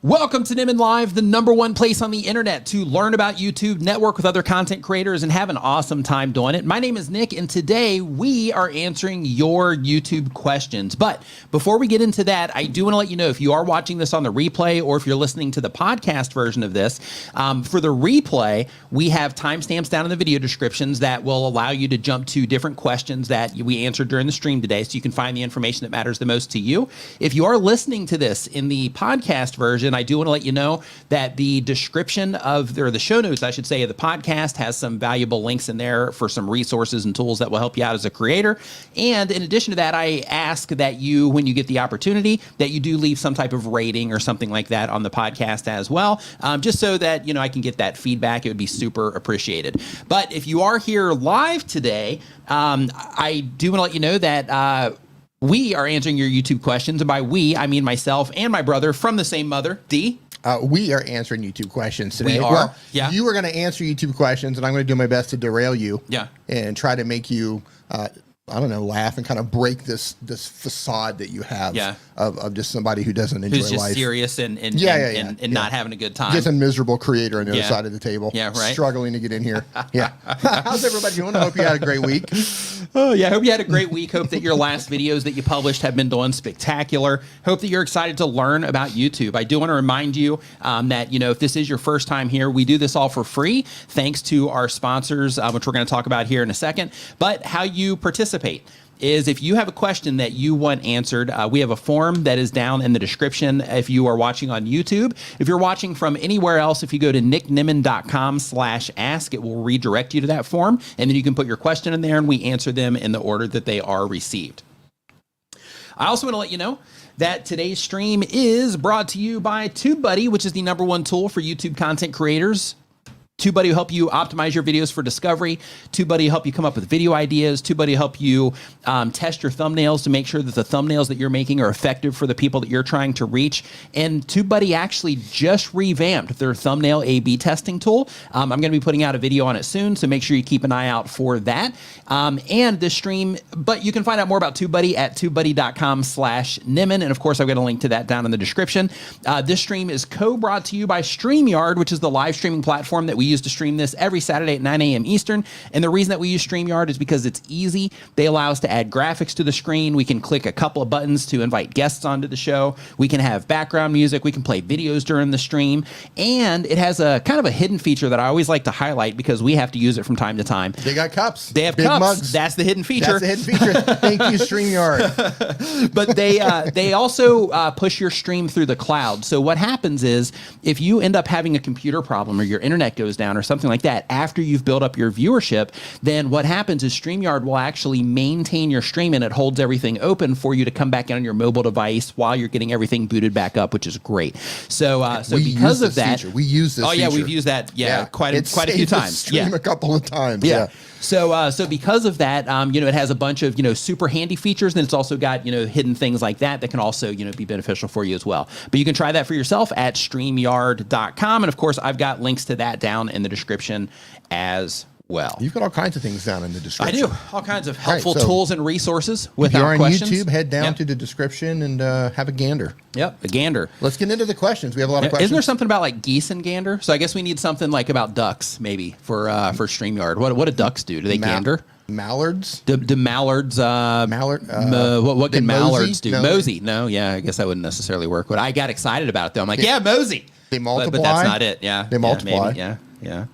Welcome to Nimmin Live, the #1 place on the internet to learn about YouTube, network with other content creators, and have an awesome time doing it. My name is Nick, and today we are answering your YouTube questions. But before we get into that, I do want to let you know if you are watching this on the replay or if you're listening to the podcast version of this, for the replay, we have timestamps down in the video descriptions that will allow you to jump to different questions that we answered during the stream today, so you can find the information that matters the most to you. If you are listening to this in the podcast version, I do want to let you know that the description of, or the show notes, I should say, of the podcast has some valuable links in there for some resources and tools that will help you out as a creator. And in addition to that, I ask that you, when you get the opportunity, that you do leave some type of rating or something like that on the podcast as well, just so that, I can get that feedback. It would be super appreciated. But if you are here live today, I do want to let you know that we are answering your YouTube questions, and by we, I mean myself and my brother from the same mother, D. We are answering YouTube questions today. We are, well, yeah. You are going to answer YouTube questions, and I'm going to do my best to derail you. Yeah. And try to make you, I don't know, laugh and kind of break this facade that you have of just somebody who doesn't enjoy life. Who's just serious and not having a good time. Just a miserable creator on the other side of the table. Yeah, right. Struggling to get in here. Yeah. How's everybody doing? I hope you had a great week. Oh, yeah. I hope you had a great week. Hope that your last videos that you published have been doing spectacular. Hope that you're excited to learn about YouTube. I do want to remind you that, if this is your first time here, we do this all for free, thanks to our sponsors, which we're going to talk about here in a second. But how you participate is if you have a question that you want answered, we have a form that is down in the description if you are watching on YouTube. If you're watching from anywhere else, if you go to nicknimmin.com/ask, it will redirect you to that form, and then you can put your question in there and we answer them in the order that they are received. I also want to let you know that today's stream is brought to you by TubeBuddy, which is the #1 tool for YouTube content creators. TubeBuddy will help you optimize your videos for discovery. TubeBuddy will help you come up with video ideas. TubeBuddy will help you test your thumbnails to make sure that the thumbnails that you're making are effective for the people that you're trying to reach. And TubeBuddy actually just revamped their thumbnail A/B testing tool. I'm going to be putting out a video on it soon, so make sure you keep an eye out for that. And this stream, but you can find out more about TubeBuddy at tubebuddy.com/Nimmin. And of course, I've got a link to that down in the description. This stream is co-brought to you by StreamYard, which is the live streaming platform that we use to stream this every Saturday at 9 a.m. Eastern. And the reason that we use StreamYard is because it's easy. They allow us to add graphics to the screen. We can click a couple of buttons to invite guests onto the show. We can have background music. We can play videos during the stream. And it has a kind of a hidden feature that I always like to highlight because we have to use it from time to time. They got cups. They have big cups. Mugs. That's the hidden feature. That's the hidden feature. Thank you, StreamYard. But they also push your stream through the cloud. So what happens is if you end up having a computer problem or your internet goes down or something like that, after you've built up your viewership, then what happens is StreamYard will actually maintain your stream and it holds everything open for you to come back in on your mobile device while you're getting everything booted back up, which is great. So because of that, we use this. Oh yeah, feature. we've used that. Yeah, quite a few times. Stream a couple of times. Yeah. So because of that, it has a bunch of, super handy features, and it's also got, hidden things like that can also, be beneficial for you as well. But you can try that for yourself at StreamYard.com. And of course, I've got links to that down in the description as well. You've got all kinds of things down in the description. I do. All kinds of helpful tools and resources with our questions. questions. If you're on YouTube, head down to the description and have a gander. Yep, a gander. Let's get into the questions. We have a lot of questions. Isn't there something about like geese and gander? So I guess we need something like about ducks maybe for StreamYard. What do ducks do? Do they gander? Mallards? Do mallards, what can mallards do? Mosey. No, yeah, I guess that wouldn't necessarily work. But I got excited about it though. I'm like, mosey. They multiply. But that's not it. Yeah. They multiply. Maybe. Yeah.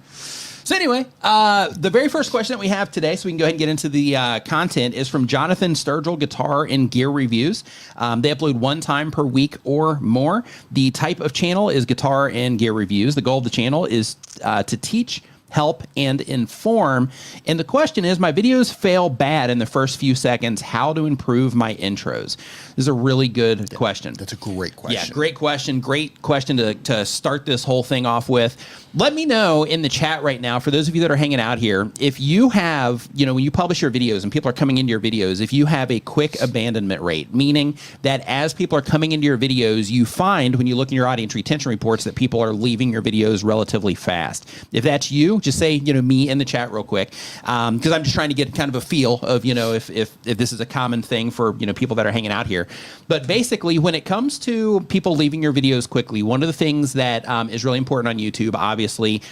So anyway, the very first question that we have today, so we can go ahead and get into the content, is from Jonathan Sturgill, Guitar and Gear Reviews. They upload 1 time per week or more. The type of channel is Guitar and Gear Reviews. The goal of the channel is to teach, help, and inform. And the question is, my videos fail bad in the first few seconds. How to improve my intros? This is a really good question. That's a great question. Yeah, great question. Great question to start this whole thing off with. Let me know in the chat right now, for those of you that are hanging out here, if you have, when you publish your videos and people are coming into your videos, if you have a quick abandonment rate, meaning that as people are coming into your videos, you find when you look in your audience retention reports that people are leaving your videos relatively fast. If that's you, just say, me in the chat real quick. Because I'm just trying to get kind of a feel of, if this is a common thing for, people that are hanging out here. But basically, when it comes to people leaving your videos quickly, one of the things that is really important on YouTube, obviously,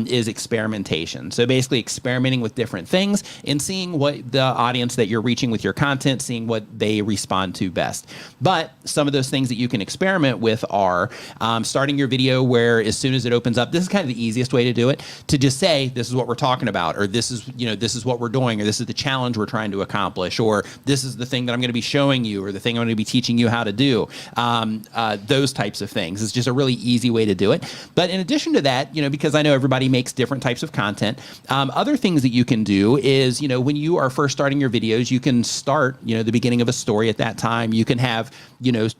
is experimentation. So basically experimenting with different things and seeing what the audience that you're reaching with your content, seeing what they respond to best. But some of those things that you can experiment with are starting your video where as soon as it opens up, this is kind of the easiest way to do it, to just say, this is what we're talking about, or this is, this is what we're doing, or this is the challenge we're trying to accomplish, or this is the thing that I'm going to be showing you, or the thing I'm going to be teaching you how to do. Those types of things. It's just a really easy way to do it. But in addition to that, because I know everybody makes different types of content, other things that you can do is, when you are first starting your videos, you can start, the beginning of a story at that time. You can have,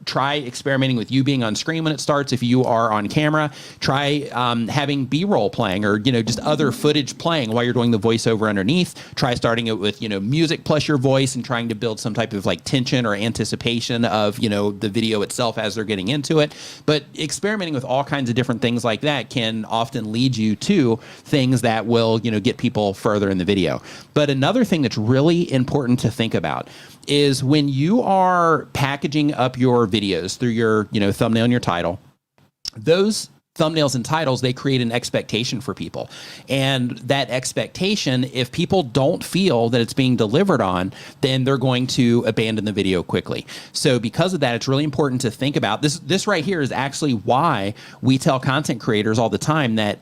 try experimenting with you being on screen when it starts. If you are on camera, try having B-roll playing, or, just other footage playing while you're doing the voiceover underneath. Try starting it with, music plus your voice and trying to build some type of like tension or anticipation of, the video itself as they're getting into it. But experimenting with all kinds of different things like that can often lead you to things that will, get people further in the video. But another thing that's really important to think about is when you are packaging up your videos through your, thumbnail and your title, those thumbnails and titles, they create an expectation for people. And that expectation, if people don't feel that it's being delivered on, then they're going to abandon the video quickly. So because of that, it's really important to think about this. This right here is actually why we tell content creators all the time that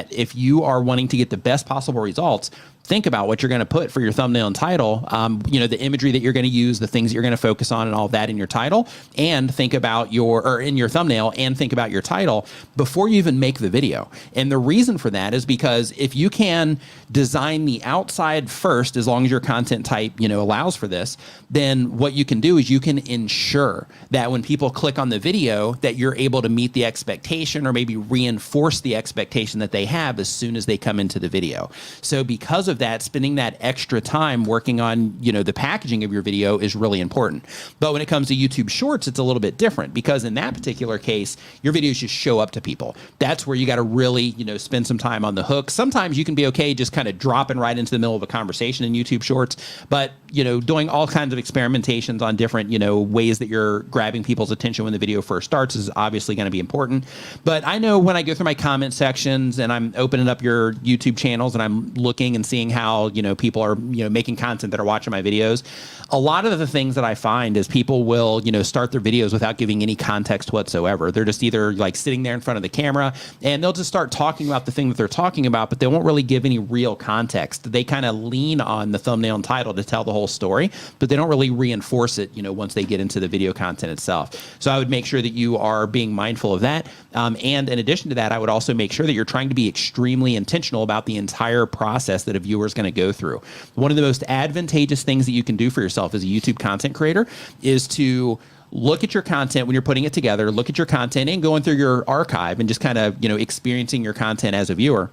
if you are wanting to get the best possible results, think about what you're going to put for your thumbnail and title, the imagery that you're going to use, the things that you're going to focus on and all of that in your title, and think about in your thumbnail, and think about your title before you even make the video. And the reason for that is because if you can design the outside first, as long as your content type, allows for this, then what you can do is you can ensure that when people click on the video that you're able to meet the expectation, or maybe reinforce the expectation that they have as soon as they come into the video. So because of that, spending that extra time working on, the packaging of your video is really important. But when it comes to YouTube Shorts, it's a little bit different, because in that particular case, your videos just show up to people. That's where you got to really, spend some time on the hook. Sometimes you can be okay just kind of dropping right into the middle of a conversation in YouTube Shorts, but, doing all kinds of experimentations on different, ways that you're grabbing people's attention when the video first starts is obviously going to be important. But I know when I go through my comment sections and I'm opening up your YouTube channels and I'm looking and seeing how, people are, making content that are watching my videos, a lot of the things that I find is people will, start their videos without giving any context whatsoever. They're just either like sitting there in front of the camera and they'll just start talking about the thing that they're talking about, but they won't really give any real context. They kind of lean on the thumbnail and title to tell the whole story, but they don't really reinforce it, once they get into the video content itself. So I would make sure that you are being mindful of that. And in addition to that, I would also make sure that you're trying to be extremely intentional about the entire process that a viewer is going to go through. One of the most advantageous things that you can do for yourself as a YouTube content creator is to look at your content when you're putting it together, look at your content and going through your archive and just kind of, experiencing your content as a viewer.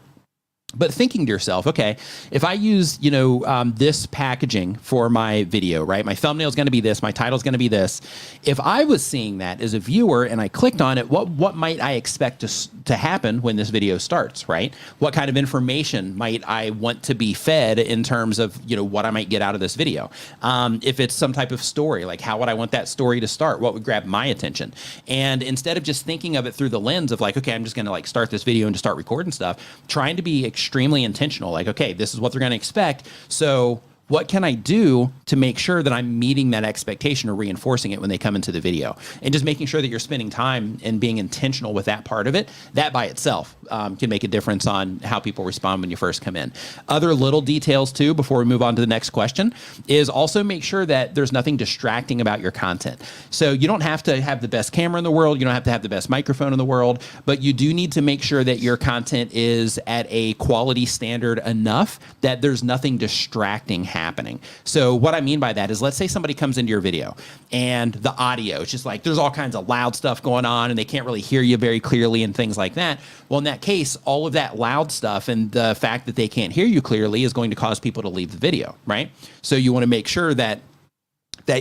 But thinking to yourself, okay, if I use, this packaging for my video, right? My thumbnail is going to be this, my title is going to be this. If I was seeing that as a viewer and I clicked on it, what might I expect to happen when this video starts, right? What kind of information might I want to be fed in terms of, what I might get out of this video? If it's some type of story, like how would I want that story to start? What would grab my attention? And instead of just thinking of it through the lens of like, okay, I'm just going to like start this video and just start recording stuff, trying to be extremely intentional. Like, okay, this is what they're going to expect. So what can I do to make sure that I'm meeting that expectation or reinforcing it when they come into the video? And just making sure that you're spending time and being intentional with that part of it, that by itself can make a difference on how people respond when you first come in. Other little details too, before we move on to the next question, is also make sure that there's nothing distracting about your content. So you don't have to have the best camera in the world, you don't have to have the best microphone in the world, but you do need to make sure that your content is at a quality standard enough that there's nothing distracting happening. So what I mean by that is, let's say somebody comes into your video and the audio is just like, there's all kinds of loud stuff going on and they can't really hear you very clearly and things like that. Well, in that case, all of that loud stuff and the fact that they can't hear you clearly is going to cause people to leave the video, right? So you want to make sure that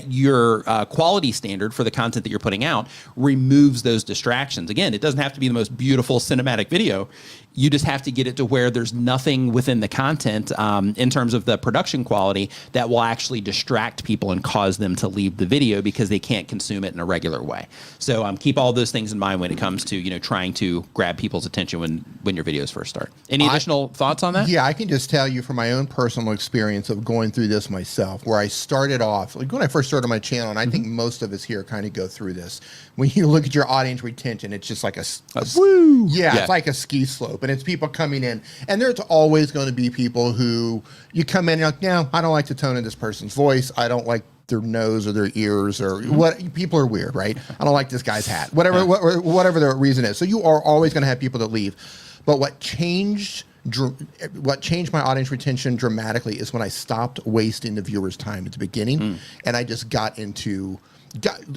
your quality standard for the content that you're putting out removes those distractions. Again, it doesn't have to be the most beautiful cinematic video. You just have to get it to where there's nothing within the content in terms of the production quality that will actually distract people and cause them to leave the video because they can't consume it in a regular way. So keep all those things in mind when it comes to, you know, trying to grab people's attention when your videos first start. Any additional thoughts on that? Yeah, I can just tell you from my own personal experience of going through this myself, where I started off, like when I first started my channel, and I think most of us here kind of go through this. When you look at your audience retention, it's just like woo! Yeah, it's like a ski slope, and it's people coming in, and there's always going to be people who you come in and you're like, no, I don't like the tone of this person's voice. I don't like their nose or their ears or what. People are weird, right? I don't like this guy's hat, whatever the reason is. So you are always going to have people that leave. But what changed my audience retention dramatically is when I stopped wasting the viewer's time at the beginning, and I just got into.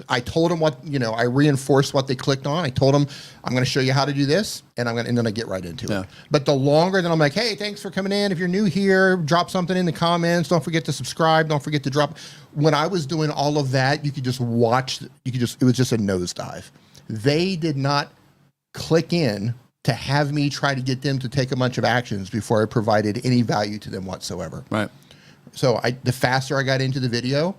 I told them what, you know, I reinforced what they clicked on. I told them, I'm going to show you how to do this, and then I get right into it. But the longer that I'm like, hey, thanks for coming in. If you're new here, drop something in the comments. Don't forget to subscribe. Don't forget to drop. When I was doing all of that, you could just watch. It was just a nosedive. They did not click in to have me try to get them to take a bunch of actions before I provided any value to them whatsoever. Right. So the faster I got into the video,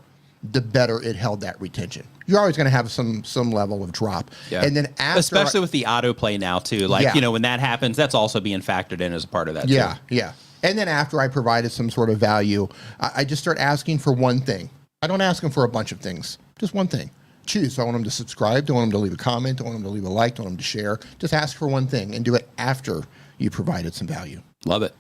the better it held that retention. You're always going to have some level of drop. Yeah. And then after, especially with the autoplay now too, like, you know, when that happens, that's also being factored in as a part of that. Yeah. Too. Yeah. And then after I provided some sort of value, I just start asking for one thing. I don't ask them for a bunch of things, just one thing. Choose. So I want them to subscribe. Do I want them to leave a comment? Do I want them to leave a like? Do I want them to share? Just ask for one thing and do it after you provided some value. Love it.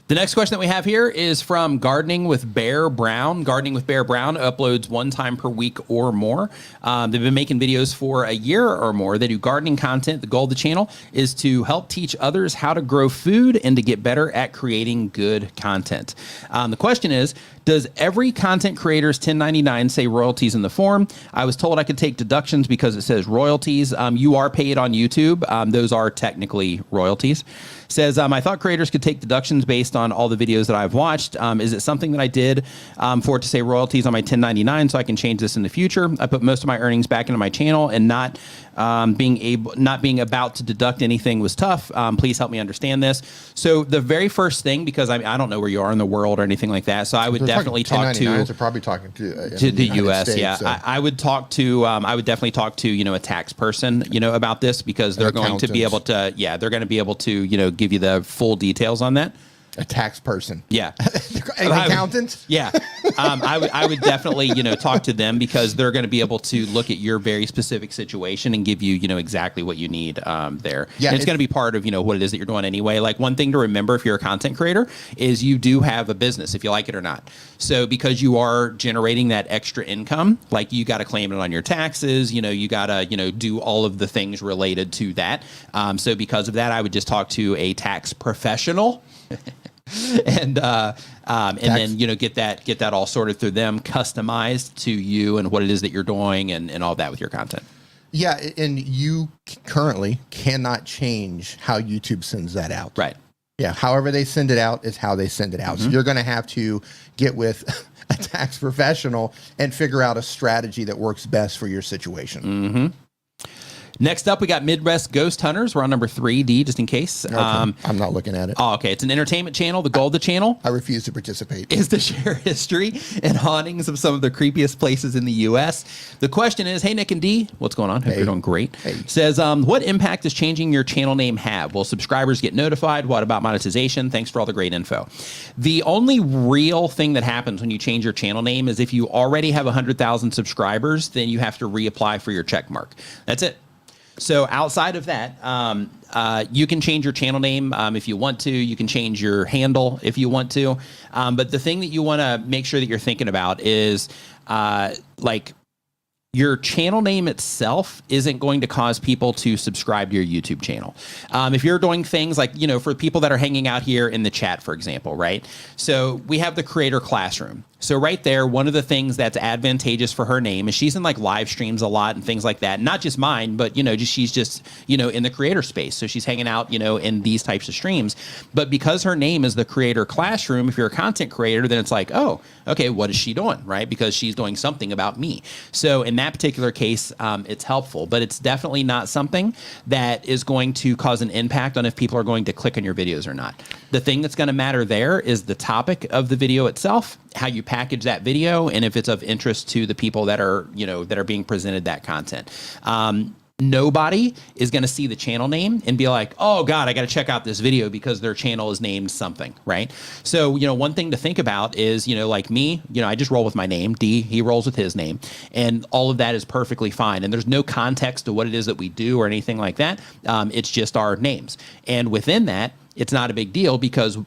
The next question that we have here is from Gardening with Bear Brown. Gardening with Bear Brown uploads 1 time per week or more. They've been making videos for a year or more. They do gardening content. The goal of the channel is to help teach others how to grow food and to get better at creating good content. The question is, does every content creator's 1099 say royalties in the form? I was told I could take deductions because it says royalties. You are paid on YouTube. Those are technically royalties. Says, I thought creators could take deductions based on all the videos that I've watched. Is it something that I did for it to say royalties on my 1099 so I can change this in the future? I put most of my earnings back into my channel, and not being about to deduct anything was tough. Please help me understand this. So the very first thing, because I don't know where you are in the world or anything like that, so I would definitely talk to. They're probably talking to the U.S. States, yeah, so. I would talk to. I would definitely talk to, you know, a tax person, you know, about this, because they're going to be able to. Yeah, they're going to be able to, you know, give you the full details on that. A tax person. Yeah. An accountant? Yeah. I would definitely, you know, talk to them, because they're going to be able to look at your very specific situation and give you, you know, exactly what you need there. Yeah. And it's going to be part of, you know, what it is that you're doing anyway. Like, one thing to remember if you're a content creator is you do have a business, if you like it or not. So because you are generating that extra income, like, you got to claim it on your taxes, you know, you got to, you know, do all of the things related to that. So because of that, I would just talk to a tax professional. And then, you know, get that all sorted through them, customized to you and what it is that you're doing, and all that with your content. Yeah, and you currently cannot change how YouTube sends that out. Right. Yeah, however they send it out is how they send it out. So you're going to have to get with a tax professional and figure out a strategy that works best for your situation. Next up, we got Midwest Ghost Hunters. We're on number 3D, just in case. Okay. I'm not looking at it. Oh, okay. It's an entertainment channel. The goal of the channel, I refuse to participate, is to share history and hauntings of some of the creepiest places in the U.S. The question is, hey, Nick and D, what's going on? Hope you're doing great. Hey. Says, what impact does changing your channel name have? Will subscribers get notified? What about monetization? Thanks for all the great info. The only real thing that happens when you change your channel name is if you already have 100,000 subscribers, then you have to reapply for your check mark. That's it. So outside of that, you can change your channel name if you want to. You can change your handle if you want to. But the thing that you want to make sure that you're thinking about is like, your channel name itself isn't going to cause people to subscribe to your YouTube channel. If you're doing things like, you know, for people that are hanging out here in the chat, for example, right? So we have the creator classroom. So right there, one of the things that's advantageous for her name is she's in like live streams a lot and things like that. Not just mine, but, she's just, in the creator space. So she's hanging out, in these types of streams. But because her name is the Creator Classroom, if you're a content creator, then it's like, oh, okay, what is she doing, right? Because she's doing something about me. So in that particular case, it's helpful, but it's definitely not something that is going to cause an impact on if people are going to click on your videos or not. The thing that's going to matter there is the topic of the video itself, how you package that video, and if it's of interest to the people that are, that are being presented that content. Nobody is going to see the channel name and be like, oh God, I got to check out this video because their channel is named something, right? So, one thing to think about is, like me, I just roll with my name. D, he rolls with his name, and all of that is perfectly fine. And there's no context to what it is that we do or anything like that. It's just our names. And within that, it's not a big deal because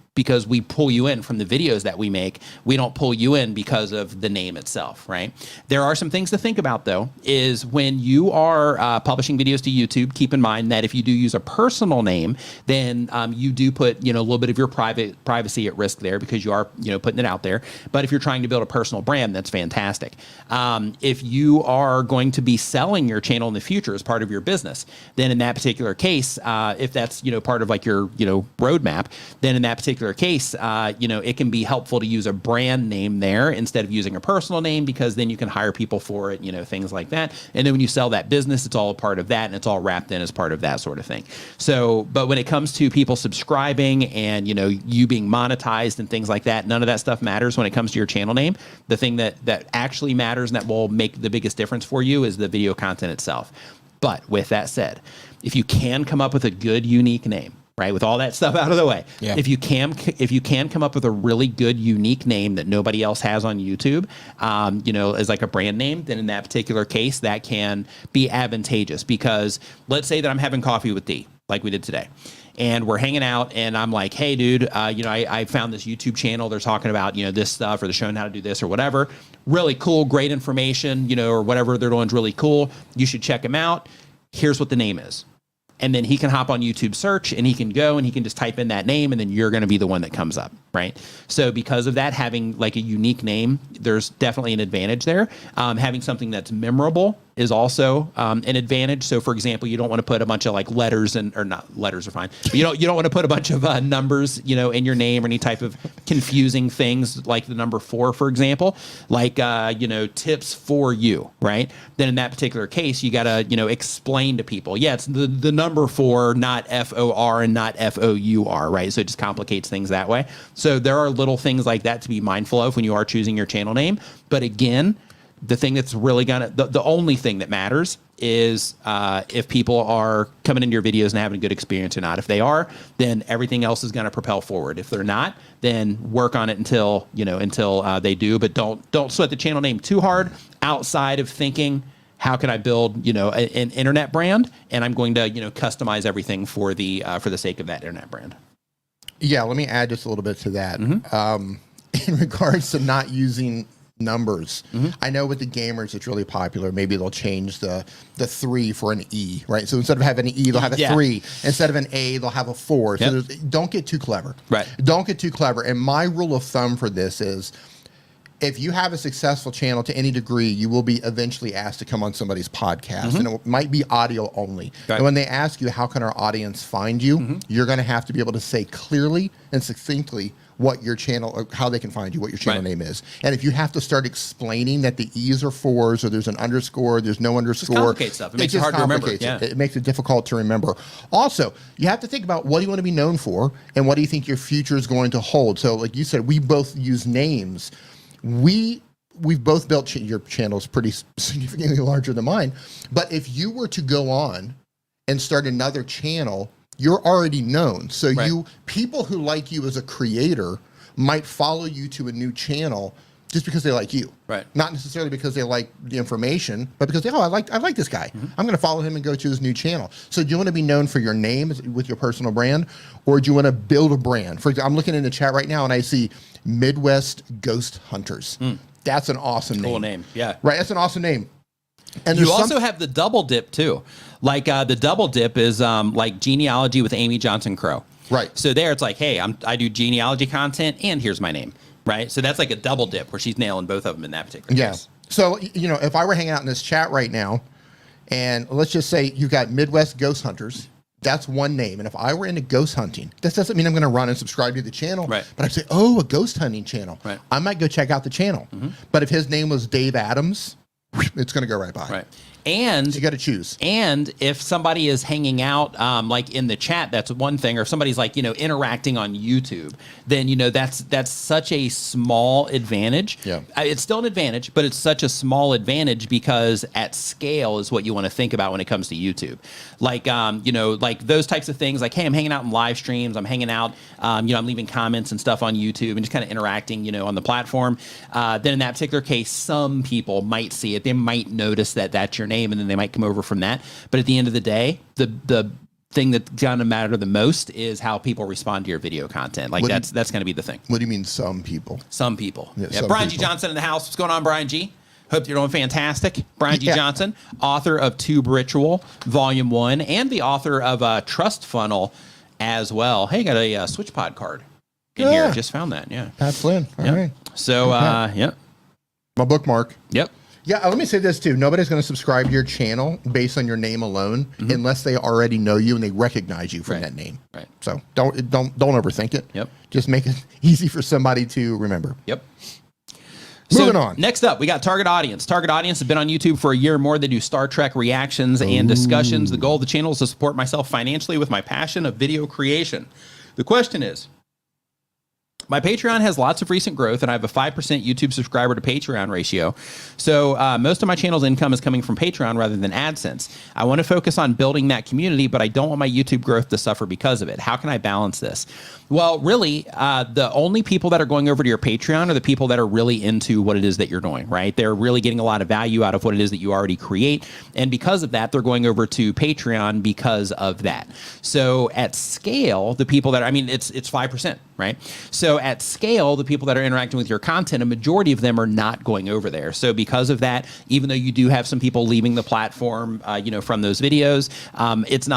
we pull you in from the videos that we make. We don't pull you in because of the name itself, right? There are some things to think about, though, is when you are publishing videos to YouTube, keep in mind that if you do use a personal name, then you do put, a little bit of your privacy at risk there because you are, putting it out there. But if you're trying to build a personal brand, that's fantastic. If you are going to be selling your channel in the future as part of your business, then in that particular case, if that's, part of like your, roadmap, then in that particular case, it can be helpful to use a brand name there instead of using a personal name, because then you can hire people for it, things like that. And then when you sell that business, it's all a part of that and it's all wrapped in as part of that sort of thing. So, but when it comes to people subscribing and, you being monetized and things like that, none of that stuff matters when it comes to your channel name. The thing that actually matters and that will make the biggest difference for you is the video content itself. But with that said, if you can come up with a good, unique name, right, with all that stuff out of the way, if you can come up with a really good, unique name that nobody else has on YouTube, as like a brand name, then in that particular case, that can be advantageous. Because let's say that I'm having coffee with D, like we did today, and we're hanging out, and I'm like, hey, dude, I found this YouTube channel. They're talking about, this stuff, or they're showing how to do this or whatever. Really cool, great information, or whatever they're doing is really cool. You should check them out. Here's what the name is. And then he can hop on YouTube search and he can go and he can just type in that name, and then you're going to be the one that comes up, right? So because of that, having like a unique name, there's definitely an advantage there. Having something that's memorable is also an advantage. So for example, you don't want to put a bunch of like letters or not letters are fine, but you don't want to put a bunch of numbers, in your name, or any type of confusing things like the number 4, for example, like, tips for you, right? Then in that particular case, you got to, explain to people, yeah, it's the number 4, not FOR and not FOUR, right? So it just complicates things that way. So there are little things like that to be mindful of when you are choosing your channel name. But again, the thing that's really the only thing that matters is if people are coming into your videos and having a good experience or not. If they are, then everything else is going to propel forward. If they're not, then work on it until they do. But don't sweat the channel name too hard outside of thinking, how can I build, an internet brand? And I'm going to, customize everything for the sake of that internet brand. Yeah, let me add just a little bit to that. In regards to not using numbers, I know with the gamers it's really popular. Maybe they'll change the 3 for an E, right? So instead of having an E, they'll have a 3. Instead of an A, they'll have a 4. So don't get too clever. Right. Don't get too clever. And my rule of thumb for this is, if you have a successful channel to any degree, you will be eventually asked to come on somebody's podcast, and it might be audio only. Right. And when they ask you, how can our audience find you, you're going to have to be able to say clearly and succinctly what your channel, or how they can find you, what your channel name is. And if you have to start explaining that the E's are 4s, or there's an underscore, there's no underscore, it complicates stuff. It makes it hard to remember. It makes it difficult to remember. Also, you have to think about, what do you want to be known for, and what do you think your future is going to hold? So like you said, we both use names. We've both built your channels pretty significantly larger than mine. But if you were to go on and start another channel, you're already known. So people who like you as a creator might follow you to a new channel just because they like you. Right. Not necessarily because they like the information, but because I like this guy. I'm going to follow him and go to his new channel. So do you want to be known for your name with your personal brand, or do you want to build a brand? For example, I'm looking in the chat right now and I see Midwest Ghost Hunters. That's an awesome name. Cool name. Yeah. Right. That's an awesome name. And you also have the double dip too. Like the double dip is like genealogy with Amy Johnson Crow. Right. So there it's like, hey, I do genealogy content and here's my name. right? So that's like a double dip where she's nailing both of them in that particular Yeah. case. So, you know, if I were hanging out in this chat right now, and let's just say you got Midwest Ghost Hunters, that's one name. And if I were into ghost hunting, this doesn't mean I'm going to run and subscribe to the channel. Right. But I'd say, oh, a ghost hunting channel. Right. I might go check out the channel. But if his name was Dave Adams, it's going to go right by. Right. And you got to choose. And if somebody is hanging out, like in the chat, that's one thing. Or if somebody's like, you know, interacting on YouTube, then, you know, that's such a small advantage. Yeah. It's still an advantage, but it's such a small advantage because at scale is what you want to think about when it comes to YouTube. Like, you know, like those types of things like, hey, I'm hanging out in live streams. I'm hanging out, you know, I'm leaving comments and stuff on YouTube and just kind of interacting, you know, on the platform. Then in that particular case, some people might see it. They might notice that that's your name, and then they might come over from that. But at the end of the day, the thing that's going to matter the most is how people respond to your video content. Like that's going to be the thing. What do you mean some people? Some people. Yeah, Yeah, some Brian G. people. Johnson in the house. What's going on, Brian G? Hope you're doing fantastic. Brian G. Yeah. Johnson, author of Tube Ritual, Volume 1, and the author of Trust Funnel as well. Hey, got a SwitchPod card in here. Just found that. Yeah. Pat Flynn. All right. So, Okay. yeah. My bookmark. Yep. Yeah, let me say this too. Nobody's going to subscribe to your channel based on your name alone unless they already know you and they recognize you from Right. that name. Right. So don't overthink it. Yep. Just make it easy for somebody to remember. Yep. Moving on. Next up, we got Target Audience. Target Audience has been on YouTube for a year or more. They do Star Trek reactions and discussions. The goal of the channel is to support myself financially with my passion of video creation. The question is, my Patreon has lots of recent growth, and I have a 5% YouTube subscriber to Patreon ratio. So most of my channel's income is coming from Patreon rather than AdSense. I want to focus on building that community, but I don't want my YouTube growth to suffer because of it. How can I balance this? Well, really, the only people that are going over to your Patreon are the people that are really into what it is that you're doing, right? They're really getting a lot of value out of what it is that you already create. And because of that, they're going over to Patreon because of that. So at scale, the people that, I mean, it's 5%, right? So at scale, the people that are interacting with your content, a majority of them are not going over there. So because of that, even though you do have some people leaving the platform, you know, from those videos, it's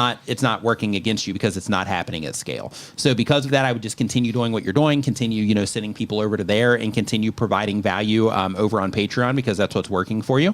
not working against you because it's not happening at scale. So because of that, I would just continue doing what you're doing, continue, you know, sending people over to there and continue providing value over on Patreon because that's what's working for you.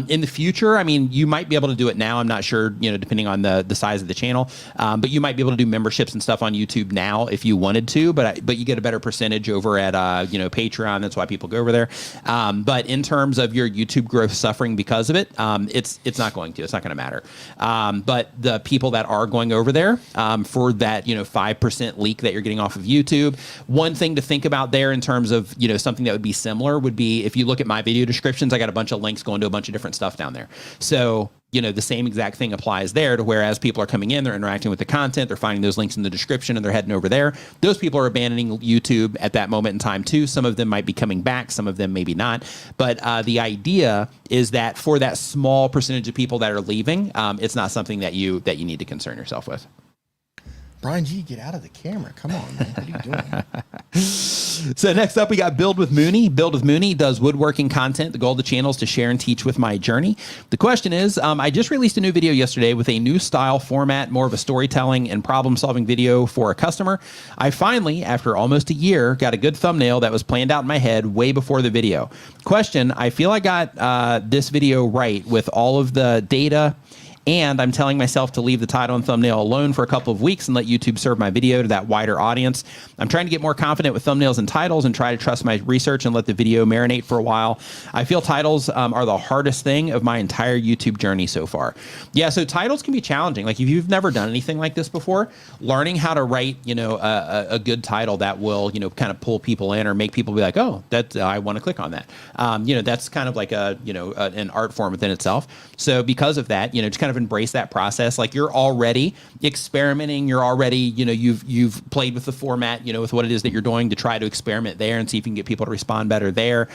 In the future, I mean, you might be able to do it now. I'm not sure, you know, depending on the size of the channel, but you might be able to do memberships and stuff on YouTube now if you wanted to, but you get a better percentage over at, you know, Patreon. That's why people go over there. But in terms of your YouTube growth suffering because of it, it's not going to. It's not going to matter. But the people that are going over there for that, you know, 5% leak that you're getting off of YouTube, one thing to think about there in terms of, you know, something that would be similar would be if you look at my video descriptions, I got a bunch of links going to a bunch of different stuff down there. So, you know, the same exact thing applies there to whereas people are coming in, they're interacting with the content, they're finding those links in the description and they're heading over there. Those people are abandoning YouTube at that moment in time too. Some of them might be coming back, some of them maybe not. But the idea is that for that small percentage of people that are leaving, it's not something that you need to concern yourself with. Brian G, get out of the camera. Come on, man. What are you doing? So next up, we got Build with Mooney. Build with Mooney does woodworking content. The goal of the channel is to share and teach with my journey. The question is, I just released a new video yesterday with a new style format, more of a storytelling and problem-solving video for a customer. I finally, after almost a year, got a good thumbnail that was planned out in my head way before the video. Question, I feel I got this video right with all of the data, and I'm telling myself to leave the title and thumbnail alone for a couple of weeks and let YouTube serve my video to that wider audience. I'm trying to get more confident with thumbnails and titles and try to trust my research and let the video marinate for a while. I feel titles are the hardest thing of my entire YouTube journey so far. Yeah, so titles can be challenging. Like if you've never done anything like this before, learning how to write, you know, a good title that will, you know, kind of pull people in or make people be like, oh, that I want to click on that. You know, that's kind of like a, you know, an art form within itself. So because of that, you know, just kind of embrace that process. Like you're already experimenting. You're already, you know, you've played with the format, you know, with what it is that you're doing to try to experiment there and see if you can get people to respond better there.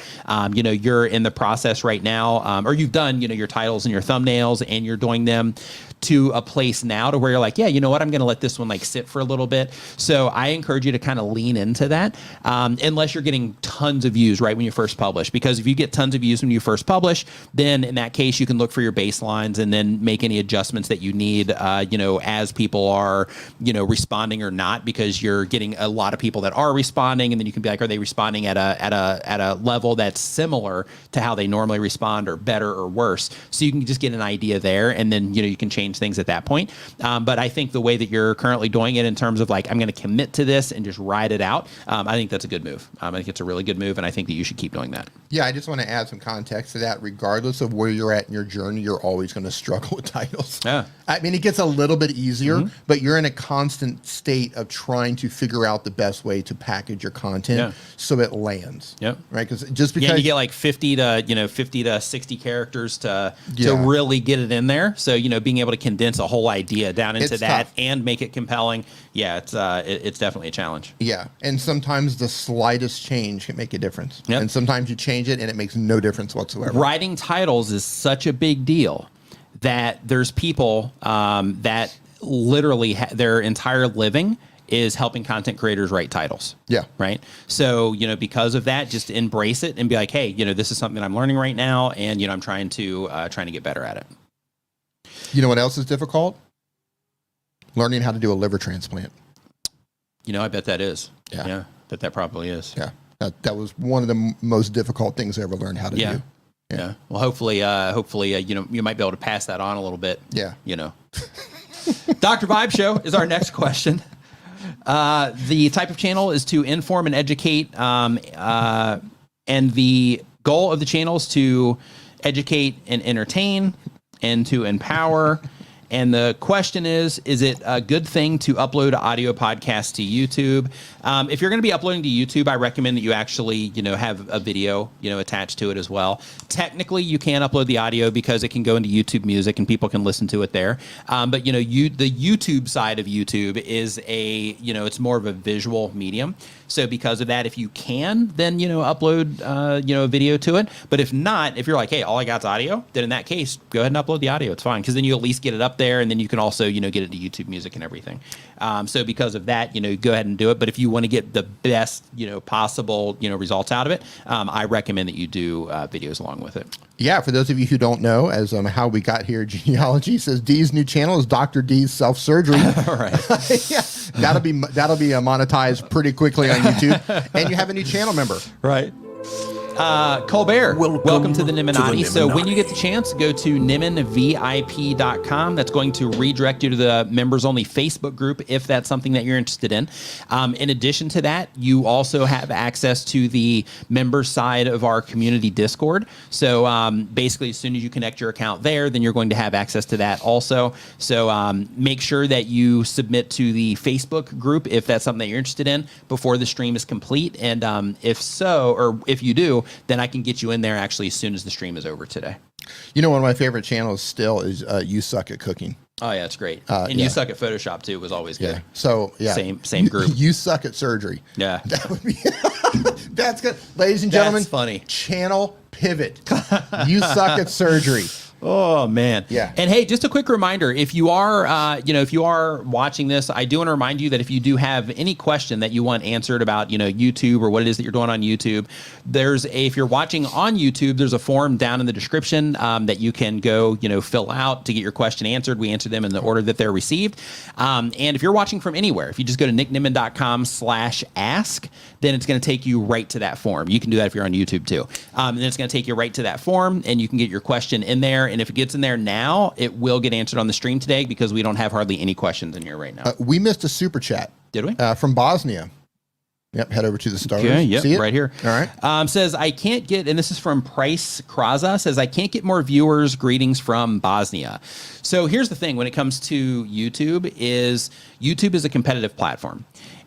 You know, you're in the process right now, or you've done, you know, your titles and your thumbnails and you're doing them to a place now to where you're like, yeah, you know what, I'm going to let this one like sit for a little bit. So I encourage you to kind of lean into that, unless you're getting tons of views right when you first publish. Because if you get tons of views when you first publish, then in that case, you can look for your baselines and then make any adjustments that you need, as people are, responding or not, because you're getting a lot of people that are responding, and then you can be like, are they responding at a level that's similar to how they normally respond, or better or worse? So you can just get an idea there, and then, you can change things at that point. But I think the way that you're currently doing it in terms of like, I'm going to commit to this and just ride it out, I think that's a good move. I think it's a really good move, and I think that you should keep doing that. Yeah, I just want to add some context to that. Regardless of where you're at in your journey, you're always going to struggle with titles. Yeah. I mean, it gets a little bit easier, but you're in a constant state of trying to figure out the best way to package your content so it lands. Yep. Right? Because just because you get like 50 to 60 characers to really get it in there. So, being able to condense a whole idea down into that tough. And make it compelling. Yeah, it's definitely a challenge. Yeah. And sometimes the slightest change can make a difference. Yep. And sometimes you change it and it makes no difference whatsoever. Writing titles is such a big deal that there's people that literally their entire living is helping content creators write titles. Yeah. Right. So, because of that, just embrace it and be like, hey, this is something I'm learning right now. And, I'm trying to get better at it. You know what else is difficult? Learning how to do a liver transplant. I bet that is. Yeah. Bet that probably is. Yeah. That was one of the most difficult things I ever learned how to do. Yeah. Well, hopefully, you might be able to pass that on a little bit. Yeah. Dr. Vibe Show is our next question. The type of channel is to inform and educate, and the goal of the channel is to educate and entertain and to empower. And the question is it a good thing to upload audio podcasts to YouTube? If you're going to be uploading to YouTube, I recommend that you actually, have a video, attached to it as well. Technically, you can upload the audio because it can go into YouTube Music and people can listen to it there. But, the YouTube side of YouTube is it's more of a visual medium. So because of that, if you can, then, upload, a video to it. But if not, if you're like, hey, all I got is audio, then in that case, go ahead and upload the audio. It's fine. Because then you at least get it up there, and then you can also, get it to YouTube Music and everything. So because of that, go ahead and do it. But if you want to get the best, possible, results out of it, I recommend that you do videos along with it. Yeah, for those of you who don't know, as how we got here, Genealogy says D's new channel is Dr. D's Self Surgery. All right. Yeah, that'll be monetized pretty quickly on YouTube, and you have a new channel member. Right. Colbert, welcome to the Nimminati. So when you get the chance, go to nimminvip.com. That's going to redirect you to the members-only Facebook group if that's something that you're interested in. In addition to that, you also have access to the member side of our community Discord. So basically, as soon as you connect your account there, then you're going to have access to that also. So make sure that you submit to the Facebook group if that's something that you're interested in before the stream is complete. And if so, or if you do, then I can get you in there actually as soon as the stream is over today. One of my favorite channels still is You Suck at Cooking. Oh yeah, it's great. And You Suck at Photoshop too was always good. Yeah. So same group. You Suck at Surgery. Yeah, that would be. That's good, ladies and gentlemen. That's funny. Channel pivot. You Suck at Surgery. Oh man. Yeah. And hey, just a quick reminder, if you are, if you are watching this, I do want to remind you that if you do have any question that you want answered about, YouTube or what it is that you're doing on YouTube, if you're watching on YouTube, there's a form down in the description that you can go, fill out to get your question answered. We answer them in the order that they're received. And if you're watching from anywhere, if you just go to nicknimmin.com/ask, then it's going to take you right to that form. You can do that if you're on YouTube too. And then it's going to take you right to that form, and you can get your question in there. And if it gets in there now, it will get answered on the stream today because we don't have hardly any questions in here right now. We missed a super chat. Did we? From Bosnia. Yep, head over to the stars. Okay, yep, see it? Right here. All right. Says, I can't get, and this is from Price Kraza, says, I can't get more viewers. Greetings from Bosnia. So here's the thing when it comes to YouTube is a competitive platform.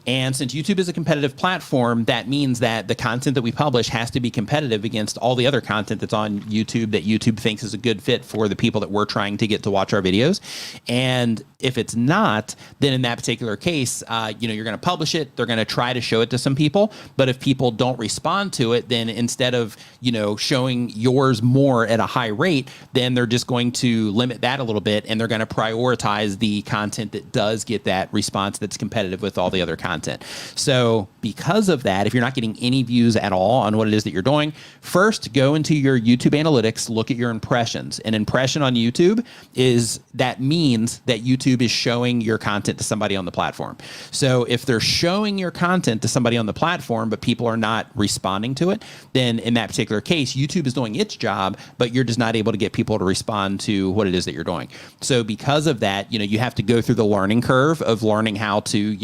And since YouTube is a competitive platform, that means that the content that we publish has to be competitive against all the other content that's on YouTube that YouTube thinks is a good fit for the people that we're trying to get to watch our videos. And if it's not, then in that particular case, you're going to publish it. They're going to try to show it to some people. But if people don't respond to it, then instead of, showing yours more at a high rate, then they're just going to limit that a little bit. And they're going to prioritize the content that does get that response that's competitive with all the other content. content. So because of that, if you're not getting any views at all on what it is that you're doing, first go into your YouTube analytics, look at your impressions. An impression on YouTube that means that YouTube is showing your content to somebody on the platform. So if they're showing your content to somebody on the platform, but people are not responding to it, then in that particular case, YouTube is doing its job, but you're just not able to get people to respond to what it is that you're doing. So because of that, you have to go through the learning curve of learning how to,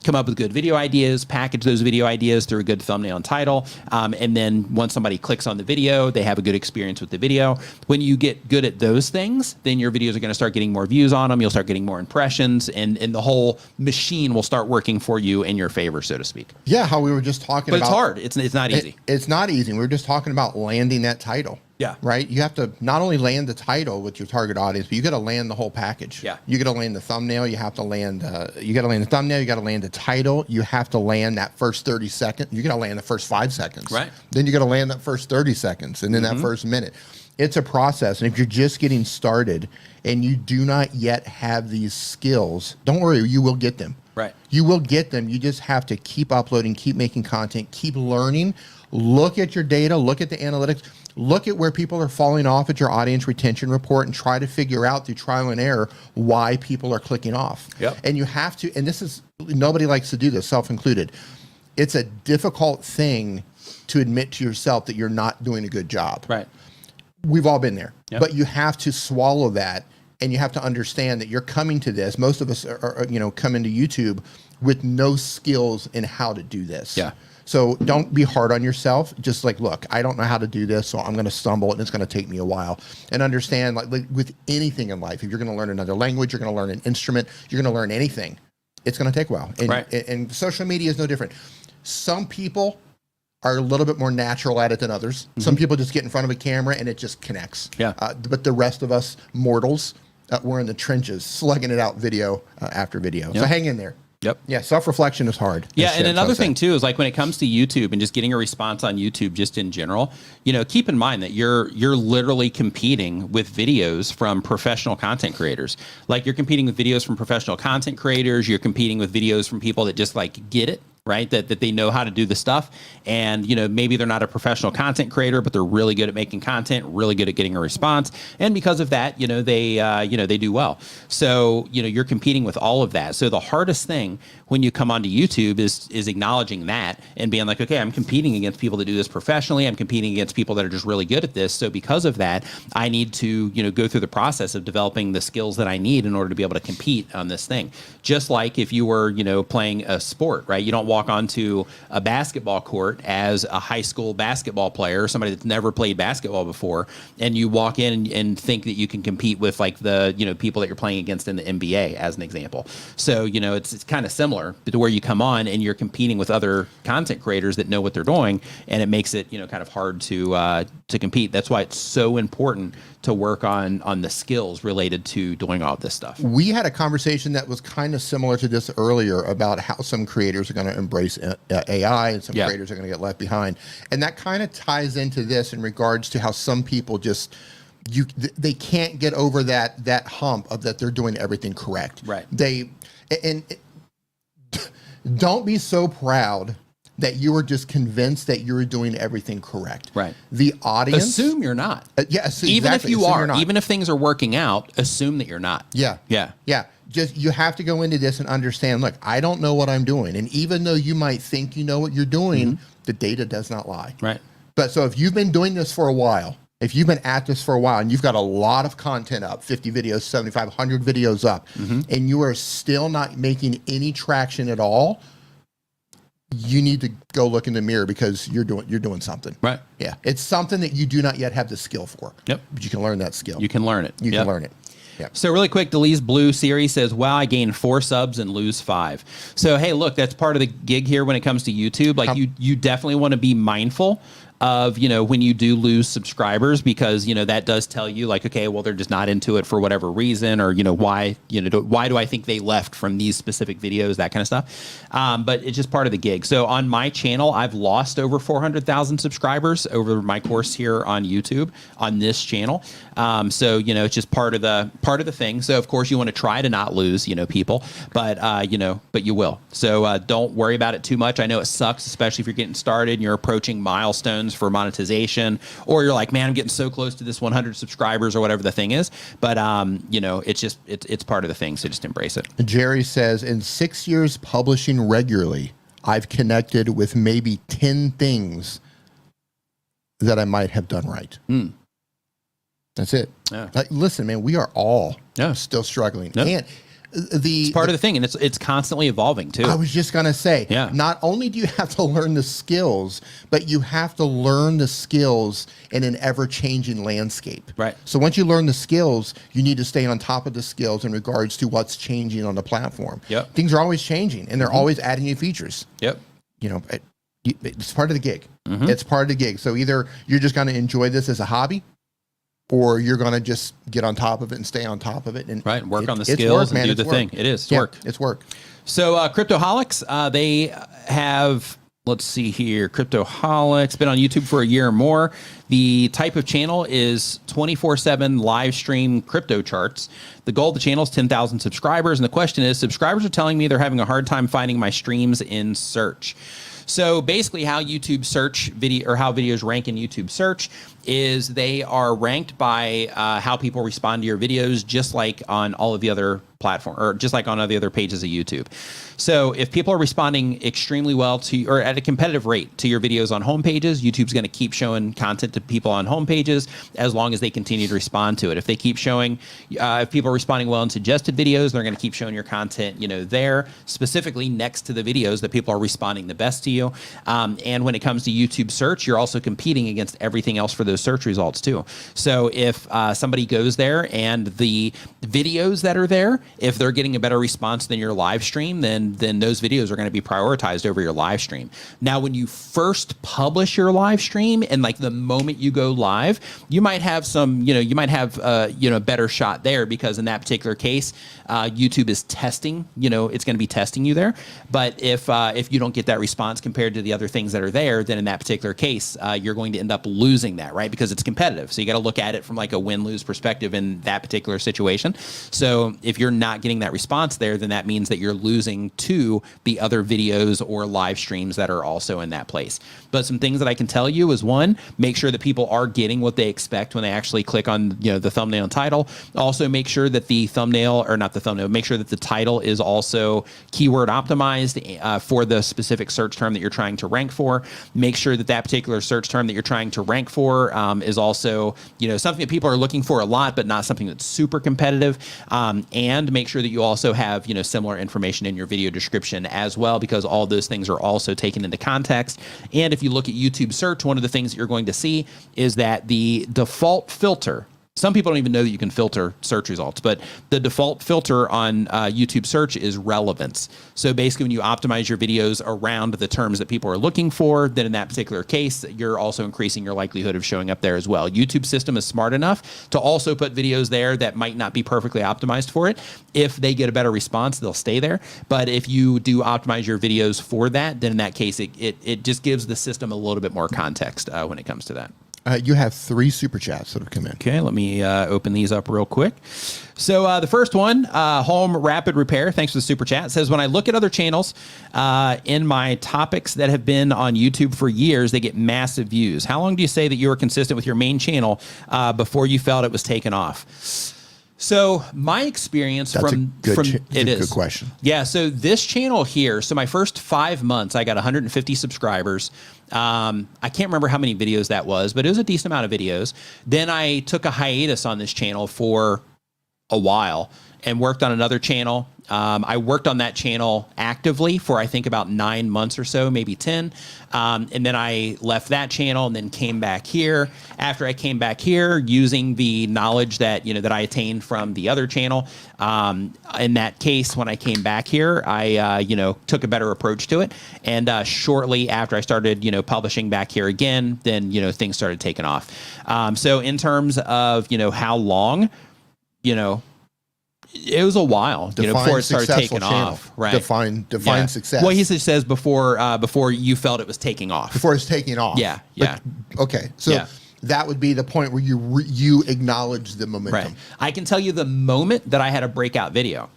come up with good video ideas, package those video ideas through a good thumbnail and title. And then once somebody clicks on the video, they have a good experience with the video. When you get good at those things, then your videos are going to start getting more views on them. You'll start getting more impressions, and the whole machine will start working for you in your favor, so to speak. Yeah, how we were just talking about. But it's hard. It's not easy. It's not easy. We were just talking about landing that title. Yeah. Right. You have to not only land the title with your target audience, but you got to land the whole package. Yeah. You got to land the thumbnail. You have to land. You got to land the thumbnail. You got to land the title. You have to land that first 30 seconds. You got to land the first 5 seconds. Right. Then you got to land that first 30 seconds, and then that first minute. It's a process, and if you're just getting started and you do not yet have these skills, don't worry. You will get them. Right. You will get them. You just have to keep uploading, keep making content, keep learning. Look at your data. Look at the analytics. Look at where people are falling off at your audience retention report and try to figure out through trial and error why people are clicking off. Yep. And you have to, and this is, nobody likes to do this, self included. It's a difficult thing to admit to yourself that you're not doing a good job. Right. We've all been there. Yep. But you have to swallow that, and you have to understand that you're coming to this. Most of us are come into YouTube with no skills in how to do this. Yeah. So don't be hard on yourself. Just like, look, I don't know how to do this, so I'm going to stumble and it's going to take me a while. And understand, like with anything in life, if you're going to learn another language, you're going to learn an instrument, you're going to learn anything, it's going to take a while. And, right. and social media is no different. Some people are a little bit more natural at it than others. Some people just get in front of a camera and it just connects. Yeah. But the rest of us mortals, we're in the trenches, slugging it out video after video. Yep. So hang in there. Yep. Yeah, self-reflection is hard. Yeah, and another thing too is like when it comes to YouTube and just getting a response on YouTube just in general, keep in mind that you're literally competing with videos from professional content creators. Like you're competing with videos from professional content creators, you're competing with videos from people that just like get it, right? That they know how to do the stuff. And, maybe they're not a professional content creator, but they're really good at making content, really good at getting a response. And because of that, they do well. So, you're competing with all of that. So the hardest thing when you come onto YouTube is acknowledging that and being like, okay, I'm competing against people that do this professionally. I'm competing against people that are just really good at this. So because of that, I need to, go through the process of developing the skills that I need in order to be able to compete on this thing. Just like if you were, playing a sport, right? You don't walk onto a basketball court as a high school basketball player, somebody that's never played basketball before, and you walk in and think that you can compete with like the people that you're playing against in the NBA as an example. So it's kind of similar to where you come on and you're competing with other content creators that know what they're doing, and it makes it kind of hard to compete. That's why it's so important to work on the skills related to doing all of this stuff. We had a conversation that was kind of similar to this earlier about how some creators are going to embrace AI and some creators are going to get left behind. And that kind of ties into this in regards to how some people just, they can't get over that hump of that they're doing everything correct. Right. Don't be so proud that you were just convinced that you were doing everything correct. Right. The audience. Assume you're not. Even exactly. if you Assume are, you're not. even if things are working out, assume that you're not. Yeah. Yeah. Yeah. Just, you have to go into this and understand, look, I don't know what I'm doing. And even though you might think you know what you're doing, the data does not lie. Right. But so if you've been doing this for a while, if you've been at this for a while and you've got a lot of content up, 50 videos, 75, 100 videos up, and you are still not making any traction at all, you need to go look in the mirror because you're doing something. Right. Yeah. It's something that you do not yet have the skill for. Yep. But you can learn that skill. You can learn it. You can learn it. Yeah. So really quick, Delise Blue series says, wow, I gained 4 subs and lose 5. So, hey, look, that's part of the gig here when it comes to YouTube. Like you definitely want to be mindful of, when you do lose subscribers, because, that does tell you like, okay, well, they're just not into it for whatever reason, or, why, why do I think they left from these specific videos, that kind of stuff. But it's just part of the gig. So on my channel, I've lost over 400,000 subscribers over my course here on YouTube on this channel. So, it's just part of the thing. So of course you want to try to not lose, people, but you will. So don't worry about it too much. I know it sucks, especially if you're getting started and you're approaching milestones for monetization, or you're like, man, I'm getting so close to this 100 subscribers or whatever the thing is. But, it's part of the thing. So just embrace it. Jerry says, in 6 years publishing regularly, I've connected with maybe 10 things that I might have done right. That's it. Yeah. Like, listen, man, we are all still struggling. Yeah. And it's part of the thing, and it's constantly evolving too. I was just going to say, yeah. Not only do you have to learn the skills, but you have to learn the skills in an ever-changing landscape. Right. So once you learn the skills, you need to stay on top of the skills in regards to what's changing on the platform. Yep. Things are always changing, and they're always adding new features. Yep. It's part of the gig. It's part of the gig. So either you're just going to enjoy this as a hobby, or you're going to just get on top of it and stay on top of it. And work on the skills and do the thing. It is work. It's work. So Cryptoholics, they have, let's see here, Cryptoholics, been on YouTube for a year or more. The type of channel is 24/7 live stream crypto charts. The goal of the channel is 10,000 subscribers. And the question is, subscribers are telling me they're having a hard time finding my streams in search. So basically how YouTube search video, or how videos rank in YouTube search, is they are ranked by how people respond to your videos, just like on all of the other platform, or just like on all the other pages of YouTube. So if people are responding extremely well to, or at a competitive rate to your videos on home pages, YouTube's going to keep showing content to people on home pages as long as they continue to respond to it. If they keep showing, if people are responding well in suggested videos, they're going to keep showing your content, there specifically next to the videos that people are responding the best to you. And when it comes to YouTube search, you're also competing against everything else for those search results too. So if somebody goes there and the videos that are there, if they're getting a better response than your live stream, then those videos are going to be prioritized over your live stream. Now, when you first publish your live stream and like the moment you go live, you might have some, a better shot there, because in that particular case, YouTube is testing, it's going to be testing you there. But if you don't get that response compared to the other things that are there, then in that particular case, you're going to end up losing that, right? Because it's competitive. So you got to look at it from like a win-lose perspective in that particular situation. So if you're not getting that response there, then that means that you're losing to the other videos or live streams that are also in that place. But some things that I can tell you is, one, make sure that people are getting what they expect when they actually click on, the thumbnail and title. Also make sure that the thumbnail, or not the thumbnail, make sure that the title is also keyword optimized for the specific search term that you're trying to rank for. Make sure that that particular search term that you're trying to rank for is also, something that people are looking for a lot, but not something that's super competitive. And make sure that you also have, similar information in your video description as well, because all those things are also taken into context. And if you look at YouTube search, one of the things that you're going to see is that the default filter, some people don't even know that you can filter search results, but the default filter on YouTube search is relevance. So basically when you optimize your videos around the terms that people are looking for, then in that particular case, you're also increasing your likelihood of showing up there as well. YouTube system is smart enough to also put videos there that might not be perfectly optimized for it. If they get a better response, they'll stay there. But if you do optimize your videos for that, then in that case, it just gives the system a little bit more context when it comes to that. You have 3 super chats that have come in. Okay, let me open these up real quick. So the first one, Home Rapid Repair, thanks for the super chat, says, when I look at other channels in my topics that have been on YouTube for years, they get massive views. How long do you say that you were consistent with your main channel before you felt it was taken off? So my experience That's from a good question. Yeah. So this channel here, so my first 5 months, I got 150 subscribers. I can't remember how many videos that was, but it was a decent amount of videos. Then I took a hiatus on this channel for a while. and worked on another channel. I worked on that channel actively for, I think, about 9 months or so, maybe 10. And then I left that channel and then came back here. After I came back here, using the knowledge that, that I attained from the other channel, in that case, when I came back here, I, took a better approach to it. And shortly after I started, publishing back here again, then, things started taking off. So in terms of, how long, it was a while, before it started taking off. Right. Define success. Well, he says before you felt it was taking off. Before it's taking off. Yeah. Yeah. But, okay. So that would be the point where you acknowledge the momentum. Right. I can tell you the moment that I had a breakout video.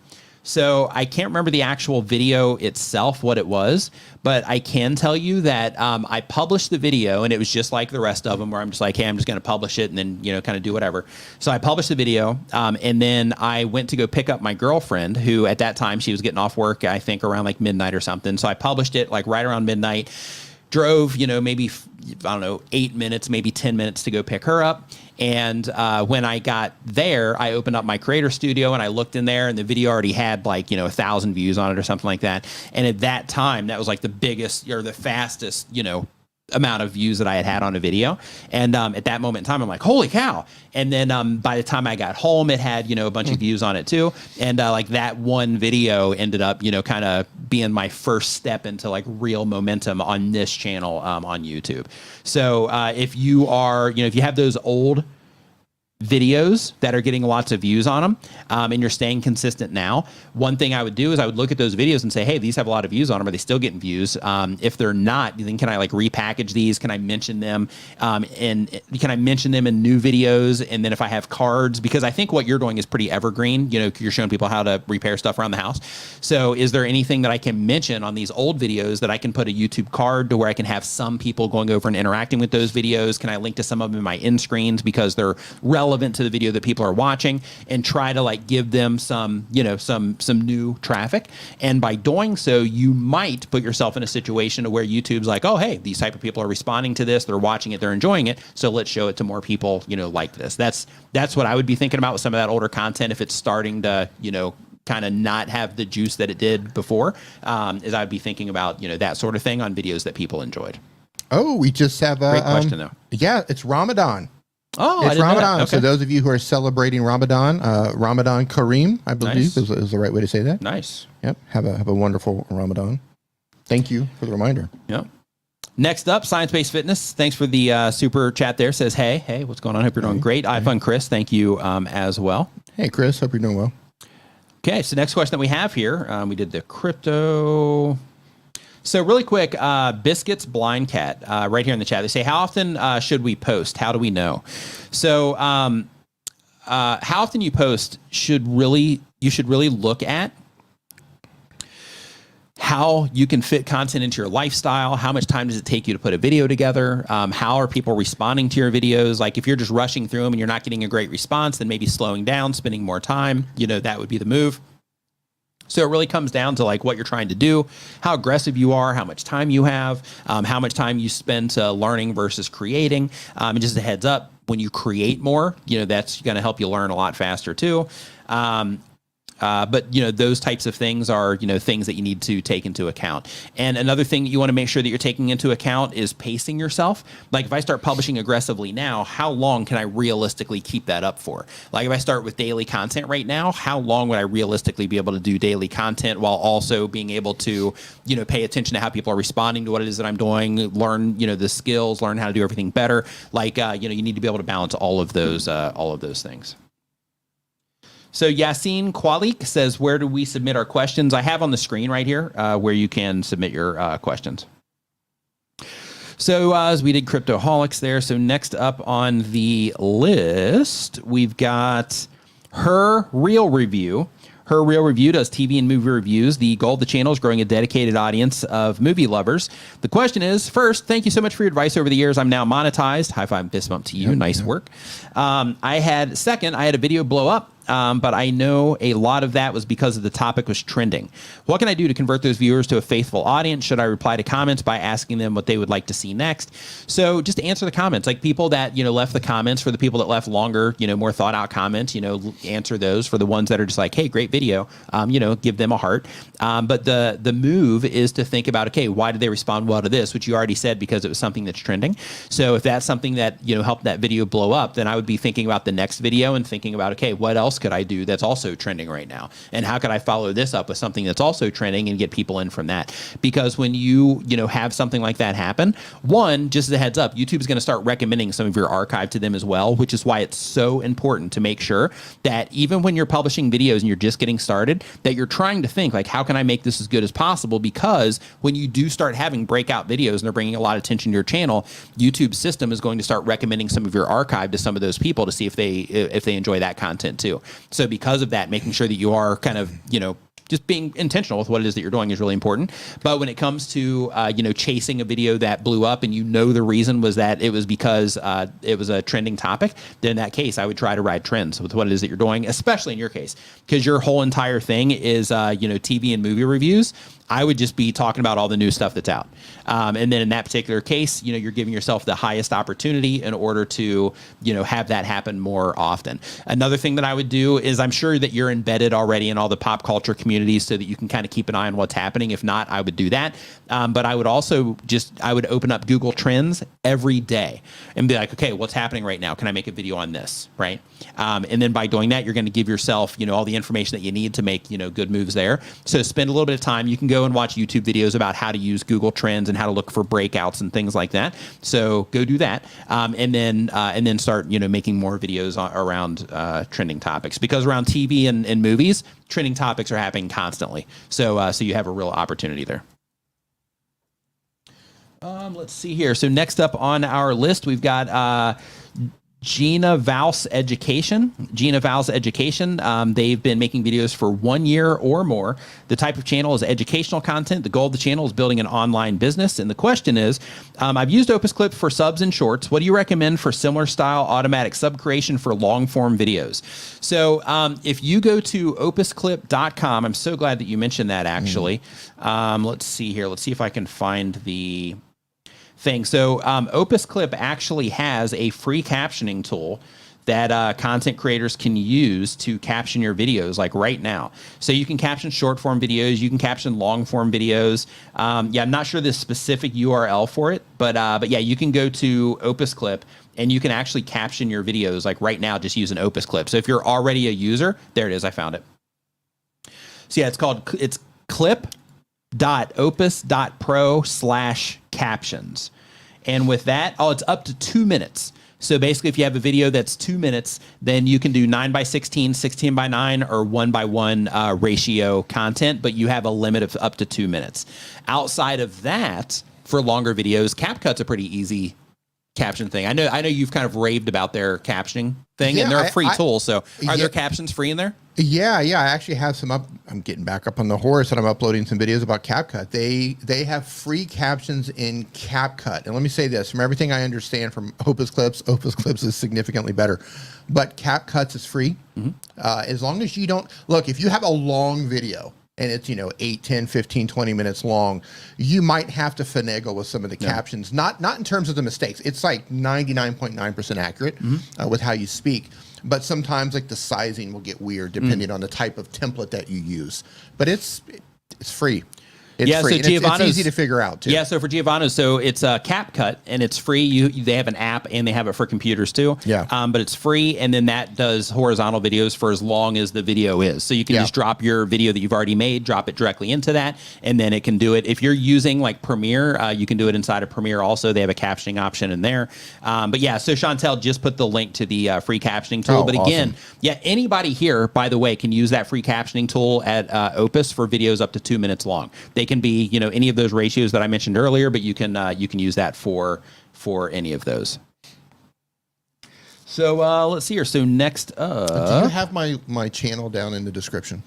So I can't remember the actual video itself, what it was, but I can tell you that I published the video, and it was just like the rest of them, where I'm just like, hey, I'm just going to publish it and then, kind of do whatever. So I published the video, and then I went to go pick up my girlfriend, who at that time, she was getting off work, I think around like midnight or something. So I published it like right around midnight, drove, maybe, I don't know, 8 minutes, maybe 10 minutes to go pick her up. And when I got there, I opened up my creator studio and I looked in there, and the video already had like, 1,000 views on it or something like that. And at that time, that was like the biggest or the fastest, amount of views that I had on a video. And at that moment in time, I'm like, holy cow. And then by the time I got home, it had, a bunch of views on it too. And like that one video ended up, kind of being my first step into like real momentum on this channel on YouTube. So if you are, if you have those old videos that are getting lots of views on them, and you're staying consistent now, one thing I would do is I would look at those videos and say, hey, these have a lot of views on them. Are they still getting views? If they're not, then can I like repackage these? Can I mention them? And can I mention them in new videos? And then if I have cards, because I think what you're doing is pretty evergreen, you're showing people how to repair stuff around the house. So is there anything that I can mention on these old videos that I can put a YouTube card to where I can have some people going over and interacting with those videos? Can I link to some of them in my end screens because they're relevant to the video that people are watching, and try to like give them some, some new traffic? And by doing so, you might put yourself in a situation where YouTube's like, oh, hey, these type of people are responding to this. They're watching it. They're enjoying it. So let's show it to more people, like this. That's what I would be thinking about with some of that older content. If it's starting to, kind of not have the juice that it did before, is I would be thinking about, that sort of thing on videos that people enjoyed. Oh, we just have a great question though. Yeah, it's Ramadan. Oh, it's Ramadan. Okay. So those of you who are celebrating Ramadan, Ramadan Kareem, I believe is the right way to say that. Nice. Yep. Have a wonderful Ramadan. Thank you for the reminder. Yep. Next up, Science-Based Fitness. Thanks for the super chat there. Says, hey, what's going on? Hope you're doing great. iFun Chris, thank you as well. Hey, Chris. Hope you're doing well. Okay, so next question that we have here, we did the crypto. So really quick, Biscuits Blind Cat, right here in the chat. They say, how often should we post? How do we know? So how often you post you should really look at how you can fit content into your lifestyle. How much time does it take you to put a video together? How are people responding to your videos? Like if you're just rushing through them and you're not getting a great response, then maybe slowing down, spending more time, that would be the move. So it really comes down to like what you're trying to do, how aggressive you are, how much time you have, how much time you spend learning versus creating. And just a heads up, when you create more, that's going to help you learn a lot faster too. But those types of things are, things that you need to take into account. And another thing that you want to make sure that you're taking into account is pacing yourself. Like if I start publishing aggressively now, how long can I realistically keep that up for? Like if I start with daily content right now, how long would I realistically be able to do daily content while also being able to, pay attention to how people are responding to what it is that I'm doing, learn, the skills, learn how to do everything better. Like, you need to be able to balance all of those things. So Yassine Kwalik says, where do we submit our questions? I have on the screen right here where you can submit your questions. So as we did Cryptoholics there. So next up on the list, we've got Her Real Review. Her Real Review does TV and movie reviews. The goal of the channel is growing a dedicated audience of movie lovers. The question is, first, thank you so much for your advice over the years. I'm now monetized. High five and fist bump to you. Nice work. I had a video blow up. but I know a lot of that was because of the topic was trending. What can I do to convert those viewers to a faithful audience? Should I reply to comments by asking them what they would like to see next? So just answer the comments. Like people that, left the comments, for the people that left longer, more thought out comments, answer those. For the ones that are just like, hey, great video, give them a heart. But the move is to think about, okay, why did they respond well to this? Which you already said, because it was something that's trending. So if that's something that, helped that video blow up, then I would be thinking about the next video and thinking about, okay, what else could I do that's also trending right now? And how could I follow this up with something that's also trending and get people in from that? Because when you have something like that happen, one, just as a heads up, YouTube is going to start recommending some of your archive to them as well, which is why it's so important to make sure that even when you're publishing videos and you're just getting started, that you're trying to think like, how can I make this as good as possible? Because when you do start having breakout videos and they're bringing a lot of attention to your channel, YouTube's system is going to start recommending some of your archive to some of those people to see if they enjoy that content too. So because of that, making sure that you are kind of, just being intentional with what it is that you're doing is really important. But when it comes to, chasing a video that blew up and the reason was that it was because it was a trending topic, then in that case, I would try to ride trends with what it is that you're doing, especially in your case, because your whole entire thing is, TV and movie reviews. I would just be talking about all the new stuff that's out. And then in that particular case, you're giving yourself the highest opportunity in order to, have that happen more often. Another thing that I would do is, I'm sure that you're embedded already in all the pop culture communities so that you can kind of keep an eye on what's happening. If not, I would do that. But I would also I would open up Google Trends every day and be like, okay, what's happening right now? Can I make a video on this? Right. And then by doing that, you're going to give yourself, all the information that you need to make, good moves there. So spend a little bit of time. You can go and watch YouTube videos about how to use Google Trends and how to look for breakouts and things like that. So go do that, and then start making more videos around trending topics, because around TV and movies, trending topics are happening constantly. So you have a real opportunity there. Let's see here. So next up on our list, we've got Gina Val's Education. Gina Val's Education. They've been making videos for 1 year or more. The type of channel is educational content. The goal of the channel is building an online business. And the question is, I've used Opus Clip for subs and shorts. What do you recommend for similar style automatic sub creation for long form videos? So if you go to opusclip.com, I'm so glad that you mentioned that actually. Let's see here. Let's see if I can find the thing. So Opus Clip actually has a free captioning tool that content creators can use to caption your videos, like right now. So you can caption short form videos, you can caption long form videos. Yeah, I'm not sure the specific URL for it, but yeah, you can go to Opus Clip and you can actually caption your videos like right now, just using Opus Clip. So if you're already a user, there it is, I found it. So yeah, it's clip.opus.pro/captions. And with that, it's up to 2 minutes. So basically, if you have a video that's 2 minutes, then you can do 9:16, 16:9, or 1:1 ratio content, but you have a limit of up to 2 minutes. Outside of that, for longer videos, CapCut's a pretty easy caption thing. I know you've kind of raved about their captioning thing, and they're a free tool. So are there captions free in there? Yeah. I actually have some up. I'm getting back up on the horse, and I'm uploading some videos about CapCut. They have free captions in CapCut. And let me say this, from everything I understand from Opus Clips is significantly better. But CapCut is free. As long as you don't, look, if you have a long video, and it's, 8, 10, 15, 20 minutes long, you might have to finagle with some of the captions, not in terms of the mistakes. It's like 99.9% accurate with how you speak. But sometimes like the sizing will get weird depending on the type of template that you use. But it's free. It's free. So it's easy to figure out too. Yeah, so for Giovanna's, so it's CapCut and it's free. They have an app and they have it for computers too. Yeah. But it's free, and then that does horizontal videos for as long as the video is. So you can just drop your video that you've already made, drop it directly into that, and then it can do it. If you're using like Premiere, you can do it inside of Premiere also. They have a captioning option in there. But yeah, so Chantel just put the link to the free captioning tool. But again, yeah, anybody here, by the way, can use that free captioning tool at Opus for videos up to 2 minutes long. They can be, any of those ratios that I mentioned earlier, but you can use that for any of those. So let's see here. So next up, do you have my channel down in the description?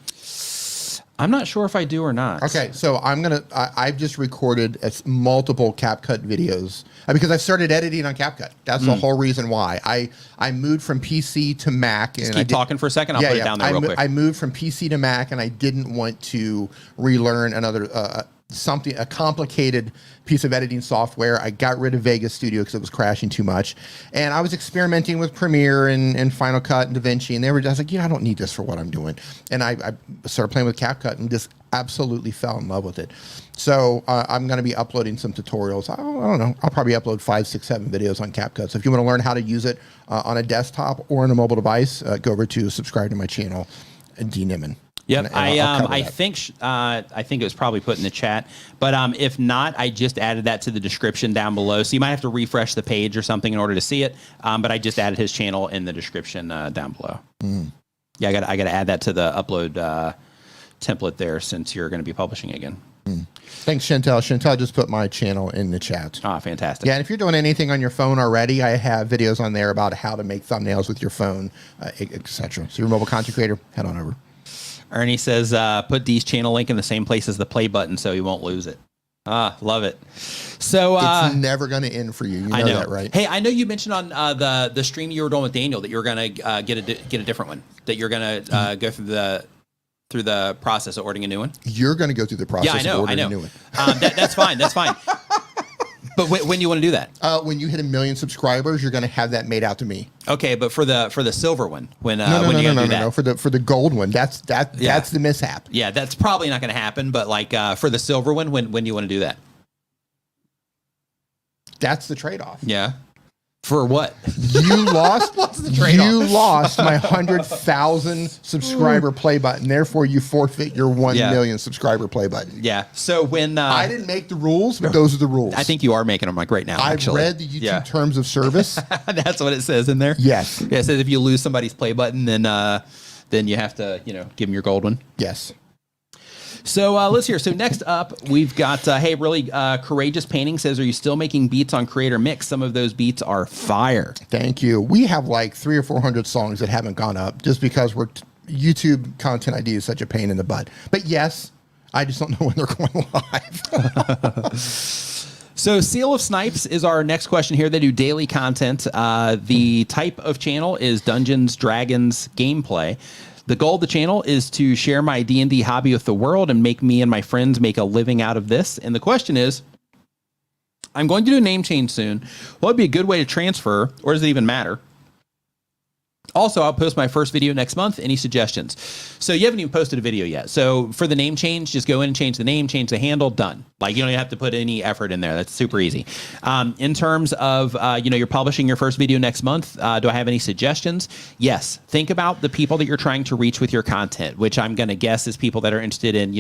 I'm not sure if I do or not. Okay, so I've just recorded multiple CapCut videos because I started editing on CapCut. That's the whole reason why. I moved from PC to Mac. Just keep talking for a second. I'll put it down there real quick. I moved from PC to Mac, and I didn't want to relearn another a complicated piece of editing software. I got rid of Vegas Studio because it was crashing too much, and I was experimenting with Premiere and Final Cut and DaVinci, and I was like, I don't need this for what I'm doing. And I started playing with CapCut and just absolutely fell in love with it. So I'm going to be uploading some tutorials. I don't know. I'll probably upload 5, 6, 7 videos on CapCut. So if you want to learn how to use it on a desktop or on a mobile device, go over to subscribe to my channel, D Nimmin. Yep, and I think it was probably put in the chat, but if not, I just added that to the description down below. So you might have to refresh the page or something in order to see it. But I just added his channel in the description down below. Yeah, I got to add that to the upload template there since you're going to be publishing again. Thanks, Chantel. Chantel just put my channel in the chat. Ah, fantastic. Yeah, and if you're doing anything on your phone already, I have videos on there about how to make thumbnails with your phone, etc. So you're a mobile content creator, head on over. Ernie says, put Dee's channel link in the same place as the play button so you won't lose it. Ah, love it. So it's never going to end for you. You know that, right? Hey, I know you mentioned on the stream you were doing with Daniel that you were going to get a different one, that you're going to go through the process of ordering a new one. You're going to go through the process of ordering a new one. That's fine. That's fine. But when do you want to do that? When you hit 1 million subscribers, you're going to have that made out to me. Okay, but for the silver one, when no, for the gold one, that's the mishap. Yeah, that's probably not going to happen. But like for the silver one, when do you want to do that? That's the trade-off. Yeah. For what? You lost. What's the trade-off? You lost my 100,000 subscriber play button. Therefore, you forfeit your 1 million subscriber play button. Yeah. So when I didn't make the rules, but those are the rules. I think you are making them like right now. I've read the YouTube terms of service. That's what it says in there. Yes. Yeah, it says if you lose somebody's play button, then you have to give them your gold one. Yes. So let's hear. So next up, we've got, really Courageous Painting says, are you still making beats on Creator Mix? Some of those beats are fire. Thank you. We have like 300 or 400 songs that haven't gone up just because YouTube content ID is such a pain in the butt. But yes, I just don't know when they're going live. So Seal of Snipes is our next question here. They do daily content. The type of channel is Dungeons, Dragons, gameplay. The goal of the channel is to share my D&D hobby with the world and make me and my friends make a living out of this. And the question is, I'm going to do a name change soon. What would be a good way to transfer, or does it even matter? Also, I'll post my first video next month. Any suggestions? So you haven't even posted a video yet. So for the name change, just go in and change the name, change the handle, done. Like you don't even have to put any effort in there. That's super easy. In terms of, you're publishing your first video next month. Do I have any suggestions? Yes. Think about the people that you're trying to reach with your content, which I'm going to guess is people that are interested in,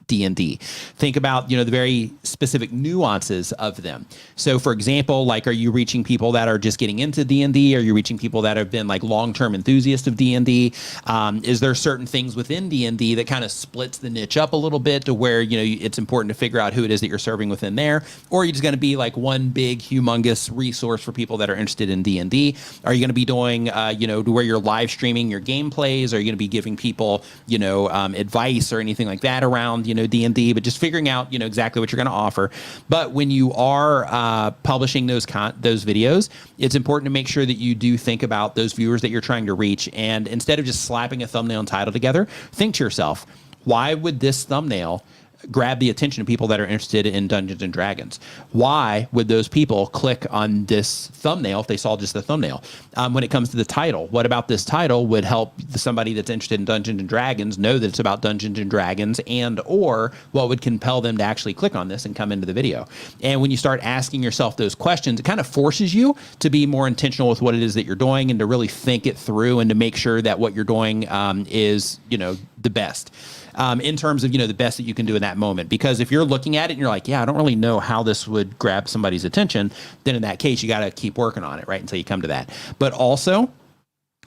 D&D. Think about, the very specific nuances of them. So for example, like, are you reaching people that are just getting into D&D? Are you reaching people that have been like long-term enthusiasts of D&D? Is there certain things within D&D that kind of splits the niche up a little bit to where, it's important to figure out who it is that you're serving within there? Or are you just going to be like one big, humongous resource for people that are interested in D&D? Are you going to be doing, to where you're live streaming your gameplays? Are you going to be giving people, advice or anything like that around, D&D? But just figuring out, exactly what you're going to offer. But when you are publishing those videos, it's important to make sure that you do think about those viewers that you're trying to reach. And instead of just slapping a thumbnail and title together, think to yourself, why would this thumbnail grab the attention of people that are interested in Dungeons and Dragons? Why would those people click on this thumbnail if they saw just the thumbnail? When it comes to the title, what about this title would help somebody that's interested in Dungeons and Dragons know that it's about Dungeons and Dragons, and or what would compel them to actually click on this and come into the video? And when you start asking yourself those questions, it kind of forces you to be more intentional with what it is that you're doing and to really think it through and to make sure that what you're doing is, the best. In terms of, the best that you can do in that moment. Because if you're looking at it and you're like, I don't really know how this would grab somebody's attention, then in that case, you got to keep working on it, right? Until you come to that. But also,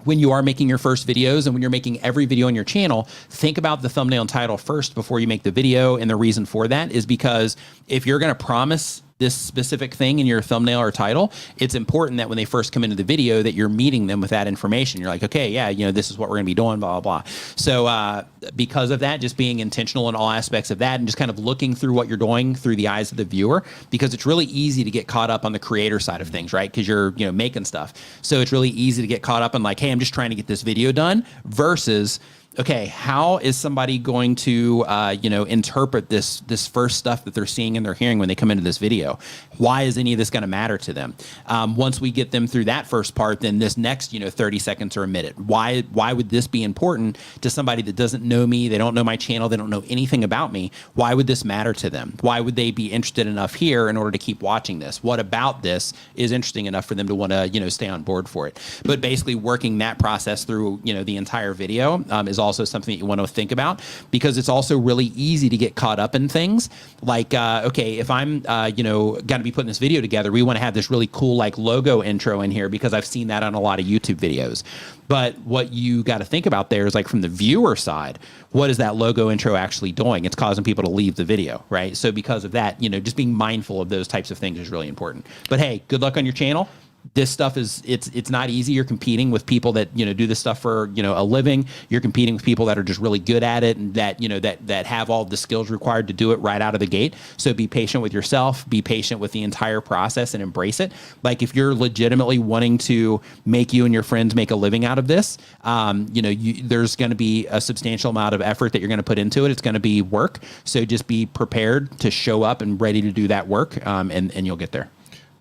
when you are making your first videos and when you're making every video on your channel, think about the thumbnail and title first before you make the video. And the reason for that is because if you're going to promise this specific thing in your thumbnail or title, it's important that when they first come into the video that you're meeting them with that information. You're like, okay, yeah, you know, this is what we're going to be doing, blah, blah, blah. So because of that, just being intentional in all aspects of that and just kind of looking through what you're doing through the eyes of the viewer, because it's really easy to get caught up on the creator side of things, right? Because you're, you know, making stuff. So it's really easy to get caught up in like, hey, I'm just trying to get this video done versus, okay, how is somebody going to, you know, interpret this first stuff that they're seeing and they're hearing when they come into this video? Why is any of this going to matter to them? Once we get them through that first part, then this next, you know, 30 seconds or a minute. Why would this be important to somebody that doesn't know me? They don't know my channel. They don't know anything about me. Why would this matter to them? Why would they be interested enough here in order to keep watching this? What about this is interesting enough for them to want to, you know, stay on board for it? But basically working that process through, you know, the entire video is also something that you want to think about, because it's also really easy to get caught up in things like, okay, if I'm, you know, going to be putting this video together, we want to have this really cool like logo intro in here because I've seen that on a lot of YouTube videos. But what you got to think about there is like from the viewer side, what is that logo intro actually doing? It's causing people to leave the video, right? So because of that, you know, just being mindful of those types of things is really important. But hey, good luck on your channel. This stuff is, it's not easy. You're competing with people that, you know, do this stuff for, you know, a living. You're competing with people that are just really good at it and that, you know, that have all the skills required to do it right out of the gate. So be patient with yourself, be patient with the entire process and embrace it. Like if you're legitimately wanting to make you and your friends make a living out of this, you know, there's going to be a substantial amount of effort that you're going to put into it. It's going to be work. So just be prepared to show up and ready to do that work. And you'll get there.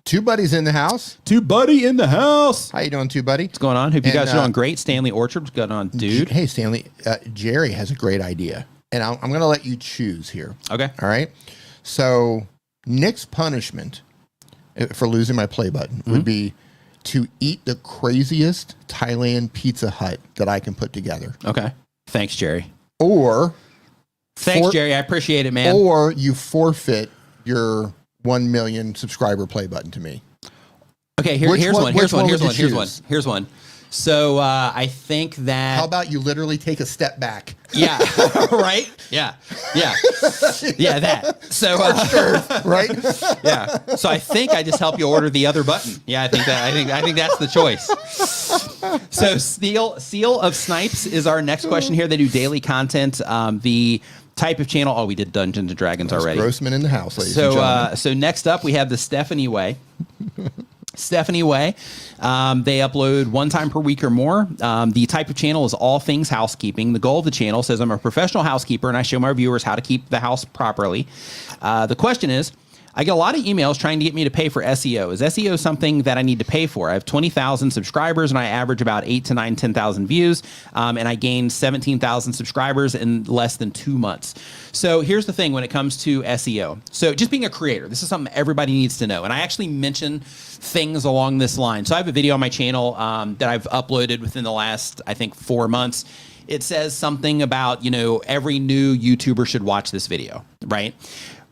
Two buddies in the house. Two buddy in the house. How you doing, two buddy? What's going on? Hope you guys are doing great. Stanley Orchard, what's going on, dude? Hey, Stanley. Jerry has a great idea, and I'm going to let you choose here. Okay. All right. So Nick's punishment for losing my play button would be to eat the craziest Thailand Pizza Hut that I can put together. Okay. Thanks, Jerry. Or thanks, Jerry. I appreciate it, man. Or you forfeit your 1 million subscriber play button to me. Okay, here's one. So I think that. How about you literally take a step back? Yeah. Right. Yeah. That. So right. Yeah. So I think I just help you order the other button. Yeah, I think that's the choice. So Seal of Snipes is our next question here. They do daily content. The type of channel. Oh, we did Dungeons and Dragons already. Grossman in the house, ladies and gentlemen. So next up we have the Stephanie Way. Stephanie Way. They upload one time per week or more. The type of channel is all things housekeeping. The goal of the channel says I'm a professional housekeeper and I show my viewers how to keep the house properly. The question is, I get a lot of emails trying to get me to pay for SEO. Is SEO something that I need to pay for? I have 20,000 subscribers and I average about 8 to 9, 10,000 views. And I gained 17,000 subscribers in less than 2 months. So here's the thing when it comes to SEO. So just being a creator, this is something everybody needs to know. And I actually mention things along this line. So I have a video on my channel that I've uploaded within the last, I think, 4 months. It says something about, you know, every new YouTuber should watch this video, right?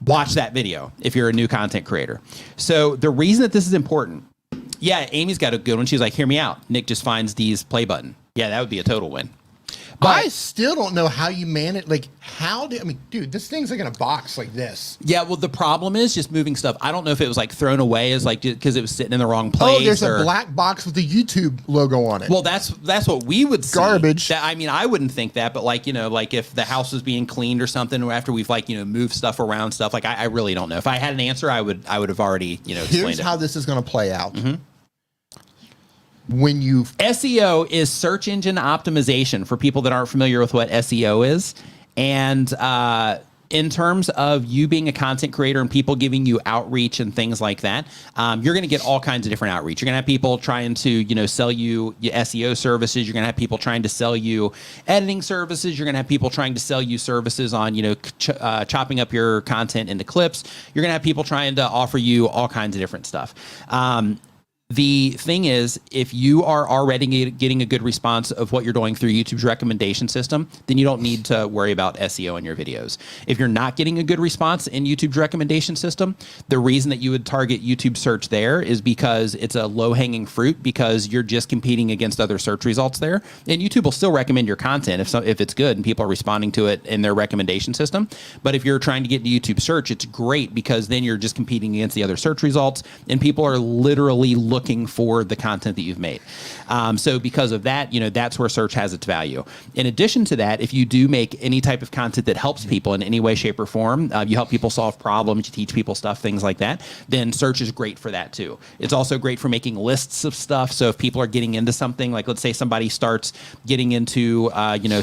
Watch that video if you're a new content creator. So the reason that this is important, yeah, Amy's got a good one. She's like, hear me out. Nick just finds D's play button. Yeah, that would be a total win. But I still don't know how you manage. Like, dude, this thing's like in a box like this. Yeah, well, the problem is just moving stuff. I don't know if it was like thrown away as like because it was sitting in the wrong place. Oh, there's a black box with the YouTube logo on it. Well, that's what we would see. Garbage. I mean, I wouldn't think that, but like, you know, like if the house was being cleaned or something, or after we've like, you know, moved stuff around, stuff like I really don't know. If I had an answer, I would have already, you know, explained Here's it. how this is going to play out. When you SEO is search engine optimization for people that aren't familiar with what SEO is. And in terms of you being a content creator and people giving you outreach and things like that, you're going to get all kinds of different outreach. You're going to have people trying to, you know, sell you SEO services. You're going to have people trying to sell you editing services. You're going to have people trying to sell you services on, you know, chopping up your content into clips. You're going to have people trying to offer you all kinds of different stuff. The thing is, if you are already getting a good response of what you're doing through YouTube's recommendation system, then you don't need to worry about SEO in your videos. If you're not getting a good response in YouTube's recommendation system, the reason that you would target YouTube search there is because it's a low-hanging fruit, because you're just competing against other search results there. And YouTube will still recommend your content if it's good and people are responding to it in their recommendation system. But if you're trying to get to YouTube search, it's great because then you're just competing against the other search results, and people are literally looking for the content that you've made. So because of that, that's where search has its value. In addition to that, if you do make any type of content that helps people in any way, shape, or form, you help people solve problems, you teach people stuff, things like that, then search is great for that too. It's also great for making lists of stuff. So if people are getting into something, like let's say somebody starts getting into,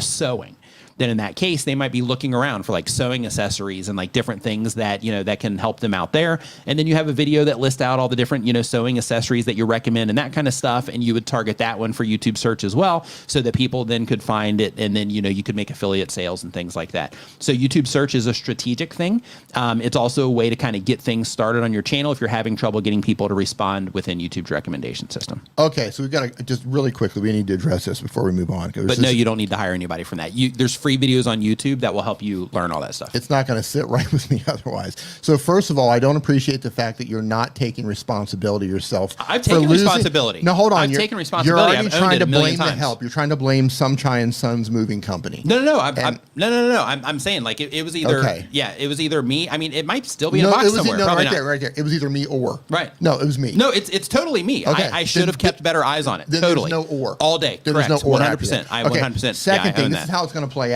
sewing, then in that case, they might be looking around for like sewing accessories and like different things that, that can help them out there. And then you have a video that lists out all the different, sewing accessories that you recommend and that kind of stuff. And you would target that one for YouTube search as well, so that people then could find it. And then, you could make affiliate sales and things like that. So YouTube search is a strategic thing. It's also a way to kind of get things started on your channel if you're having trouble getting people to respond within YouTube's recommendation system. Okay. So we've got to just really quickly, we need to address this before we move on. But no, you don't need to hire anybody from that. There's free videos on YouTube that will help you learn all that stuff. It's not going to sit right with me otherwise. So first of all, I don't appreciate the fact that you're not taking responsibility yourself. I've taken responsibility. No, hold on. I've taken responsibility. You're already trying to blame the help. You're trying to blame some Chai & Sons moving company. No. I'm saying like it was either, it was either me. I mean, it might still be in a box somewhere. Right there. It was either me or. Right. No, it was me. No, it's totally me. Okay. I should have kept better eyes on it. Totally. There's no or. All day. Correct. There's no or. 100%. I 100%. Second thing, this is how it's going to play out.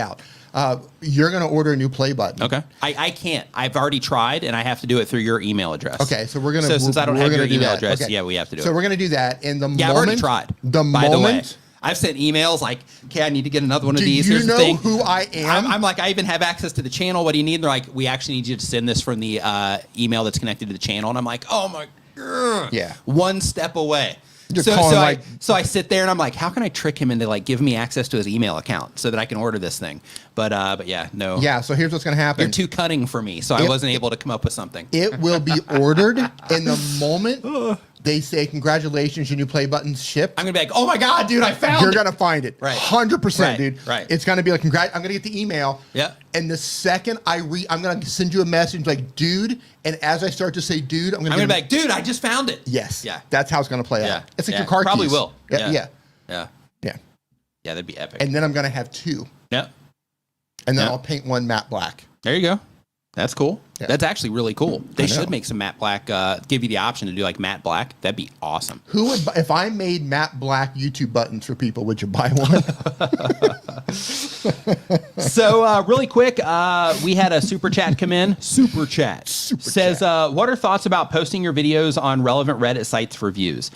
You're going to order a new play button. Okay. I can't. I've already tried, and I have to do it through your email address. Okay. So we're going to. So since I don't have your email address, we have to do it. So we're going to do that. In the moment. I've already tried. By the way, I've sent emails like, okay, I need to get another one of these. Do you know who I am? I'm like, I even have access to the channel. What do you need? And they're like, we actually need you to send this from the email that's connected to the channel. And I'm like, oh my God. Yeah. One step away. So I sit there and I'm like, how can I trick him into like giving me access to his email account so that I can order this thing? But yeah, no. Yeah. So here's what's going to happen. You're too cunning for me, so I wasn't able to come up with something. It will be ordered in the moment they say, congratulations, your new play button's shipped. I'm going to be like, oh my God, dude, I found it. You're going to find it. Right. 100%, dude. Right. It's going to be like, I'm going to get the email. Yeah. And the second I'm going to send you a message like, dude. And as I start to say, dude, I'm going to be like, dude, I just found it. Yes. Yeah. That's how it's going to play out. It's like your car probably keys. Will. Yeah. Yeah, that'd be epic. And then I'm going to have two. Yeah. And then I'll paint one matte black. There you go. That's cool. Yeah. That's actually really cool. They should make some matte black, give you the option to do like matte black. That'd be awesome. Who would, if I made matte black YouTube buttons for people, would you buy one? So really quick, we had a super chat come in. Super chat says, what are thoughts about posting your videos on relevant Reddit sites for views?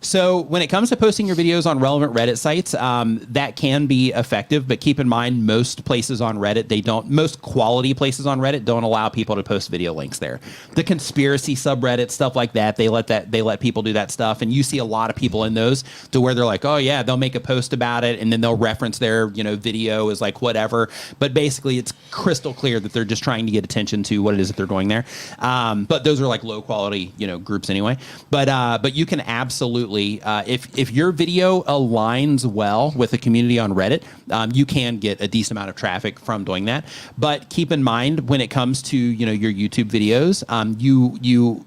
So when it comes to posting your videos on relevant Reddit sites, that can be effective, but keep in mind most places on Reddit, most quality places on Reddit don't allow people to post video links there. The conspiracy subreddit, stuff like that, they let people do that stuff. And you see a lot of people in those to where they're like, oh yeah, they'll make a post about it and then they'll reference their, video as like whatever. But basically it's crystal clear that they're just trying to get attention to what it is that they're doing there. But those are like low quality, groups anyway. But you can absolutely, if your video aligns well with the community on Reddit, you can get a decent amount of traffic from doing that. But keep in mind when it comes to your YouTube videos,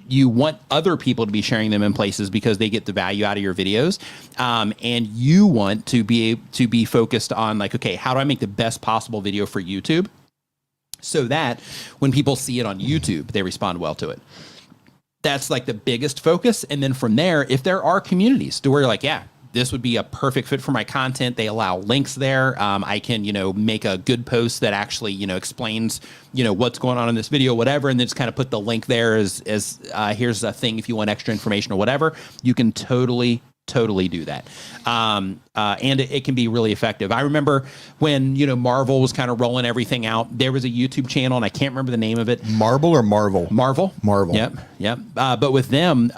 you want other people to be sharing them in places because they get the value out of your videos, and you want to be focused on like, okay, how do I make the best possible video for YouTube so that when people see it on YouTube, they respond well to it. That's like the biggest focus. And then from there, if there are communities to where you're like, yeah, this would be a perfect fit for my content. They allow links there. I can, make a good post that actually, explains, what's going on in this video, whatever. And then just kind of put the link there as here's a thing if you want extra information or whatever. You can totally do that. And it can be really effective. I remember when, Marvel was kind of rolling everything out, there was a YouTube channel and I can't remember the name of it. Marvel or Marvel? Marvel. Marvel. Yep. But with them,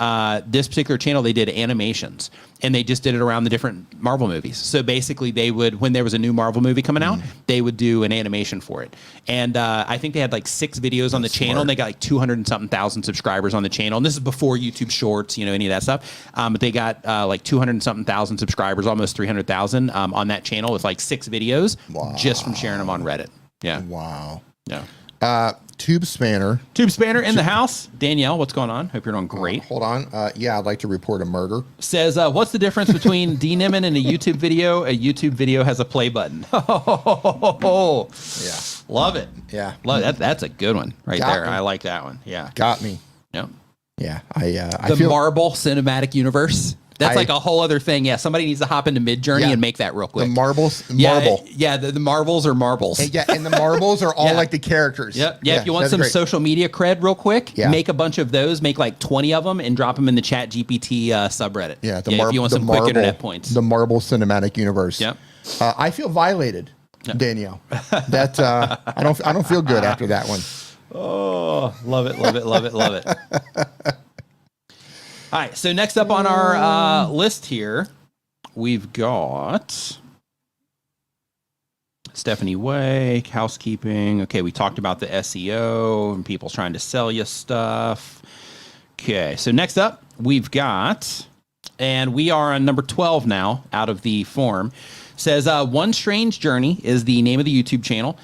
this particular channel, they did animations. and they just did it around the different Marvel movies. So basically they would, when there was a new Marvel movie coming out, they would do an animation for it. And I think they had like 6 videos on the channel, and they got like 200 and something thousand subscribers on the channel. And this is before YouTube Shorts, you know, any of that stuff. But they got like 200 and something thousand subscribers, almost 300,000 on that channel with like 6 videos just from sharing them on Reddit. Yeah. Wow. Yeah. Tube Spanner. Tube Spanner in the house. Danielle, what's going on? Hope you're doing great. Hold on. Yeah, I'd like to report a murder. Says, what's the difference between Nimmin and a YouTube video? A YouTube video has a play button. Yeah. Love it. Yeah. Love it. That's a good one right Got there. me. I like that one. Yeah. Got me. Yep. Yeah. I The feel Marvel Cinematic Universe. That's like a whole other thing. Yeah, somebody needs to hop into Midjourney and make that real quick. the marbles. Marvel. Yeah, the Marvels are marbles. And, and the marbles are all like the characters. Yep. Yeah, if you want some social media cred real quick, make a bunch of those, make like 20 of them, and drop them in the Chat GPT subreddit. Yeah, if you want some quick internet points. The Marvel Cinematic Universe. Yep. I feel violated, Danielle. That I don't feel good after that one. Oh, love it, love it, love it, love it. All right, so next up on our list here, we've got Stephanie Way, housekeeping. Okay, we talked about the SEO and people trying to sell you stuff. Okay, so next up, we've got, and we are on number 12 now out of the form. Says, One Strange Journey is the name of the YouTube channel.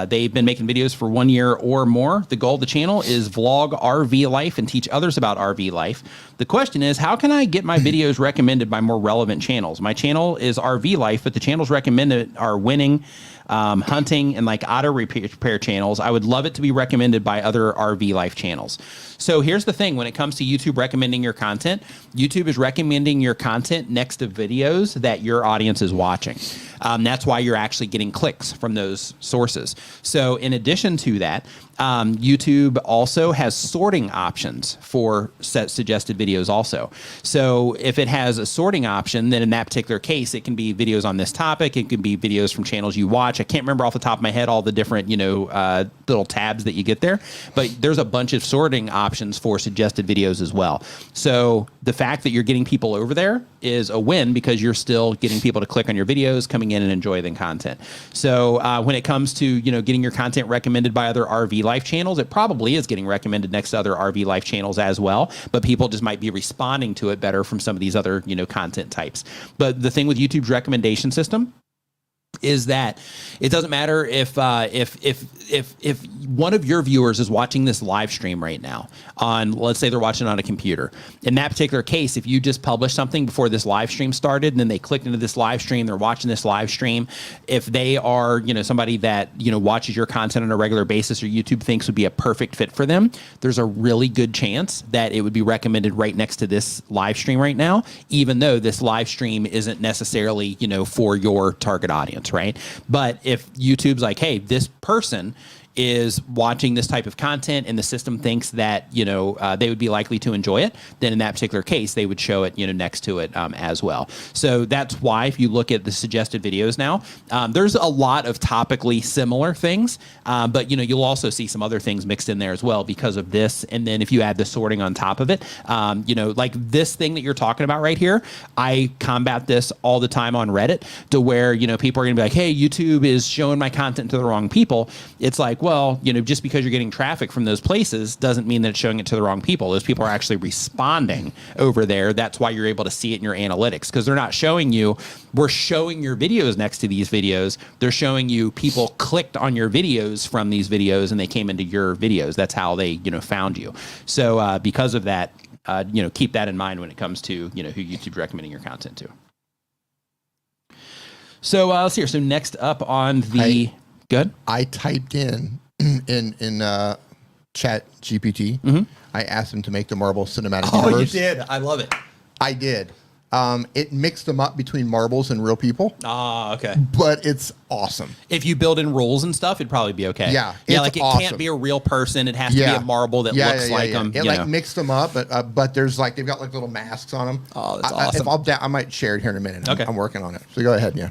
They've been making videos for 1 year or more. The goal of the channel is vlog RV life and teach others about RV life. The question is, how can I get my videos recommended by more relevant channels? My channel is RV life, but the channels recommended are winning, hunting, and like auto repair channels. I would love it to be recommended by other RV life channels. So here's the thing, when it comes to YouTube recommending your content, YouTube is recommending your content next to videos that your audience is watching. That's why you're actually getting clicks from those sources. So in addition to that, YouTube also has sorting options for set suggested videos also. So if it has a sorting option, then in that particular case, it can be videos on this topic. It can be videos from channels you watch. I can't remember off the top of my head all the different, little tabs that you get there, but there's a bunch of sorting options for suggested videos as well. So the fact that you're getting people over there is a win because you're still getting people to click on your videos, coming in and enjoy the content. So when it comes to, getting your content recommended by other RV life channels, it probably is getting recommended next to other RV life channels as well, but people just might be responding to it better from some of these other, content types. But the thing with YouTube's recommendation system is that it doesn't matter if one of your viewers is watching this live stream right now on, let's say they're watching on a computer. In that particular case, if you just published something before this live stream started and then they clicked into this live stream, they're watching this live stream. If they are, somebody that, watches your content on a regular basis or YouTube thinks would be a perfect fit for them, there's a really good chance that it would be recommended right next to this live stream right now, even though this live stream isn't necessarily, for your target audience. Right. But if YouTube's like, hey, this person is watching this type of content and the system thinks that, they would be likely to enjoy it, then in that particular case, they would show it, next to it as well. So that's why if you look at the suggested videos now, there's a lot of topically similar things, but, you'll also see some other things mixed in there as well because of this. And then if you add the sorting on top of it, like this thing that you're talking about right here, I combat this all the time on Reddit to where, people are going to be like, hey, YouTube is showing my content to the wrong people. It's like, well, just because you're getting traffic from those places doesn't mean that it's showing it to the wrong people. Those people are actually responding over there. That's why you're able to see it in your analytics because they're not showing you, we're showing your videos next to these videos. They're showing you people clicked on your videos from these videos and they came into your videos. That's how they, found you. So because of that, keep that in mind when it comes to, who YouTube's recommending your content to. So let's see here. So next up on the... Good. I typed in Chat GPT. I asked him to make the Marvel Cinematic Universe. Oh, you did. I love it. I did. It mixed them up between marbles and real people. Ah, okay. But it's awesome. If you build in rules and stuff, it'd probably be okay. Yeah, yeah, it's like it awesome. can't be a real person. It has to be a marble that looks like them. It like mixed them up, but there's like they've got like little masks on them. Oh, that's awesome. I might share it here in a minute. Okay. I'm working on it. So go ahead. Yeah.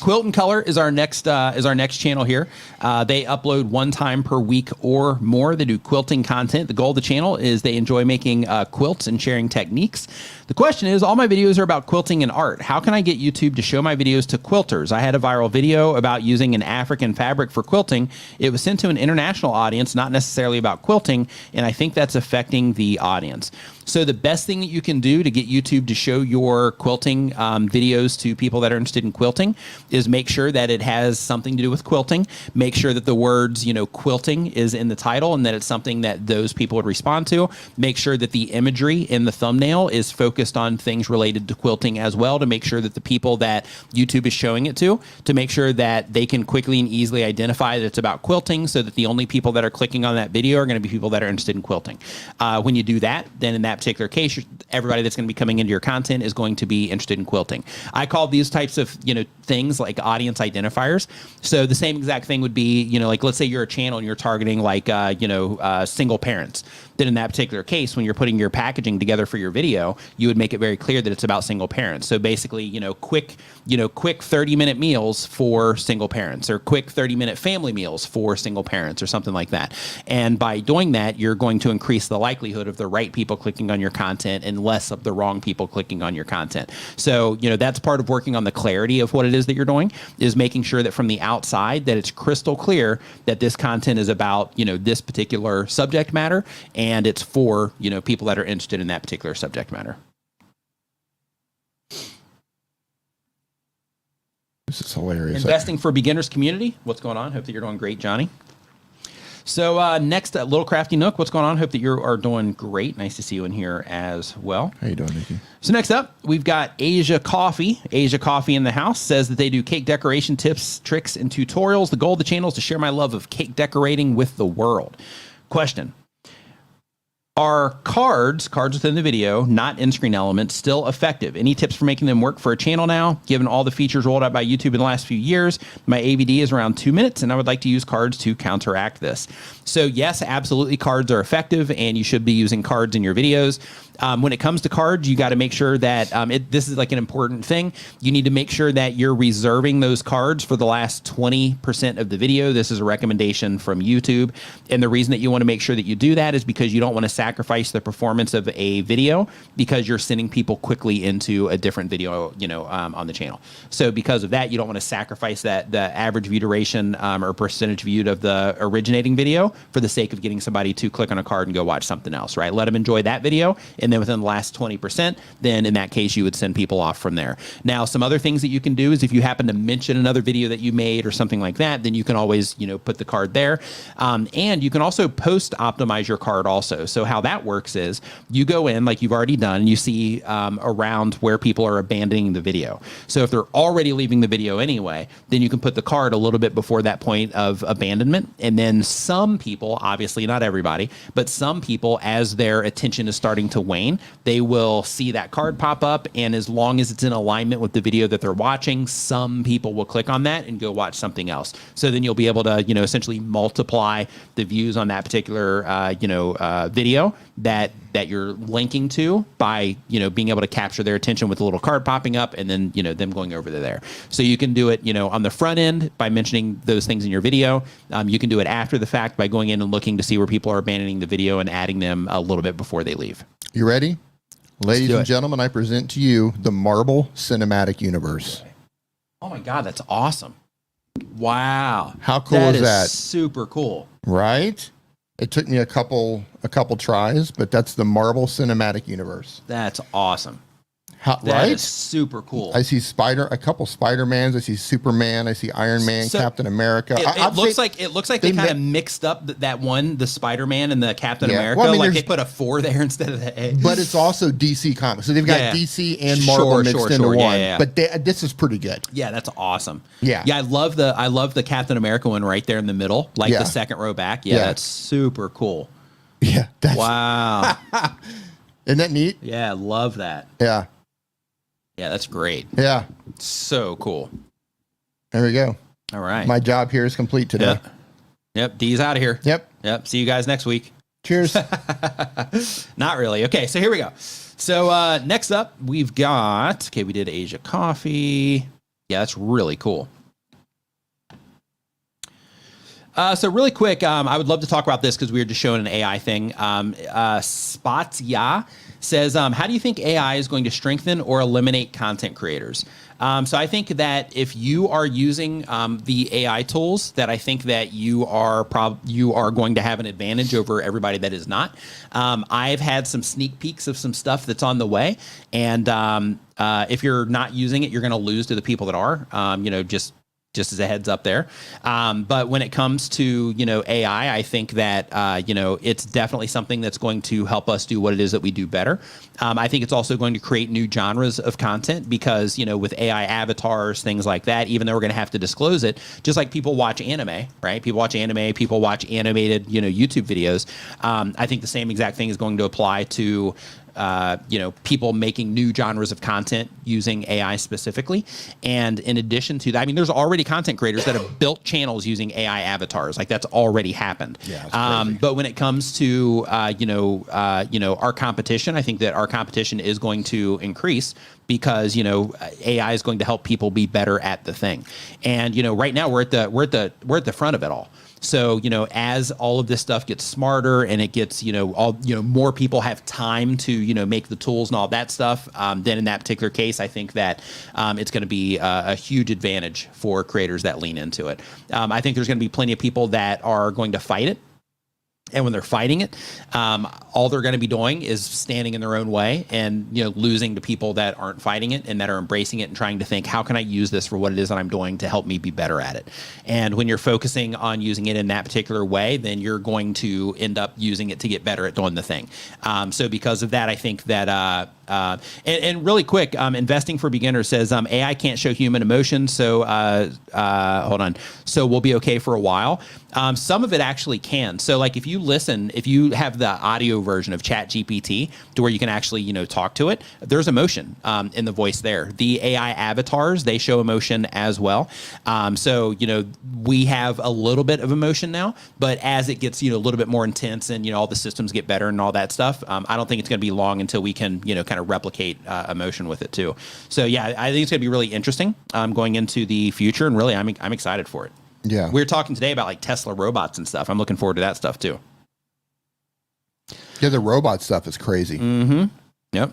Quilt and Color is our next channel here. They upload one time per week or more. They do quilting content. The goal of the channel is they enjoy making quilts and sharing techniques. The question is, all my videos are about quilting and art. How can I get YouTube to show my videos to quilters? I had a viral video about using an African fabric for quilting. It was sent to an international audience, not necessarily about quilting, and I think that's affecting the audience. So the best thing that you can do to get YouTube to show your quilting videos to people that are interested in quilting is make sure that it has something to do with quilting. Make sure that the words, quilting is in the title and that it's something that those people would respond to. Make sure that the imagery in the thumbnail is focused on things related to quilting as well, to make sure that the people that YouTube is showing it to make sure that they can quickly and easily identify that it's about quilting, so that the only people that are clicking on that video are going to be people that are interested in quilting. When you do that, then in that particular case, everybody that's going to be coming into your content is going to be interested in quilting. I call these types of things like audience identifiers. So the same exact thing would be, like let's say you're a channel and you're targeting like single parents. Then in that particular case, when you're putting your packaging together for your video, you would make it very clear that it's about single parents. So basically, quick 30-minute meals for single parents, or quick 30-minute family meals for single parents, or something like that. And by doing that, you're going to increase the likelihood of the right people clicking on your content and less of the wrong people clicking on your content. So, that's part of working on the clarity of what it is that you're doing, is making sure that from the outside that it's crystal clear that this content is about, this particular subject matter, and it's for, people that are interested in that particular subject matter. This is hilarious. Investing for beginners community. What's going on? Hope that you're doing great, Johnny. So next, Little Crafty Nook. What's going on? Hope that you are doing great. Nice to see you in here as well. How you doing, Nikki? So next up, we've got Asia Coffee. Asia Coffee in the house says that they do cake decoration tips, tricks, and tutorials. The goal of the channel is to share my love of cake decorating with the world. Question. Are cards within the video, not in-screen elements, still effective? Any tips for making them work for a channel now? Given all the features rolled out by YouTube in the last few years, my AVD is around 2 minutes, and I would like to use cards to counteract this. So yes, absolutely, cards are effective, and you should be using cards in your videos. When it comes to cards, you got to make sure that this is like an important thing. You need to make sure that you're reserving those cards for the last 20% of the video. This is a recommendation from YouTube. And the reason that you want to make sure that you do that is because you don't want to sacrifice the performance of a video because you're sending people quickly into a different video, on the channel. So because of that, you don't want to sacrifice the average view duration or percentage viewed of the originating video for the sake of getting somebody to click on a card and go watch something else, right? Let them enjoy that video. And then within the last 20%, then in that case, you would send people off from there. Now, some other things that you can do is if you happen to mention another video that you made or something like that, then you can always, put the card there. And you can also post optimize your card also. So how that works is you go in like you've already done and you see around where people are abandoning the video. So if they're already leaving the video anyway, then you can put the card a little bit before that point of abandonment. And then some people, obviously not everybody, but some people, as their attention is starting to wane, they will see that card pop up, and as long as it's in alignment with the video that they're watching, some people will click on that and go watch something else. So then you'll be able to, essentially multiply the views on that particular, video that you're linking to by, being able to capture their attention with a little card popping up and then, them going over to there. So you can do it, on the front end by mentioning those things in your video. You can do it after the fact by going in and looking to see where people are abandoning the video and adding them a little bit before they leave. You ready? Ladies and gentlemen, I present to you the Marble Cinematic Universe. Oh my God, that's awesome. Wow. How cool is that? Super cool. Right? It took me a couple tries, but that's the Marble Cinematic Universe. That's awesome. That right? Is super cool. I see a couple Spider-Mans. I see Superman. I see Iron Man, Captain America. It looks like they kind of mixed up the Spider-Man and the Captain America. Well, like they put a 4 there instead of the A. But it's also DC Comics. So they've got DC and Marvel mixed into one. Yeah. But this is pretty good. Yeah, that's awesome. Yeah. Yeah, I love the Captain America one right there in the middle, like the second row back. Yeah, that's super cool. Yeah. Wow. Isn't that neat? Yeah, I love that. Yeah. Yeah, that's great. Yeah. So cool. There we go. All right. My job here is complete today. Yep. Yep. D's out of here. Yep. Yep. See you guys next week. Cheers. Not really. Okay. So here we go. So next up, we've got, we did Asia Coffee. Yeah, that's really cool. So really quick, I would love to talk about this because we were just showing an AI thing. Spotsya says, how do you think AI is going to strengthen or eliminate content creators? So I think that if you are using the AI tools, that I think that you are going to have an advantage over everybody that is not. I've had some sneak peeks of some stuff that's on the way, and if you're not using it, you're going to lose to the people that are. Just as a heads up there. But when it comes to, AI, I think that, it's definitely something that's going to help us do what it is that we do better. I think it's also going to create new genres of content because, with AI avatars, things like that, even though we're going to have to disclose it, just like people watch anime, right? People watch anime, people watch animated, YouTube videos. I think the same exact thing is going to apply to people making new genres of content using AI specifically. And in addition to that, there's already content creators that have built channels using AI avatars. Like that's already happened. Yeah, but when it comes to, our competition, I think that our competition is going to increase because, AI is going to help people be better at the thing. And, right now we're at the front of it all. So, as all of this stuff gets smarter and it gets, more people have time to, make the tools and all that stuff, then in that particular case, I think that it's going to be a huge advantage for creators that lean into it. I think there's going to be plenty of people that are going to fight it. And when they're fighting it, all they're going to be doing is standing in their own way and, losing to people that aren't fighting it and that are embracing it and trying to think, how can I use this for what it is that I'm doing to help me be better at it? And when you're focusing on using it in that particular way, then you're going to end up using it to get better at doing the thing. So because of that, I think that, and really quick, Investing for Beginners says AI can't show human emotion, so hold on. So we'll be okay for a while. Some of it actually can. So like if you have the audio version of ChatGPT to where you can actually, talk to it, there's emotion in the voice there. The AI avatars, they show emotion as well. So, we have a little bit of emotion now, but as it gets, a little bit more intense and, all the systems get better and all that stuff, I don't think it's going to be long until we can, kind of replicate emotion with it too. So yeah, I think it's going to be really interesting going into the future, and really I'm excited for it. Yeah. We were talking today about like Tesla robots and stuff. I'm looking forward to that stuff too. Yeah, the robot stuff is crazy. Mm-hmm. Yep.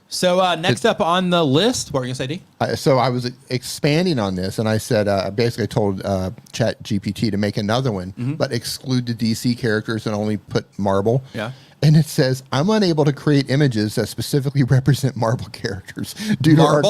So next up on the list, what were you going to say, D? So I was expanding on this, and I said, basically I told ChatGPT to make another one, but exclude the DC characters and only put Marvel. Yeah. And it says, I'm unable to create images that specifically represent Marvel characters due to our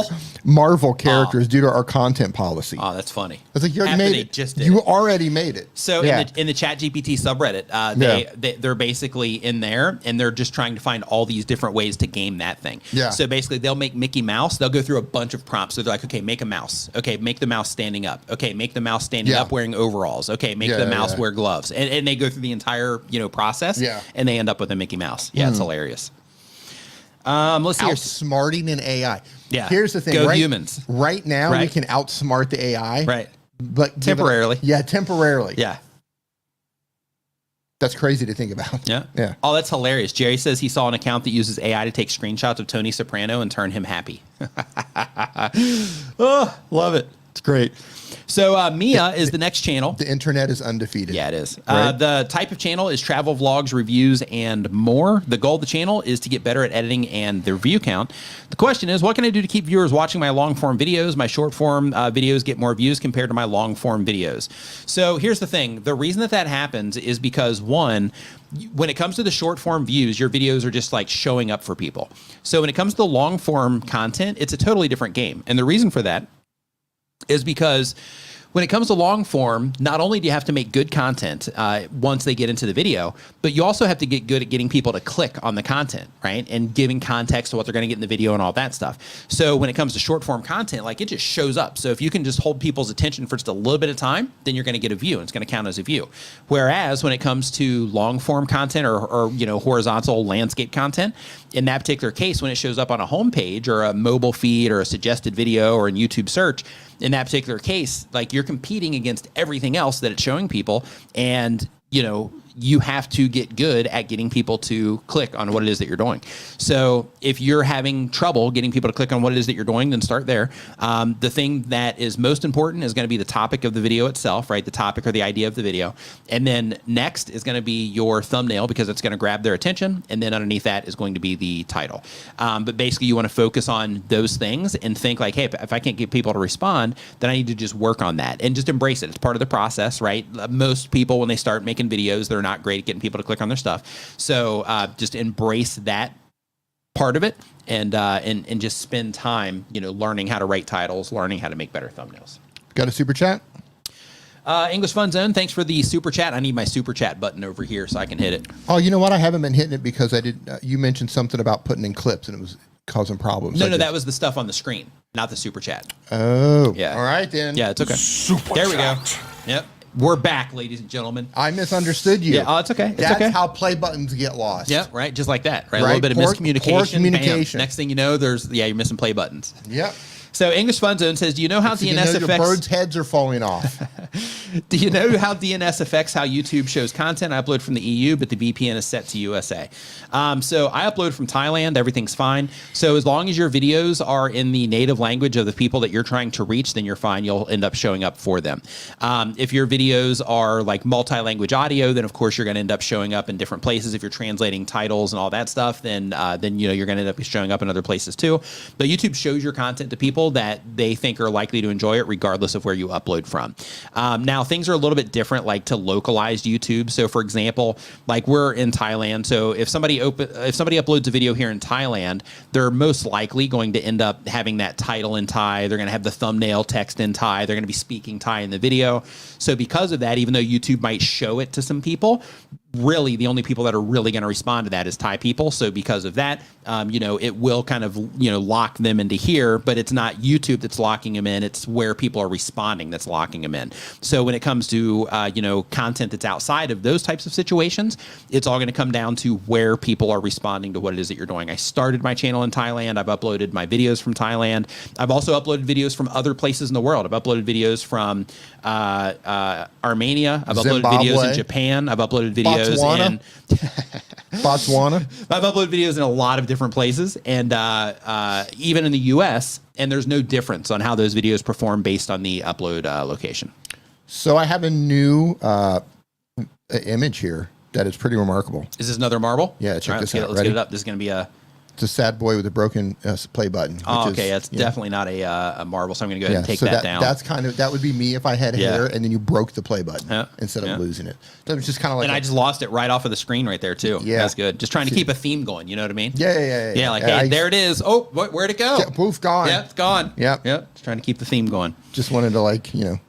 Marvel characters due to our content policy. Oh, that's funny. I was like, you already made it. You already made it. So in the ChatGPT subreddit, they're basically in there, and they're just trying to find all these different ways to game that thing. Yeah. So basically, they'll make Mickey Mouse. They'll go through a bunch of prompts. So they're like, okay, make a mouse. Okay, make the mouse standing up. Okay, make the mouse standing up wearing overalls. Okay, make the mouse wear gloves. And they go through the entire process. Yeah. And they end up with a Mickey Mouse. Yeah, it's hilarious. Let's see. Outsmarting an AI. Yeah. Here's the thing. Go humans. Right now, we can outsmart the AI. Right. But temporarily. Temporarily. Yeah. That's crazy to think about. Yeah. Yeah. Oh, that's hilarious. Jerry says he saw an account that uses AI to take screenshots of Tony Soprano and turn him happy. Oh, love it. It's great. So Mia is the next channel. The internet is undefeated. Yeah, it is. Right? The type of channel is travel vlogs, reviews, and more. The goal of the channel is to get better at editing and their view count. The question is, what can I do to keep viewers watching my long-form videos? My short-form videos get more views compared to my long-form videos. So here's the thing. The reason that happens is because, one, when it comes to the short-form views, your videos are just like showing up for people. So when it comes to the long-form content, it's a totally different game. And the reason for that is because when it comes to long form, not only do you have to make good content once they get into the video, but you also have to get good at getting people to click on the content, right? And giving context to what they're going to get in the video and all that stuff. So when it comes to short form content, like it just shows up. So if you can just hold people's attention for just a little bit of time, then you're going to get a view and it's going to count as a view. Whereas when it comes to long form content or horizontal landscape content, in that particular case, when it shows up on a homepage or a mobile feed or a suggested video or in YouTube search, in that particular case, like you're competing against everything else that it's showing people. And, you have to get good at getting people to click on what it is that you're doing. So if you're having trouble getting people to click on what it is that you're doing, then start there. The thing that is most important is going to be the topic of the video itself, right? The topic or the idea of the video. And then next is going to be your thumbnail because it's going to grab their attention. And then underneath that is going to be the title. But basically you want to focus on those things and think like, hey, if I can't get people to respond, then I need to just work on that and just embrace it. It's part of the process, right? Most people, when they start making videos, they're not great at getting people to click on their stuff. So just embrace that part of it and just spend time, learning how to write titles, learning how to make better thumbnails. Got a super chat? English Fun Zone, thanks for the super chat. I need my super chat button over here so I can hit it. Oh, you know what? I haven't been hitting it because I did. You mentioned something about putting in clips and it was causing problems. No, that was the stuff on the screen, not the super chat. Oh, yeah. All right then. Yeah, it's okay. Super there chat. We go. Yep. We're back, ladies and gentlemen. I misunderstood you. Yeah, oh, it's okay. That's how play buttons get lost. Yeah, right. Just like that, right? A little bit of miscommunication. Poor communication. Bam. Next thing you know, you're missing play buttons. Yep. So English Fun Zone says, do you know how DNS affects... Your birds' heads are falling off. Do you know how DNS affects how YouTube shows content? I upload from the EU, but the VPN is set to USA. So I upload from Thailand. Everything's fine. So as long as your videos are in the native language of the people that you're trying to reach, then you're fine. You'll end up showing up for them. If your videos are like multi-language audio, then of course you're going to end up showing up in different places. If you're translating titles and all that stuff, then you're going to end up showing up in other places too. But YouTube shows your content to people that they think are likely to enjoy it regardless of where you upload from. Now things are a little bit different like to localized YouTube. So for example, like we're in Thailand. So if somebody uploads a video here in Thailand, they're most likely going to end up having that title in Thai. They're going to have the thumbnail text in Thai. They're going to be speaking Thai in the video. So because of that, even though YouTube might show it to some people, really the only people that are really going to respond to that is Thai people. So because of that, it will kind of, lock them into here, but it's not YouTube that's locking them in. It's where people are responding that's locking them in. So when it comes to, content that's outside of those types of situations, it's all going to come down to where people are responding to what it is that you're doing. I started my channel in Thailand. I've uploaded my videos from Thailand. I've also uploaded videos from other places in the world. I've uploaded videos from Armenia. I've uploaded videos in Japan. I've uploaded videos in Botswana. I've uploaded videos in a lot of different places and even in the US, and there's no difference on how those videos perform based on the upload location. So I have a new image here that is pretty remarkable. Is this another marble? Yeah, check this out. Let's get it up. This is going to be a... It's a sad boy with a broken play button. Oh, okay. That's definitely not a marble, so I'm going to go ahead and take that down. That's that would be me if I had hair and then you broke the play button instead of losing it. So it's just kind of like... And I just lost it right off of the screen right there, too. Yeah. That's good. Just trying to keep a theme going, you know what I mean? Yeah, like, hey, there it is. Oh, where'd it go? Yeah, poof, gone. Yeah, it's gone. Yep. Just trying to keep the theme going. Just wanted to,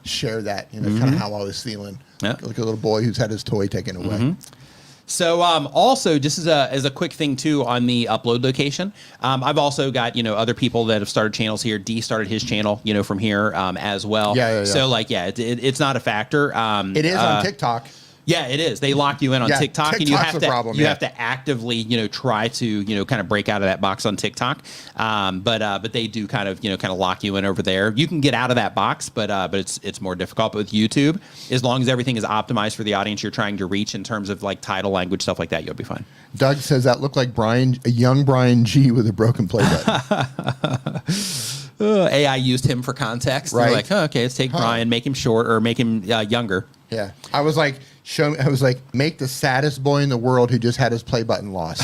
share that, kind of how I was feeling. Yeah. Like a little boy who's had his toy taken away. Mm-hmm. So also, just as a quick thing too on the upload location, I've also got other people that have started channels here. D started his channel from here as well. Yeah. So it's not a factor. It is on TikTok. Yeah, it is. They lock you in on TikTok, and you have to have to actively try to kind of break out of that box on TikTok. But they do kind of lock you in over there. You can get out of that box, but it's more difficult. But with YouTube, as long as everything is optimized for the audience you're trying to reach in terms of like title, language, stuff like that, you'll be fine. Doug says that looked like a young Brian G with a broken play button. AI used him for context. Right. They're like, okay, let's take Brian, make him short or make him younger. Yeah. I was like, make the saddest boy in the world who just had his play button lost.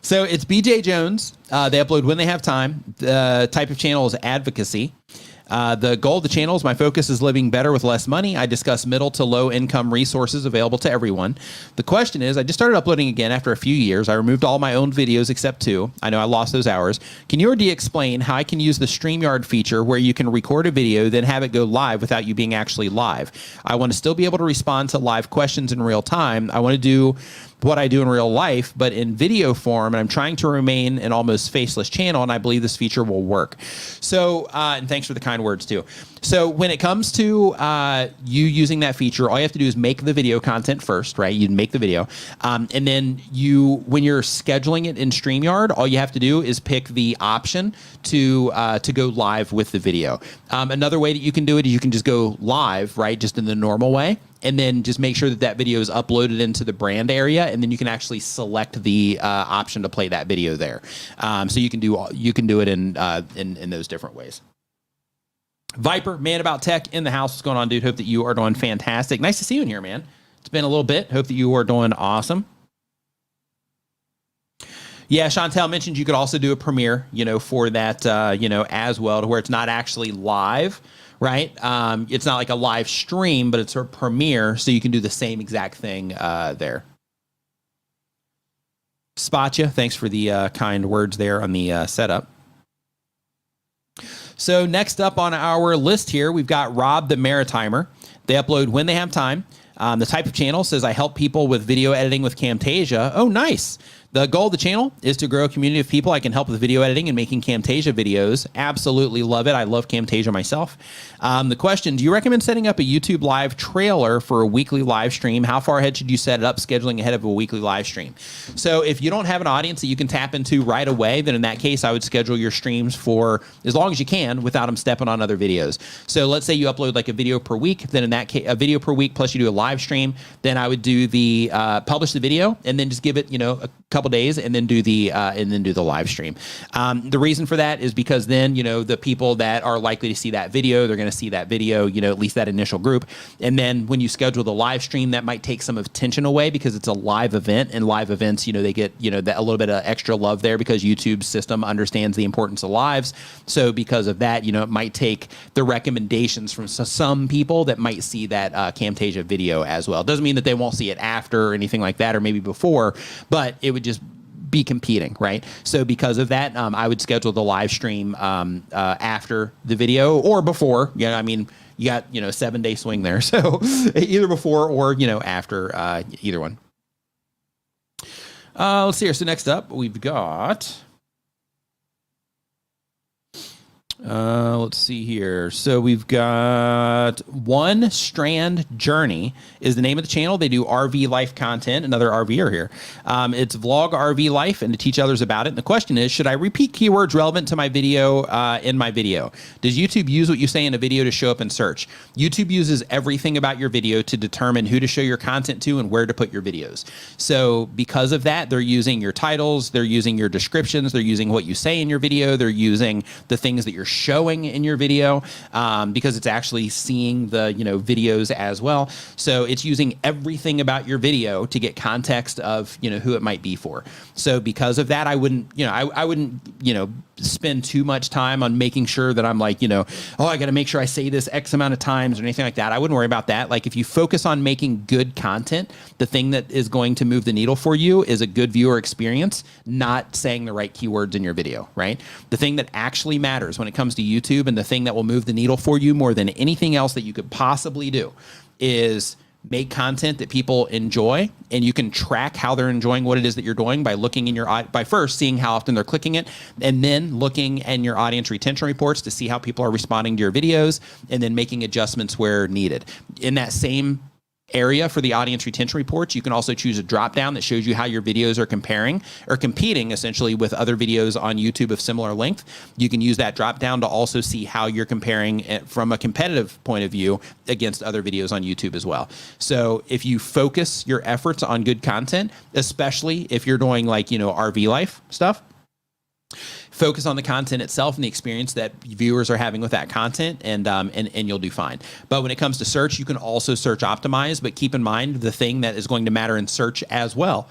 So it's BJ Jones. They upload when they have time. The type of channel is advocacy. The goal of the channel is my focus is living better with less money. I discuss middle to low income resources available to everyone. The question is, I just started uploading again after a few years. I removed all my own videos except 2. I know I lost those hours. Can you or D explain how I can use the StreamYard feature where you can record a video, then have it go live without you being actually live? I want to still be able to respond to live questions in real time. I want to do what I do in real life, but in video form, and I'm trying to remain an almost faceless channel, and I believe this feature will work. So, and thanks for the kind words too. So when it comes to you using that feature, all you have to do is make the video content first, right? You make the video, and then when you're scheduling it in StreamYard, all you have to do is pick the option to go live with the video. Another way that you can do it is you can just go live, right, just in the normal way, and then just make sure that that video is uploaded into the brand area, and then you can actually select the option to play that video there. So you can do it in those different ways. Viper, man about tech in the house. What's going on, dude? Hope that you are doing fantastic. Nice to see you in here, man. It's been a little bit. Hope that you are doing awesome. Yeah, Chantel mentioned you could also do a premiere, for that, as well, to where it's not actually live, right? It's not like a live stream, but it's a premiere, so you can do the same exact thing there. Spotcha, thanks for the kind words there on the setup. So next up on our list here, we've got Rob the Maritimer. They upload when they have time. The type of channel says I help people with video editing with Camtasia. Oh, nice. The goal of the channel is to grow a community of people I can help with video editing and making Camtasia videos. Absolutely love it. I love Camtasia myself. The question, do you recommend setting up a YouTube live trailer for a weekly live stream? How far ahead should you set it up, scheduling ahead of a weekly live stream? So if you don't have an audience that you can tap into right away, then in that case, I would schedule your streams for as long as you can without them stepping on other videos. So let's say you upload like a video per week, then in that case, a video per week plus you do a live stream, then I would do the publish the video and then just give it, a couple days and then do the live stream. The reason for that is because then, the people that are likely to see that video, they're going to see that video, at least that initial group. And then when you schedule the live stream, that might take some attention away because it's a live event, and live events, they get, that a little bit of extra love there because YouTube's system understands the importance of lives. So because of that, it might take the recommendations from some people that might see that Camtasia video as well. It doesn't mean that they won't see it after or anything like that, or maybe before, but it would just be competing, right? So because of that, I would schedule the live stream after the video or before. You got 7-day swing there, so either before or after either one. Let's see here. So next up, we've got. Let's see here. So we've got One Strand Journey is the name of the channel. They do RV life content. Another RVer here. It's vlog RV life and to teach others about it. And the question is, should I repeat keywords relevant to my video in my video? Does YouTube use what you say in a video to show up in search? YouTube uses everything about your video to determine who to show your content to and where to put your videos. So because of that, they're using your titles, they're using your descriptions, they're using what you say in your video, they're using the things that you're showing in your video because it's actually seeing the videos as well. So it's using everything about your video to get context of who it might be for. So because of that, I wouldn't I wouldn't spend too much time on making sure that I'm like oh, I got to make sure I say this X amount of times or anything like that. I wouldn't worry about that. Like if you focus on making good content, the thing that is going to move the needle for you is a good viewer experience, not saying the right keywords in your video, right? The thing that actually matters when it comes to YouTube and the thing that will move the needle for you more than anything else that you could possibly do is make content that people enjoy, and you can track how they're enjoying what it is that you're doing by looking in by first seeing how often they're clicking it, and then looking in your audience retention reports to see how people are responding to your videos, and then making adjustments where needed. In that same area for the audience retention reports, you can also choose a drop down that shows you how your videos are comparing or competing essentially with other videos on YouTube of similar length. You can use that drop down to also see how you're comparing from a competitive point of view against other videos on YouTube as well. So if you focus your efforts on good content, especially if you're doing like, RV life stuff, focus on the content itself and the experience that viewers are having with that content, and you'll do fine. But when it comes to search, you can also search optimize, but keep in mind the thing that is going to matter in search as well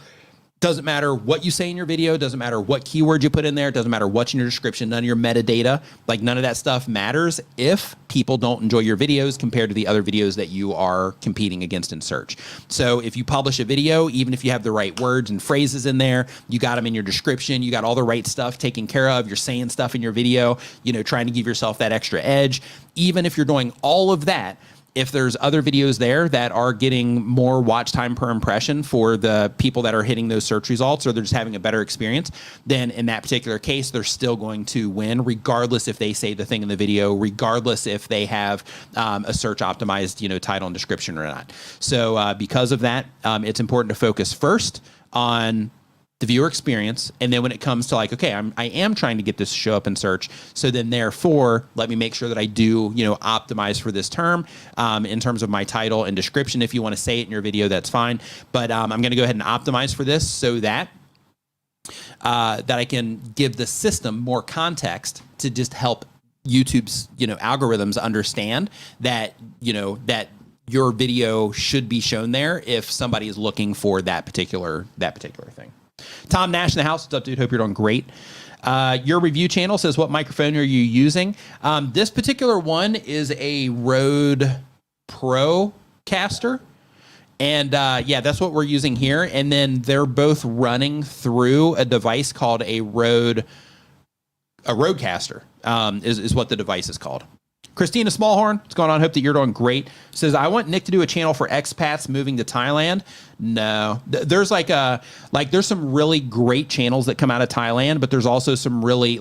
Doesn't matter what you say in your video, doesn't matter what keyword you put in there, doesn't matter what's in your description, none of your metadata, like none of that stuff matters if people don't enjoy your videos compared to the other videos that you are competing against in search. So if you publish a video, even if you have the right words and phrases in there, you got them in your description, you got all the right stuff taken care of, you're saying stuff in your video, you know, trying to give yourself that extra edge. Even if you're doing all of that, if there's other videos there that are getting more watch time per impression for the people that are hitting those search results, or they're just having a better experience, then in that particular case, they're still going to win, regardless if they say the thing in the video, regardless if they have a search optimized, you know, title and description or not. So because of that, it's important to focus first on the viewer experience. And then when it comes to like, okay, I am trying to get this to show up in search. So then therefore, let me make sure that I do, you know, optimize for this term in terms of my title and description. If you want to say it in your video, that's fine. But I'm going to go ahead and optimize for this so that that I can give the system more context to just help YouTube's, you know, algorithms understand that, you know, that your video should be shown there if somebody is looking for that particular thing. Tom Nash in the house. What's up, dude? Hope you're doing great. Your review channel says, what microphone are you using? This particular one is a Rode Procaster. And yeah, that's what we're using here. And then they're both running through a device called a Rodecaster, is what the device is called. Christina Smallhorn, what's going on? Hope that you're doing great. Says, I want Nick to do a channel for expats moving to Thailand. No, there's there's some really great channels that come out of Thailand, but there's also some really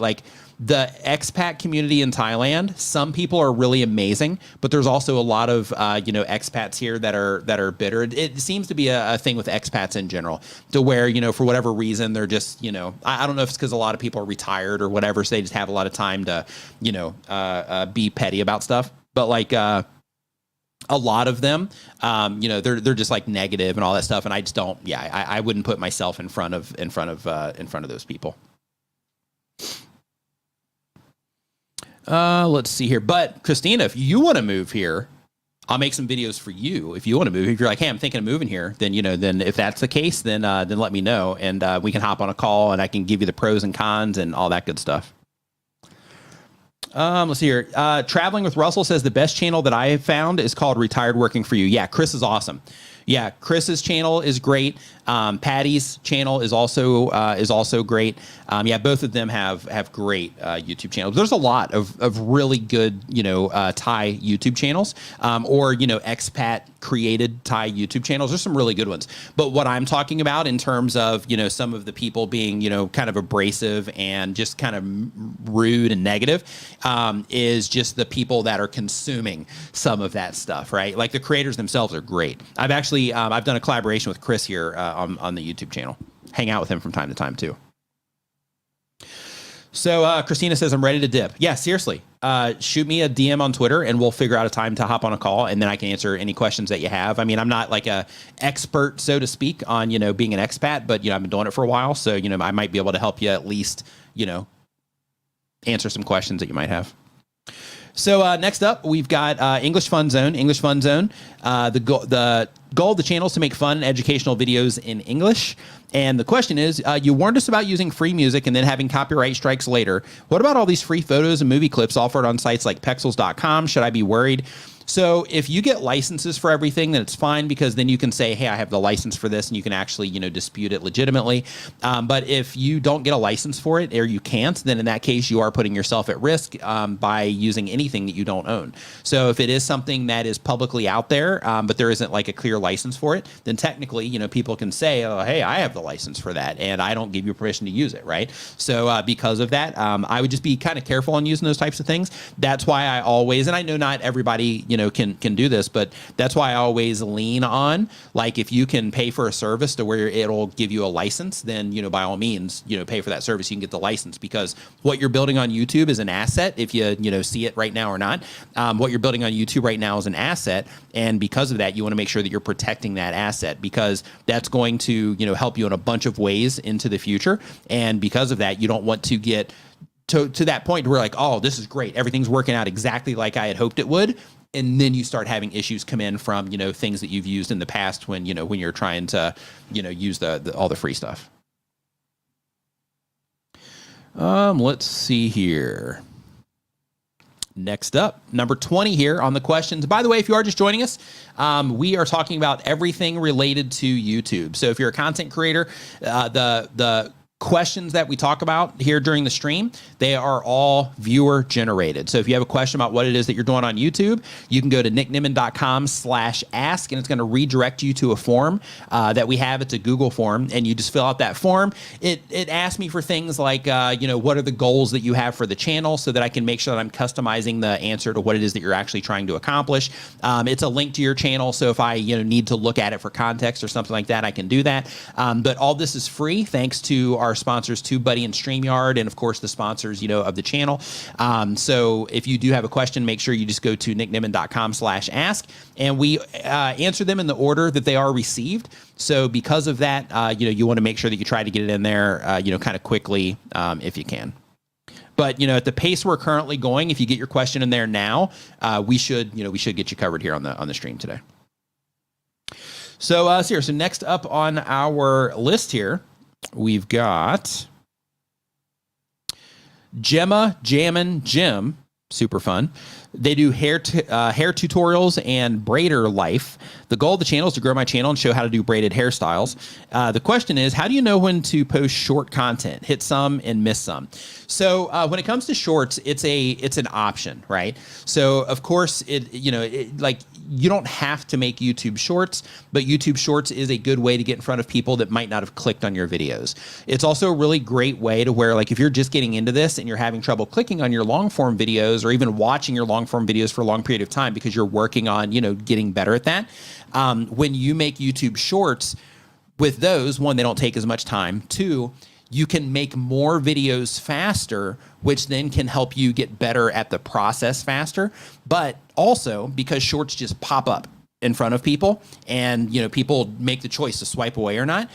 the expat community in Thailand. Some people are really amazing, but there's also a lot of expats here that are bitter. It seems to be a thing with expats in general, to where, you know, for whatever reason they're just, you know, I don't know if it's because a lot of people are retired or whatever, so they just have a lot of time to, you know, be petty about stuff. But a lot of them, you know, they're just like negative and all that stuff, and I just don't. Yeah, I wouldn't put myself in front of those people. Let's see here. But Christina, if you want to move here, I'll make some videos for you. If you want to move, if you're like, hey, I'm thinking of moving here, then, you know, then if that's the case, then let me know, and we can hop on a call and I can give you the pros and cons and all that good stuff. Let's see here. Traveling with Russell says the best channel that I have found is called Retired Working for You. Yeah, Chris is awesome. Yeah, Chris's channel is great. Patty's channel is also great. Yeah, both of them have great YouTube channels. There's a lot of really good, you know, Thai YouTube channels, or, you know, expat created Thai YouTube channels. There's some really good ones. But what I'm talking about in terms of, you know, some of the people being, you know, kind of abrasive and just kind of rude and negative, is just the people that are consuming some of that stuff, right? Like the creators themselves are great. I've done a collaboration with Chris here on the YouTube channel. Hang out with him from time to time too. So Christina says, I'm ready to dip. Yeah, seriously. Shoot me a DM on Twitter and we'll figure out a time to hop on a call, and then I can answer any questions that you have. I mean, I'm not like a expert, so to speak, on, you know, being an expat, but, you know, I've been doing it for a while. So, you know, I might be able to help you at least, you know, answer some questions that you might have. So next up, we've got English Fun Zone. English Fun Zone. The goal of the channel is to make fun and educational videos in English. And the question is, you warned us about using free music and then having copyright strikes later. What about all these free photos and movie clips offered on sites like Pexels.com? Should I be worried? So if you get licenses for everything, then it's fine, because then you can say, hey, I have the license for this, and you can actually, you know, dispute it legitimately. But if you don't get a license for it, or you can't, then in that case, you are putting yourself at risk by using anything that you don't own. So if it is something that is publicly out there, but there isn't like a clear license for it, then technically, you know, people can say, oh, hey, I have the license for that, and I don't give you permission to use it, right? So because of that, I would just be kind of careful on using those types of things. That's why I always, and I know not everybody, you know, can do this, but that's why I always lean on, like, if you can pay for a service to where it'll give you a license, then, you know, by all means, you know, pay for that service, you can get the license, because what you're building on YouTube is an asset. If you know, see it right now or not, what you're building on YouTube right now is an asset. And because of that, you want to make sure that you're protecting that asset, because that's going to, you know, help you in a bunch of ways into the future. And because of that, you don't want to get to that point where, like, oh, this is great, everything's working out exactly like I had hoped it would, and then you start having issues come in from, things that you've used in the past when you're trying to, use all the free stuff. Let's see here. Next up, number 20 here on the questions. By the way, if you are just joining us, we are talking about everything related to YouTube. So if you're a content creator, the questions that we talk about here during the stream, they are all viewer generated. So if you have a question about what it is that you're doing on YouTube, you can go to nicknimmin.com/ask, and it's going to redirect you to a form that we have. It's a Google form, and you just fill out that form. It asks me for things like, what are the goals that you have for the channel, so that I can make sure that I'm customizing the answer to what it is that you're actually trying to accomplish. It's a link to your channel, so if I need to look at it for context or something like that, I can do that. But all this is free, thanks to our sponsors, TubeBuddy and StreamYard, and of course the sponsors, of the channel. So if you do have a question, make sure you just go to nicknimmin.com/ask, and we answer them in the order that they are received. So because of that, you want to make sure that you try to get it in there, kind of quickly, if you can. But at the pace we're currently going, if you get your question in there now, we should get you covered here on the stream today. So so next up on our list here, we've got Gemma Jammin' Jim, super fun. They do hair tutorials and braider life. The goal of the channel is to grow my channel and show how to do braided hairstyles. The question is, how do you know when to post short content? Hit some and miss some. So when it comes to shorts, it's an option, right? So of course you don't have to make YouTube Shorts, but YouTube Shorts is a good way to get in front of people that might not have clicked on your videos. It's also a really great way to where, like, if you're just getting into this and you're having trouble clicking on your long form videos, or even watching your long form videos for a long period of time because you're working on, getting better at that. When you make YouTube Shorts, with those, one, they don't take as much time. Two, you can make more videos faster, which then can help you get better at the process faster. But also, because shorts just pop up in front of people, and people make the choice to swipe away or not.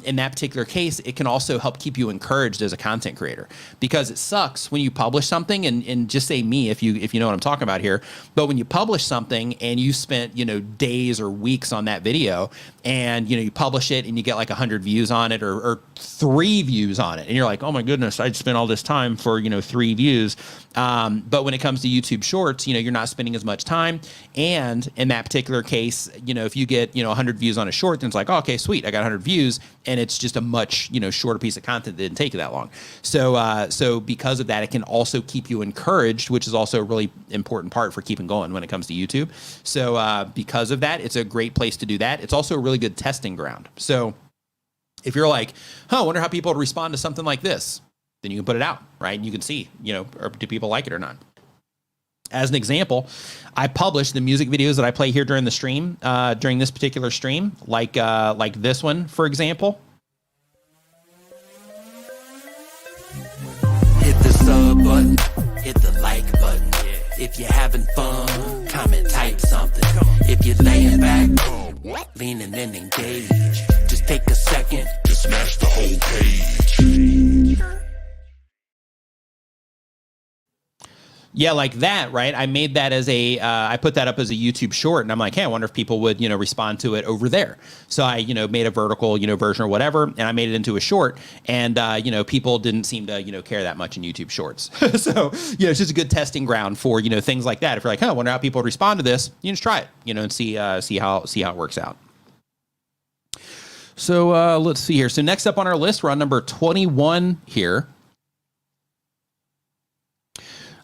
In that particular case, it can also help keep you encouraged as a content creator, because it sucks when you publish something, and just say me if you know what I'm talking about here. But when you publish something and you spent days or weeks on that video, and you publish it and you get like 100 views on it, or 3 views on it, and you're like, oh my goodness, I spent all this time for 3 views. But when it comes to YouTube Shorts, you're not spending as much time, and in that particular case, if you get 100 views on a short, then it's like, oh, okay, sweet, I got 100 views, and it's just a much shorter piece of content that didn't take you that long. So because of that, it can also keep you encouraged, which is also a really important part for keeping going when it comes to YouTube. So because of that, it's a great place to do that. It's also a really good testing ground. So if you're like, I wonder how people would respond to something like this, then you can put it out, right? And you can see, or do people like it or not? As an example, I publish the music videos that I play here during the stream, during this particular stream, like this one, for example. Hit the sub button, hit the like button. If you're having fun, comment, type something. If you're laying back, leaning and engage, just take a second to smash the whole page. Yeah, like that, right? I made that as I put that up as a YouTube short, and I'm like, hey, I wonder if people would, respond to it over there. So I, made a vertical, version or whatever, and I made it into a short, and, people didn't seem to, care that much in YouTube Shorts. So, it's just a good testing ground for, things like that. If you're like, I wonder how people would respond to this, you just try it, and see how it works out. So let's see here. So next up on our list, we're on number 21 here.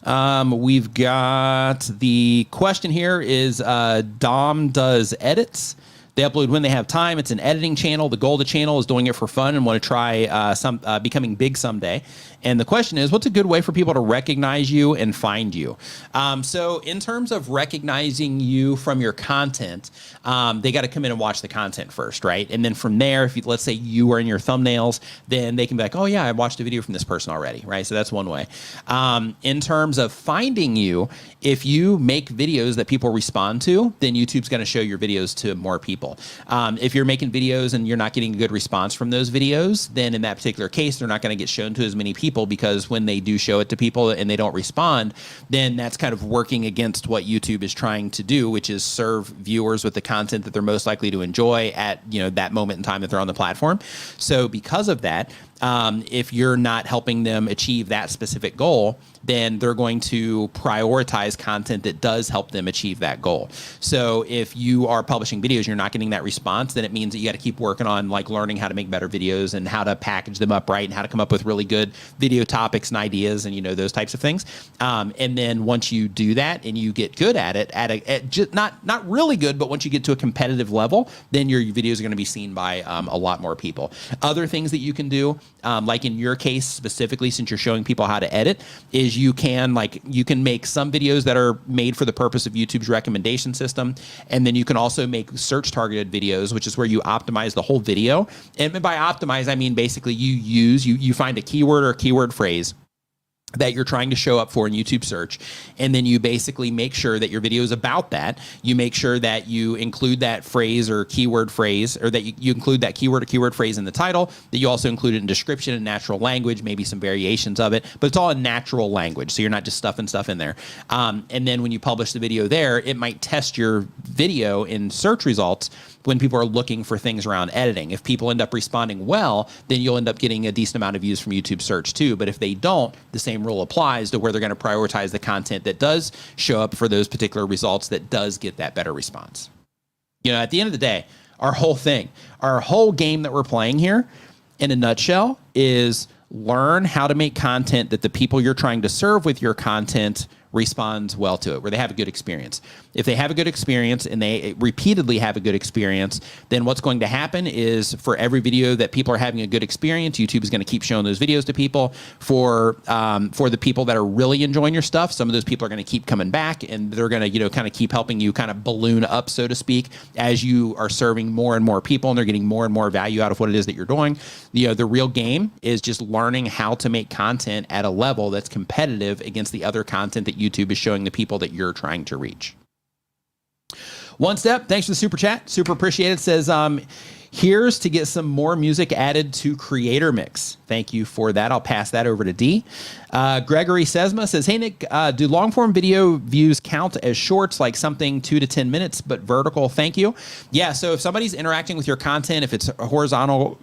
We've got the question here is, Dom does edits. They upload when they have time. It's an editing channel. The goal of the channel is doing it for fun and want to try becoming big someday. And the question is, what's a good way for people to recognize you and find you? So in terms of recognizing you from your content, they got to come in and watch the content first, right? And then from there, if let's say you are in your thumbnails, then they can be like, oh yeah, I watched a video from this person already, right? So that's one way. In terms of finding you, if you make videos that people respond to, then YouTube's going to show your videos to more people. people. If you're making videos and you're not getting a good response from those videos, then in that particular case, they're not going to get shown to as many people, because when they do show it to people and they don't respond, then that's kind of working against what YouTube is trying to do, which is serve viewers with the content that they're most likely to enjoy at, you know, that moment in time that they're on the platform. So because of that, if you're not helping them achieve that specific goal, then they're going to prioritize content that does help them achieve that goal. So if you are publishing videos, you're not getting that response, then it means that you got to keep working on like learning how to make better videos and how to package them up right and how to come up with really good video topics and ideas and, you know, those types of things. And then once you do that and you get good at it, at just not really good, but once you get to a competitive level, then your videos are going to be seen by a lot more people. Other things that you can do, like in your case specifically, since you're showing people how to edit, is you can make some videos that are made for the purpose of YouTube's recommendation system, and then you can also make search targeted videos, which is where you optimize the whole video. And by optimize, I mean basically you find a keyword or a keyword phrase that you're trying to show up for in YouTube search. And then you basically make sure that your video is about that. You make sure that you include that phrase or keyword phrase, or that you include that keyword or keyword phrase in the title, that you also include it in description and natural language, maybe some variations of it, but it's all in natural language. So you're not just stuffing stuff in there. And then when you publish the video there, it might test your video in search results when people are looking for things around editing. If people end up responding well, then you'll end up getting a decent amount of views from YouTube search too. But if they don't, the same rule applies to where they're going to prioritize the content that does show up for those particular results, that does get that better response. You know, at the end of the day, our whole game that we're playing here in a nutshell is learn how to make content that the people you're trying to serve with your content responds well to it, where they have a good experience. If they have a good experience and they repeatedly have a good experience, then what's going to happen is for every video that people are having a good experience, YouTube is going to keep showing those videos to people. For the people that are really enjoying your stuff, some of those people are going to keep coming back, and they're going to, you know, kind of keep helping you kind of balloon up, so to speak, as you are serving more and more people and they're getting more and more value out of what it is that you're doing. You know, the real game is just learning how to make content at a level that's competitive against the other content that YouTube is showing the people that you're trying to reach. One Step, thanks for the super chat. Super appreciate it. Says, here's to get some more music added to Creator Mix. Thank you for that. I'll pass that over to D. Gregory Sesma says, hey, Nick, do long form video views count as shorts, like something 2 to 10 minutes, but vertical? Thank you. Yeah, so if somebody's interacting with your content, if it's horizontal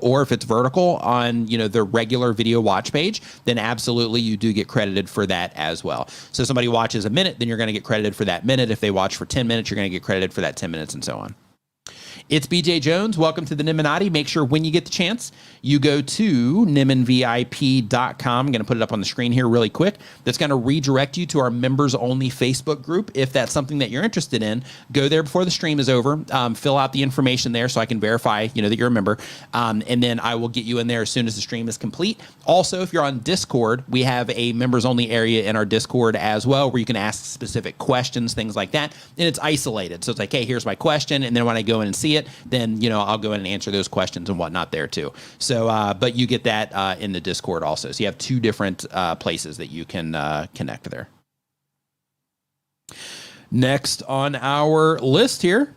or if it's vertical on, you know, the regular video watch page, then absolutely you do get credited for that as well. So somebody watches a minute, then you're going to get credited for that minute. If they watch for 10 minutes, you're going to get credited for that 10 minutes and so on. It's BJ Jones. Welcome to the Nimminati. Make sure when you get the chance, you go to nimminvip.com. I'm going to put it up on the screen here really quick. That's going to redirect you to our members-only Facebook group. If that's something that you're interested in, go there before the stream is over. Fill out the information there so I can verify, you know, that you're a member. And then I will get you in there as soon as the stream is complete. Also, if you're on Discord, we have a members-only area in our Discord as well, where you can ask specific questions, things like that. And it's isolated. So it's like, hey, here's my question. And then when I go in and see it, then, you know, I'll go in and answer those questions and whatnot there too. So, but you get that in the Discord also. So you have two different places that you can connect there. Next on our list here,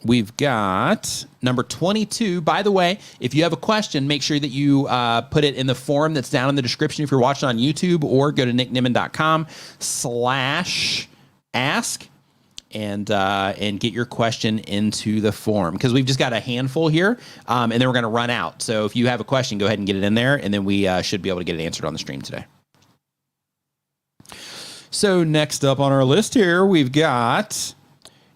we've got number 22. By the way, if you have a question, make sure that you put it in the form that's down in the description if you're watching on YouTube, or go to nicknimmin.com/ask. And get your question into the form, because we've just got a handful here, and then we're going to run out. So if you have a question, go ahead and get it in there, and then we should be able to get it answered on the stream today. So next up on our list here, we've got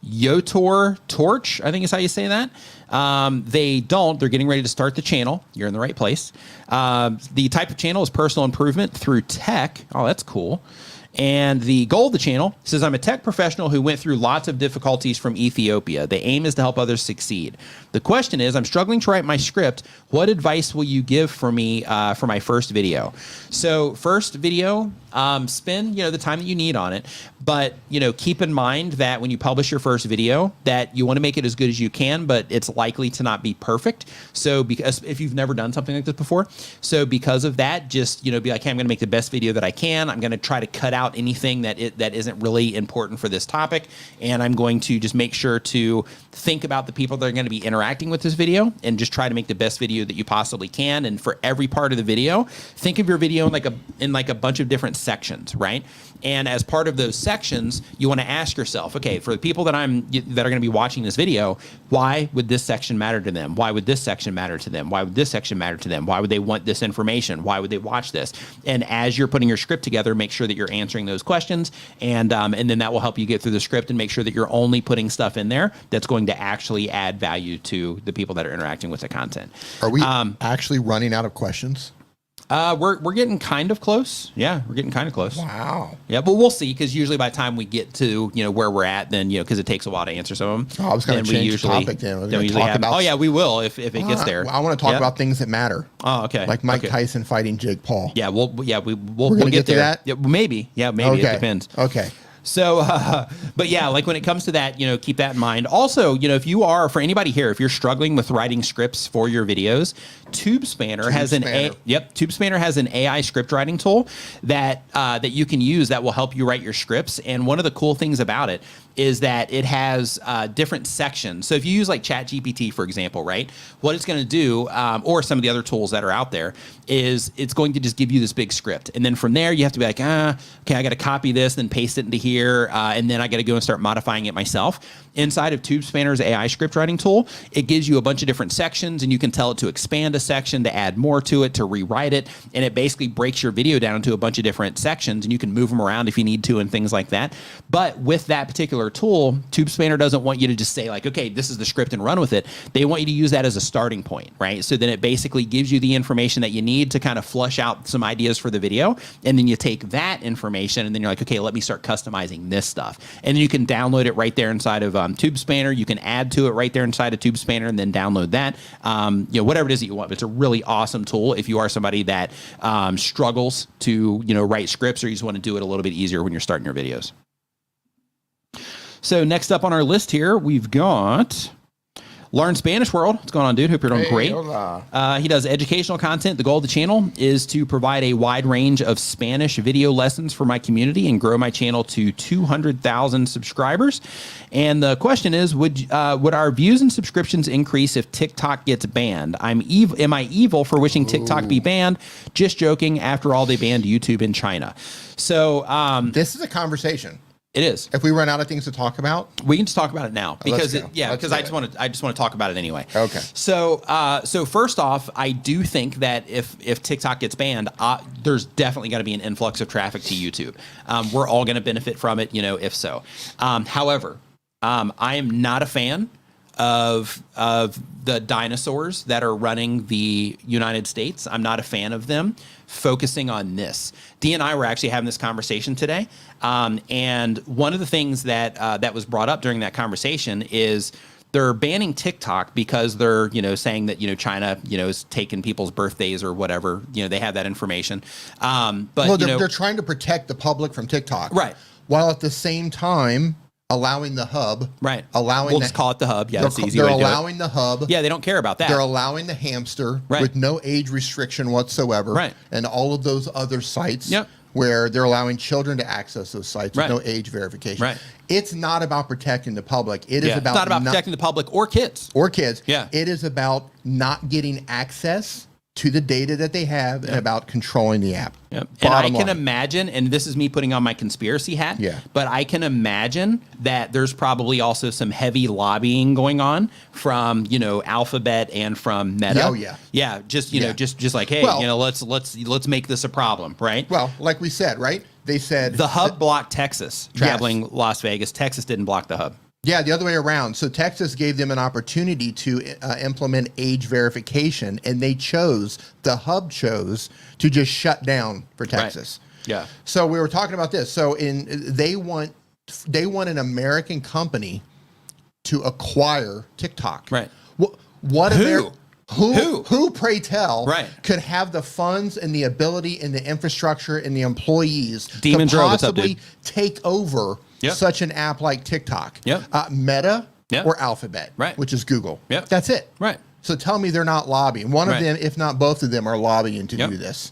Yotor Torch, I think is how you say that. They're getting ready to start the channel. You're in the right place. The type of channel is personal improvement through tech. Oh, that's cool. And the goal of the channel says, I'm a tech professional who went through lots of difficulties from Ethiopia. The aim is to help others succeed. The question is, I'm struggling to write my script. What advice will you give for me for my first video? So first video, spend the time that you need on it, but keep in mind that when you publish your first video, that you want to make it as good as you can, but it's likely to not be perfect. So because if you've never done something like this before, so because of that, just be like, hey, I'm going to make the best video that I can. I'm going to try to cut out anything that isn't really important for this topic, and I'm going to just make sure to think about the people that are going to be interacting with this video and just try to make the best video that you possibly can. And for every part of the video, think of your video in like a bunch of different sections, right? And as part of those sections, you want to ask yourself, okay, for the people that are going to be watching this video, why would this section matter to them? Why would this section matter to them? Why would this section matter to them? Why would they want this information? Why would they watch this? And as you're putting your script together, make sure that you're answering those questions, and then that will help you get through the script and make sure that you're only putting stuff in there that's going to actually add value to the people that are interacting with the content. Are we actually running out of questions? We're getting kind of close. Yeah, we're getting kind of close. Wow. Yeah, but we'll see, because usually by the time we get to where we're at, then because it takes a while to answer some of them. Oh, I was going to change the topic. Oh yeah, we will if it gets there. I want to talk about things that matter. Oh, okay. Like Mike Tyson fighting Jake Paul. Yeah, we'll get there. To that. Yeah, maybe. Yeah, maybe. Okay. It depends. Okay. So, but yeah, like when it comes to that, keep that in mind. Also, if you are, for anybody here, if you're struggling with writing scripts for your videos, TubeSpanner has an AI script writing tool that you can use that will help you write your scripts. And one of the cool things about it is that it has different sections. So if you use like ChatGPT, for example, right, what it's going to do, or some of the other tools that are out there, is it's going to just give you this big script. And then from there, you have to be like, okay, I got to copy this, then paste it into here, and then I got to go and start modifying it myself. Inside of TubeSpanner's AI script writing tool, it gives you a bunch of different sections, and you can tell it to expand a section, to add more to it, to rewrite it, and it basically breaks your video down into a bunch of different sections, and you can move them around if you need to and things like that. But with that particular tool, TubeSpanner doesn't want you to just say like, okay, this is the script and run with it. They want you to use that as a starting point, right? So then it basically gives you the information that you need to kind of flush out some ideas for the video, and then you take that information and then you're like, okay, let me start customizing this stuff. And then you can download it right there inside of TubeSpanner. You can add to it right there inside of TubeSpanner and then download that. Whatever it is that you want. But it's a really awesome tool if you are somebody that struggles to write scripts, or you just want to do it a little bit easier when you're starting your videos. So next up on our list here, we've got Learn Spanish World. What's going on, dude? Hope you're doing great. He does educational content. The goal of the channel is to provide a wide range of Spanish video lessons for my community and grow my channel to 200,000 subscribers. And the question is, would our views and subscriptions increase if TikTok gets banned? Am I evil for wishing TikTok be banned? Just joking. After all, they banned YouTube in China. So this is a conversation. It is. If we run out of things to talk about, we can just talk about it now, because I just want to talk about it anyway. Okay. So first off, I do think that if TikTok gets banned, there's definitely going to be an influx of traffic to YouTube. We're all going to benefit from it, if so. However, I am not a fan of the dinosaurs that are running the United States. I'm not a fan of them focusing on this. Dee and I were actually having this conversation today, and one of the things that was brought up during that conversation is they're banning TikTok because they're saying that China is taking people's birthdays or whatever. They have that information. But they're trying to protect the public from TikTok, right? While at the same time allowing the hub, right? We'll just call it the hub. Yeah, that's the easy way to do it. They're allowing the hub. Yeah, they don't care about that. They're allowing the hamster with no age restriction whatsoever, right? And all of those other sites, yep, where they're allowing children to access those sites with no age verification. Right. It's not about protecting the public. It's not about protecting the public or kids. Yeah. It is about not getting access to the data that they have, and about controlling the app. Yep. And I can imagine, and this is me putting on my conspiracy hat, but I can imagine that there's probably also some heavy lobbying going on from, Alphabet and from Meta. Oh yeah. Yeah. Just like, hey, let's make this a problem, right? Well, like we said, right? They said the hub blocked Texas traveling Las Vegas. Texas didn't block the hub. Yeah, the other way around. So Texas gave them an opportunity to implement age verification, and the hub chose to just shut down for Texas. Right. Yeah. So we were talking about this. So they want an American company to acquire TikTok. Right. What Who? Who, pray tell, Right. could have the funds and the ability and the infrastructure and the employees Demon to Dro, what's up, possibly dude? take over Yep. such an app like TikTok? Yep. Meta Yep. or Alphabet, Right. which is Google. Yep. That's it. Right. So tell me they're not lobbying. One of Right. them, if not both of them, are lobbying to Yep. do this.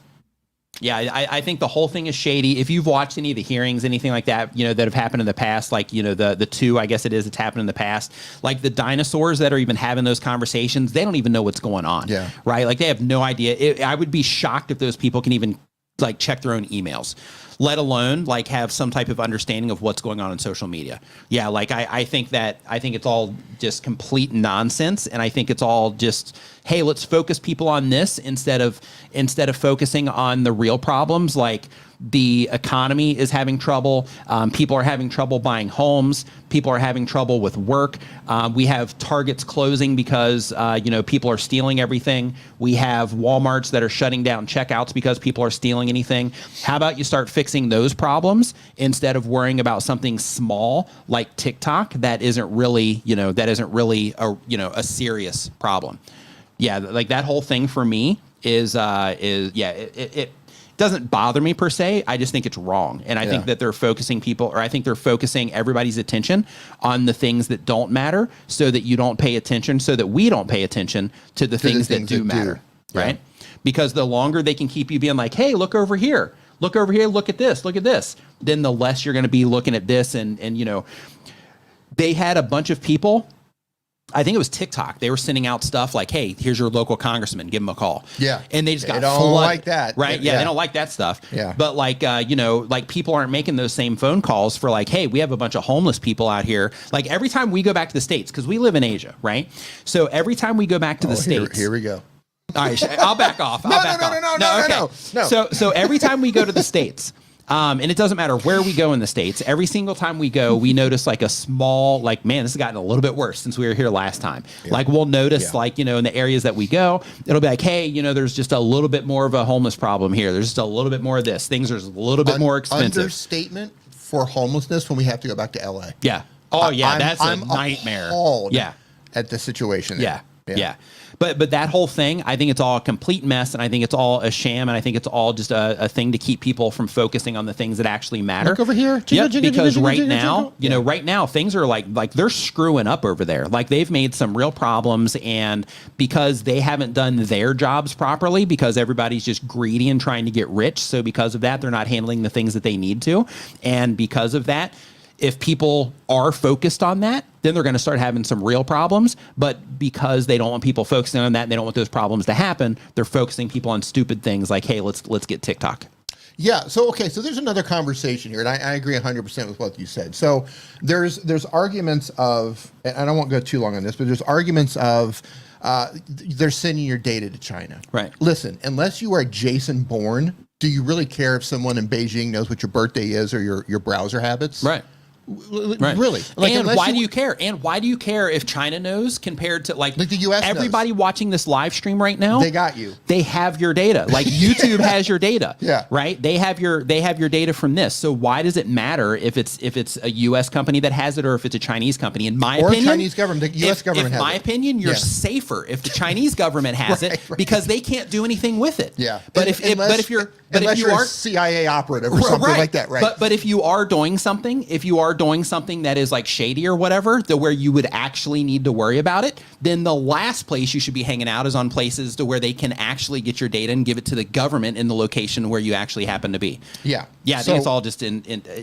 Yeah, I think the whole thing is shady. If you've watched any of the hearings, anything like that, that have happened in the past, like, the two, I guess it's happened in the past, like the dinosaurs that are even having those conversations, they don't even know what's going on. Yeah. Right. Like they have no idea. I would be shocked if those people can even like check their own emails, let alone like have some type of understanding of what's going on in social media. Yeah. Like I think it's all just complete nonsense. And I think it's all just, hey, let's focus people on this instead of focusing on the real problems. Like the economy is having trouble. People are having trouble buying homes. People are having trouble with work. We have Targets closing because, people are stealing everything. We have Walmarts that are shutting down checkouts because people are stealing anything. How about you start fixing those problems instead of worrying about something small like TikTok that isn't really a serious problem. Yeah, like that whole thing for me it doesn't bother me per se. I just think it's wrong. And I think that they're focusing everybody's attention on the things that don't matter so that you don't pay attention, so that we don't pay attention to the things that do matter. Right? Because the longer they can keep you being like, hey, look over here, look at this, then the less you're going to be looking at this. And they had a bunch of people, I think it was TikTok. They were sending out stuff like, hey, here's your local congressman, give him a call. Yeah. And they just got don't flooded, like that. right? Yeah, they don't like that stuff. Yeah. But like people aren't making those same phone calls for like, hey, we have a bunch of homeless people out here. Like every time we go back to the States, because we live in Asia, right? So every time we go back to the States. Here we go. All right, I'll back off. No. So every time we go to the States, and it doesn't matter where we go in the States, every single time we go, we notice like a small, like, man, this has gotten a little bit worse since we were here last time. Yeah. Like we'll notice like, in the areas that we go, it'll be like, hey, there's just a little bit more of a homeless problem here. There's just a little bit more of this. Things are a little bit more expensive. Understatement for homelessness when we have to go back to LA. Yeah. Oh yeah. That's a nightmare. Yeah. At the situation. Yeah. But that whole thing, I think it's all a complete mess, and I think it's all a sham, and I think it's all just a thing to keep people from focusing on the things that actually matter. Look over here. Because right now things are like they're screwing up over there. Like they've made some real problems, and because they haven't done their jobs properly, because everybody's just greedy and trying to get rich, so because of that, they're not handling the things that they need to, and because of that, if people are focused on that, then they're going to start having some real problems. But because they don't want people focusing on that and they don't want those problems to happen, they're focusing people on stupid things like, hey, let's get TikTok. Yeah. So there's another conversation here, and I agree 100% with what you said. So there's arguments of, and I won't go too long on this, but there's arguments of they're sending your data to China. Right. Listen, unless you are Jason Bourne, do you really care if someone in Beijing knows what your birthday is or your browser habits? Right. Right. Really? Like, and why do you care? And why do you care if China knows compared to like the U.S. Everybody watching this live stream right now? They got you. They have your data. Like YouTube has your data. Yeah. Right. They have your data from this. So why does it matter if it's a U.S. company that has it or if it's a Chinese company? In my opinion, Chinese government, the U.S. government has it. In my opinion, you're safer if the Chinese government has it because they can't do anything with it. Yeah. But if you're a CIA operative or something like that, right? But if you are doing something, that is like shady or whatever, where you would actually need to worry about it, then the last place you should be hanging out is on places to where they can actually get your data and give it to the government in the location where you actually happen to be. Yeah. Yeah, I think it's all just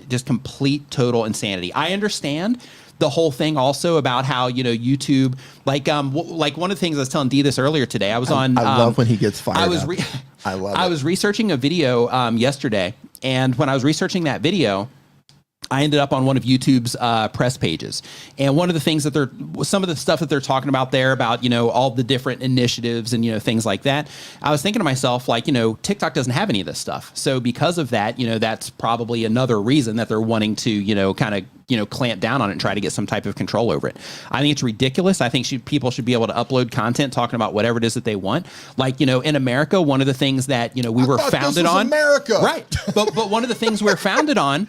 just complete, total insanity. I understand the whole thing also about how, YouTube, like one of the things I was telling Dee this earlier today, I love when he gets fired I love it. I was researching a video yesterday, and when I was researching that video, I ended up on one of YouTube's press pages. And one of the things some of the stuff that they're talking about there about, all the different initiatives and, things like that, I was thinking to myself, like, TikTok doesn't have any of this stuff. So because of that, that's probably another reason that they're wanting to, kind of clamp down on it and try to get some type of control over it. I think it's ridiculous. I think people should be able to upload content talking about whatever it is that they want. Like, in America, one of the things that, we were founded on. America. Right. But one of the things we're founded on,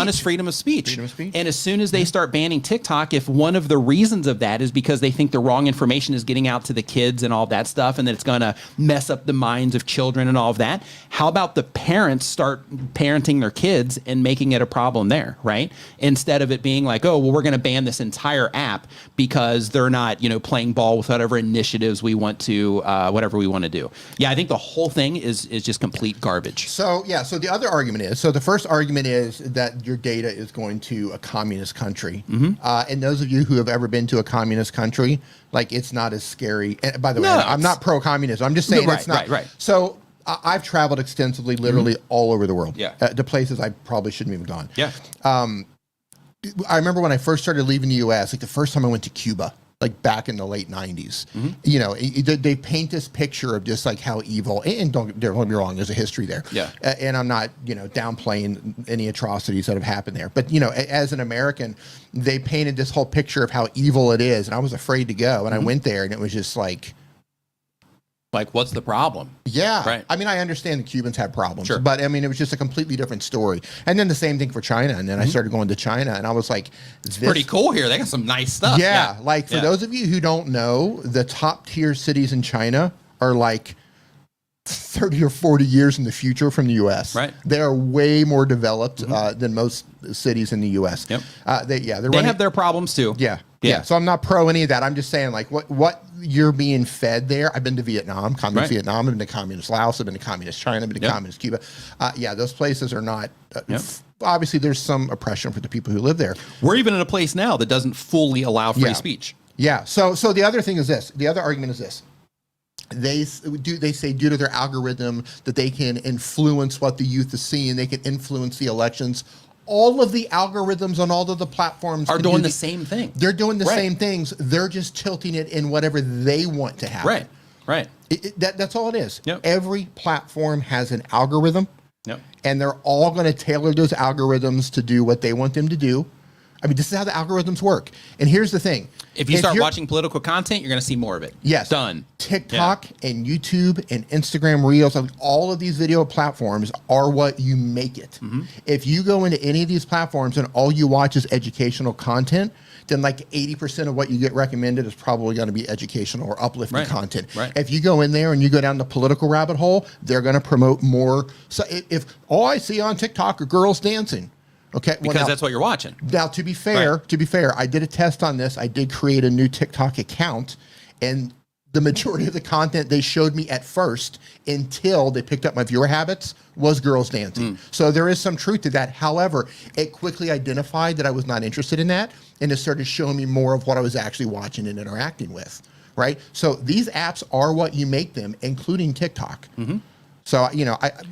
is freedom of speech. Freedom of speech. And as soon as they start banning TikTok, if one of the reasons of that is because they think the wrong information is getting out to the kids and all that stuff, and that it's going to mess up the minds of children and all of that, how about the parents start parenting their kids and making it a problem there, right? Instead of it being like, oh, well, we're going to ban this entire app because they're not, playing ball with whatever initiatives we want to, whatever we want to do. Yeah, I think the whole thing is just complete garbage. So the other argument is, the first argument is that your data is going to a communist country. And those of you who have ever been to a communist country, like, it's not as scary. And by the way, I'm not pro-communism. I'm just saying it's not. Right. So I've traveled extensively, literally all over the world. Yeah. To places I probably shouldn't have even gone. Yeah. I remember when I first started leaving the U.S., like the first time I went to Cuba, like back in the late 90s, they paint this picture of just like how evil, and don't get me wrong, there's a history there. Yeah. And I'm not, downplaying any atrocities that have happened there. But, as an American, they painted this whole picture of how evil it is. And I was afraid to go. And I went there and it was just like, what's the problem? Yeah. Right. I mean, I understand the Cubans have problems, Sure. but I mean, it was just a completely different story. And then the same thing for China. And then I started going to China and I was like, it's pretty cool here. They got some nice stuff. Yeah. For those of you who don't know, the top tier cities in China are like 30 or 40 years in the future from the U.S. Right. They are way more developed than most cities in the U.S. Yep. They have their problems too. Yeah. So I'm not pro any of that. I'm just saying, like, what you're being fed there. I've been to Vietnam, communist Vietnam. I've been to communist Laos. I've been to communist China. I've been to communist Cuba. Those places are not. Obviously, there's some oppression for the people who live there. We're even in a place now that doesn't fully allow free speech. Yeah. So the other thing is this. The other argument is this. They say due to their algorithm that they can influence what the youth is seeing. They can influence the elections. All of the algorithms on all of the platforms are doing the same thing. They're doing the same things. They're just tilting it in whatever they want to happen. Right. That's all it is. Yep. Every platform has an algorithm. Yep. And they're all going to tailor those algorithms to do what they want them to do. I mean, this is how the algorithms work. And here's the thing. If you start watching political content, you're going to see more of it. Yes. Done. TikTok and YouTube and Instagram Reels, all of these video platforms are what you make it. If you go into any of these platforms and all you watch is educational content, then like 80% of what you get recommended is probably going to be educational or uplifting content. Right. If you go in there and you go down the political rabbit hole, they're going to promote more. So if all I see on TikTok are girls dancing, okay, because that's what you're watching. Now, to be fair, I did a test on this. I did create a new TikTok account, and the majority of the content they showed me at first, until they picked up my viewer habits, was girls dancing. So there is some truth to that. However, it quickly identified that I was not interested in that, and it started showing me more of what I was actually watching and interacting with. Right. So these apps are what you make them, including TikTok. So,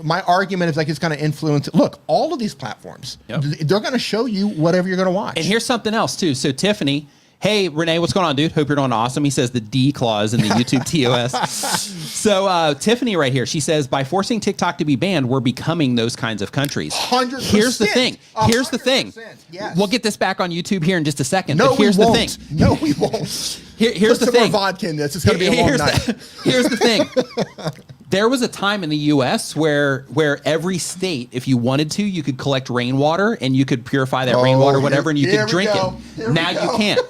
my argument is like it's going to influence. Look, all of these platforms, they're going to show you whatever you're going to watch. And here's something else, too. So, Tiffany, hey, Renee, what's going on, dude? Hope you're doing awesome. He says the D clause in the YouTube TOS. So, Tiffany right here, she says, by forcing TikTok to be banned, we're becoming those kinds of countries. 100%. Here's the thing. Here's the thing. Yes. We'll get this back on YouTube here in just a second. No, but here's we won't. the thing. No, we won't. Here's the Put some thing. more vodka in this. It's going to be a long night. Here's the thing. There was a time in the U.S. where every state, if you wanted to, you could collect rainwater and you could purify that rainwater, whatever, and you could drink it. Now you can't.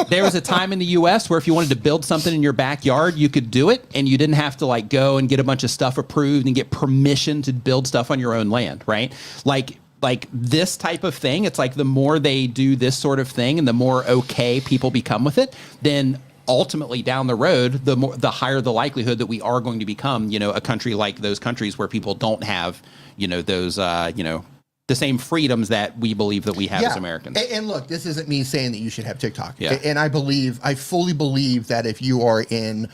There was a time in the U.S. where if you wanted to build something in your backyard, you could do it, and you didn't have to go and get a bunch of stuff approved and get permission to build stuff on your own land, right? Like this type of thing, it's like the more they do this sort of thing and the more okay people become with it, then ultimately down the road, the higher the likelihood that we are going to become, a country like those countries where people don't have, those, the same freedoms that we believe that we have as Americans. And look, this isn't me saying that you should have TikTok. Yeah. And I fully believe that if you are in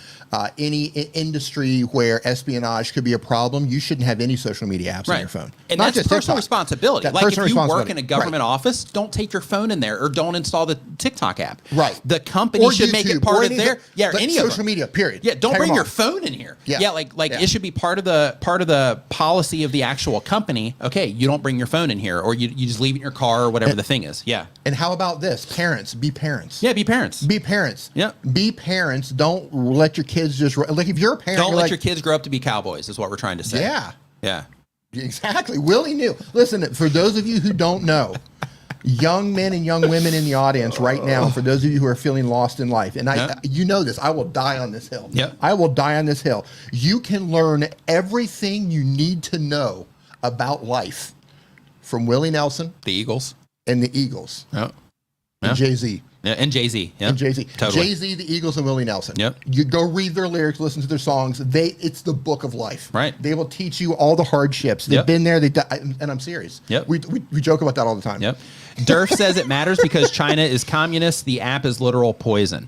any industry where espionage could be a problem, you shouldn't have any social media apps on your phone. And Not that's just personal TikTok. responsibility. That's like personal if you work responsibility. in a government office, don't take your phone in there or don't install the TikTok app. Right. The company Or should make it YouTube, part or of any their like any of social them. media, period. Yeah, don't Take bring them your off. phone in here. Yeah. It should be part of the policy of the actual company. Okay, you don't bring your phone phone in here, or you just leave it in your car or whatever the thing is. Yeah. And how about this? Parents, be parents. Yeah, be parents. Be parents. Yeah. Be parents. Don't let your kids just like if you're a parent. Don't let your kids grow up to be cowboys. Is what we're trying to say. Yeah. Yeah. Exactly. Willie knew. Listen, for those of you who don't know, young men and young women in the audience right now, for those of you who are feeling lost in life, and you know this, I will die on this hill. Yep. I will die on this hill. You can learn everything you need to know about life from Willie Nelson, The Eagles. and the Eagles, Yeah. and Jay-Z. Yeah, and Jay-Z. Yep. And Jay-Z. Totally. Jay-Z, the Eagles, and Willie Nelson. Yep. You go read their lyrics, listen to their songs. It's the book of life. Right. They will teach you all the hardships. They've Yep. been there. And I'm serious. Yep. We joke about that all the time. Yep. Durf says it matters because China is communist. The app is literal poison.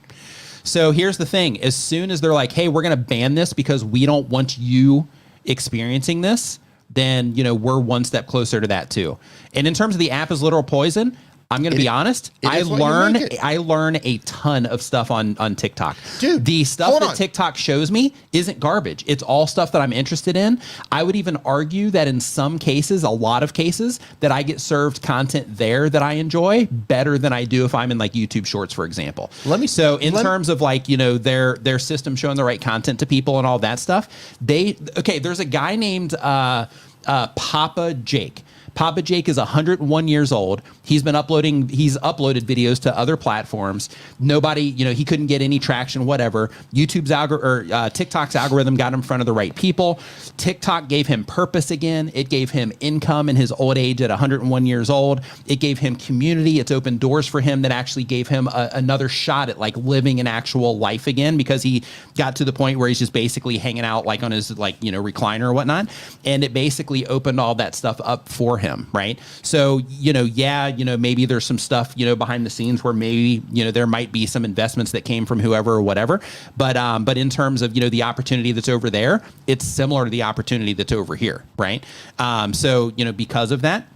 So here's the thing. As soon as they're like, hey, we're going to ban this because we don't want you experiencing this, then, we're one step closer to that too. And in terms of the app is literal poison, I'm going to be honest. I learn a ton of stuff on TikTok. Dude, the stuff that TikTok shows me isn't garbage. It's all stuff that I'm interested in. I would even argue that in some cases, a lot of cases, that I get served content there that I enjoy better than I do if I'm in like YouTube Shorts, for example. Terms of like, their system showing the right content to people and all that stuff, there's a guy named Papa Jake. Papa Jake is 101 years old. He's uploaded videos to other platforms. Nobody, he couldn't get any traction, whatever. TikTok's algorithm got him in front of the right people. TikTok gave him purpose again. It gave him income in his old age at 101 years old. It gave him community. It's opened doors for him that actually gave him another shot at like living an actual life again, because he got to the point where he's just basically hanging out like on his recliner or whatnot. And it basically opened all that stuff up for him. Right. So, maybe there's some stuff, behind the scenes where maybe, there might be some investments that came from whoever or whatever. But in terms of, the opportunity that's over there, it's similar to the opportunity that's over here. Right. Because of that,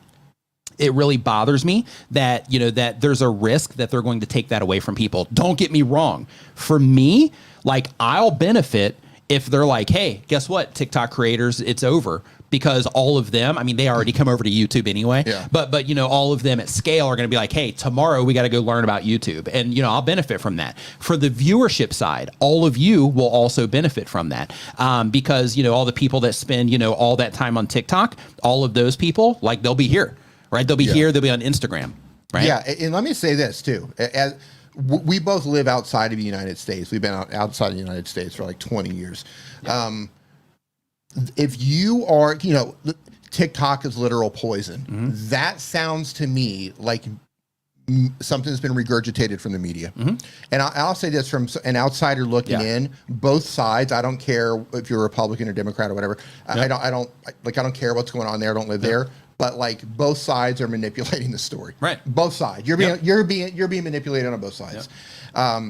it really bothers me that, that there's a risk that they're going to take that away from people. Don't get me wrong. For me, like, I'll benefit if they're like, hey, guess what? TikTok creators, it's over. Because all of them, they already come over to YouTube anyway. Yeah. But all of them at scale are going to be like, hey, tomorrow we got to go learn about YouTube. And, I'll benefit from that. For the viewership side, all of you will also benefit from that. Because, all the people that spend, all that time on TikTok, all of those people, like, they'll be here, right? They'll be here. They'll be on Instagram, right? Yeah. And let me say this too. We both live outside of the United States. We've been outside of the United States for like 20 years. Yeah. If you are, TikTok is literal poison. Mm-hmm. That sounds to me like something that's been regurgitated from the media. Mm-hmm. And I'll say this from an outsider looking in, both sides. I don't care if you're a Republican or Democrat or whatever. I don't care what's going on there. I don't live there. But like both sides are manipulating the story. Right. Both sides. You're being manipulated on both sides.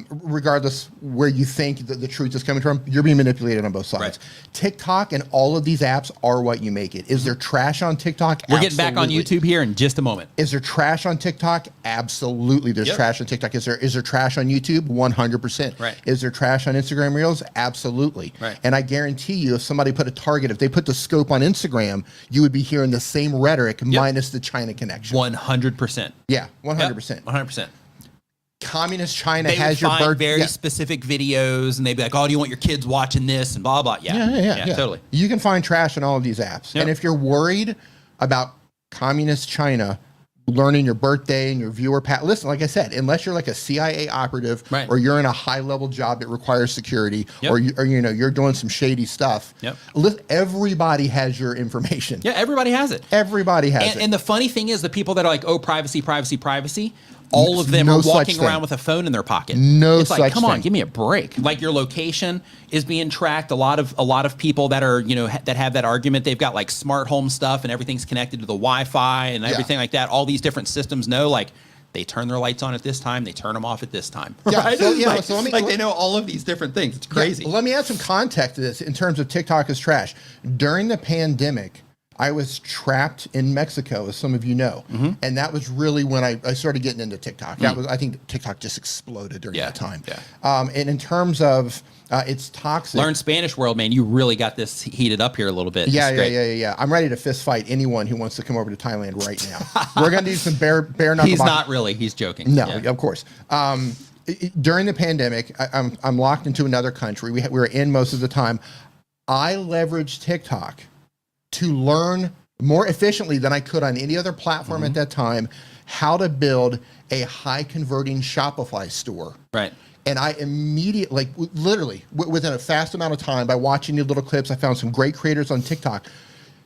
Regardless where you think the truth is coming from, you're being manipulated on both sides. Right. TikTok and all of these apps are what you make it. Is there trash on TikTok? We're getting back on YouTube here in just a moment. Is there trash on TikTok? Absolutely. There's trash on TikTok. Is there trash on YouTube? 100%. Right. Is there trash on Instagram Reels? Absolutely. Right. And I guarantee you, if somebody put a target, if they put the scope on Instagram, you would be hearing the same rhetoric minus the China connection. 100%. Yeah, 100%. 100%. Communist China has your birth. Very specific videos, and they'd be like, "Oh, do you want your kids watching this?" and blah blah. Yeah, totally. You can find trash in all of these apps, and if you're worried about Communist China learning your birthday and your viewer pattern, listen, like I said, unless you're like a CIA operative or you're in a high level job that requires security, or you're doing some shady stuff. Everybody has your information. Yeah, everybody has it. Everybody has it. And the funny thing is, the people that are like, "Oh, privacy, privacy, privacy." All of them are walking around with a phone in their pocket. It's like, come on, give me a break. Like, your location is being tracked. A lot of people that are, that have that argument, they've got like smart home stuff and everything's connected to the Wi-Fi and everything like that. All these different systems know, like, they turn their lights on at this time, they turn them off at this time. Yeah, right? so they know all of these different things. It's crazy. Let me add some context to this in terms of TikTok is trash. During the pandemic, I was trapped in Mexico, as some of you know. And that was really when I started getting into TikTok. That was, I think TikTok just exploded during that time. And in terms of it's toxic. Learn Spanish world, man. You really got this heated up here a little bit. Yeah. I'm ready to fist fight anyone who wants to come over to Thailand right now. We're going to do some bare knuckle. He's not really. He's joking. No, of course. During the pandemic, I'm locked into another country. We were in most of the time. I leveraged TikTok to learn more efficiently than I could on any other platform at that time how to build a high converting Shopify store. Right. And I immediately, like literally within a fast amount of time, by watching the little clips, I found some great creators on TikTok.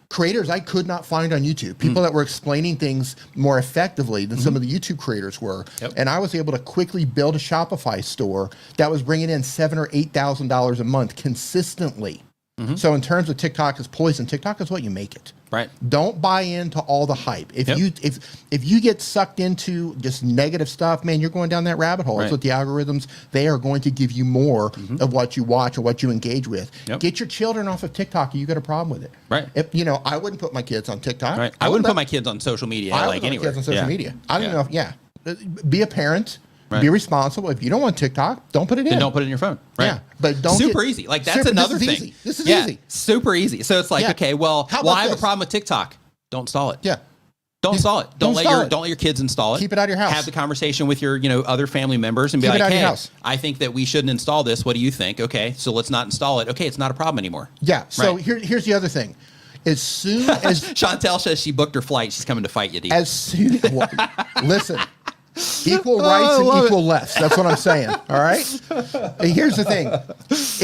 Creators I could not find on YouTube. People that were explaining things more effectively than some of the YouTube creators were. And I was able to quickly build a Shopify store that was bringing in $7,000 or $8,000 a month consistently. So in terms of TikTok is poison, TikTok is what you make it. Right. Don't buy into all the hype. If you get sucked into just negative stuff, man, you're going down that rabbit hole. That's what the algorithms, they are going to give you more of what you watch and what you engage with. Get your children off of TikTok, you got a problem with it. Right. If, I wouldn't put my kids on TikTok. Right. I wouldn't put my kids on social media like anywhere. Kids on social media. I don't know. Be a parent. Right. Be responsible. If you don't want TikTok, don't put it in. Then don't put it in your phone. Right. Yeah, but don't super easy. Like that's another thing. Easy. This is easy. Super easy. So it's like, okay, well, I have a problem with TikTok. Don't install it. Yeah. Don't install it. Don't let your kids install it. Keep it out of your house. Have the conversation with your, other family members and be like, hey, I think that we shouldn't install this. What do you think? Okay, so let's not install it. Okay, it's not a problem anymore. Yeah. So here's the other thing. As soon as Chantel says she booked her flight, she's coming to fight you, D. Listen. Equal rights and equal lefts. That's what I'm saying. All right. And here's the thing: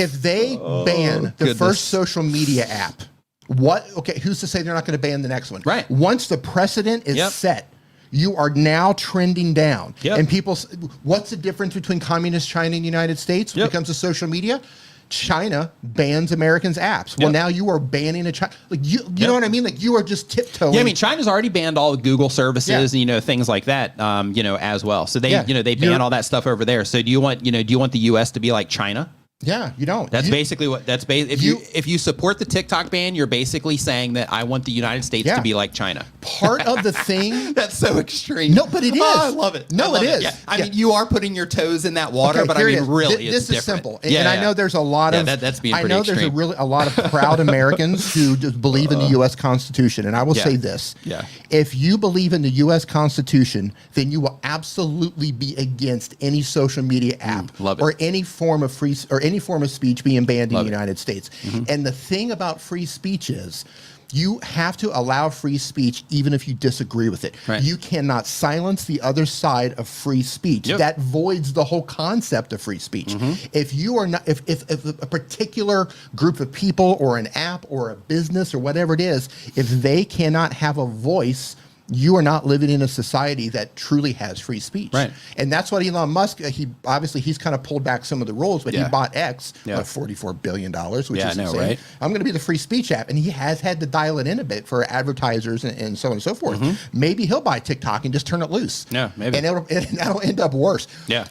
if they ban the first social media app, who's to say they're not going to ban the next one? Right. Once the precedent is set, you are now trending down. And people, what's the difference between communist China and the United States when it comes to social media? China bans Americans' apps. Well, now you are banning a China. Like you know what I mean? Like you are just tiptoeing. Yeah, I mean, China's already banned all the Google services, and things like that, as well. So they, they ban all that stuff over there. So do you want the U.S. to be like China? Yeah, you don't. That's basically what. That's if you support the TikTok ban, you're basically saying that I want the United States to be like China. Part of the thing that's so extreme. No, but it is. Oh, I love it. No, it is. Yeah. I mean, you are putting your toes in that water, but I mean, really, this it's is simple. And I know there's a lot of. That's being pretty extreme. I know there's a lot of proud Americans who just believe in the U.S. Constitution, and I will say this: if you believe in the U.S. Constitution, then you will absolutely be against any social media app or any form of speech being banned in the United States. And the thing about free speech is you have to allow free speech even if you disagree with it. You cannot silence the other side of free speech. That voids the whole concept of free speech. If you are not, if a particular group of people or an app or a business or whatever it is, if they cannot have a voice, you are not living in a society that truly has free speech. And that's what Elon Musk, he's kind of pulled back some of the rules, but he bought X for $44 billion, which is insane. I'm going to be the free speech app. And he has had to dial it in a bit for advertisers and so on and so forth. Maybe he'll buy TikTok and just turn it loose. Yeah, maybe. And that'll end up worse. Yeah.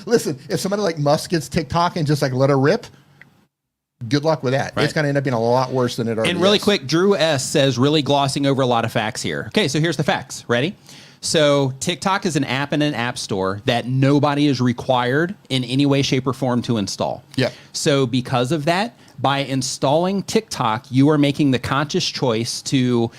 Listen, if somebody like Musk gets TikTok and just like let her rip, good luck with that. It's going to end up being a lot worse than it already is. And really quick, Drew S. says, really glossing over a lot of facts here. Okay, so here's the facts. Ready? So TikTok is an app in an app store that nobody is required in any way, shape, or form to install. So because of that, by installing TikTok, you are making the conscious choice to,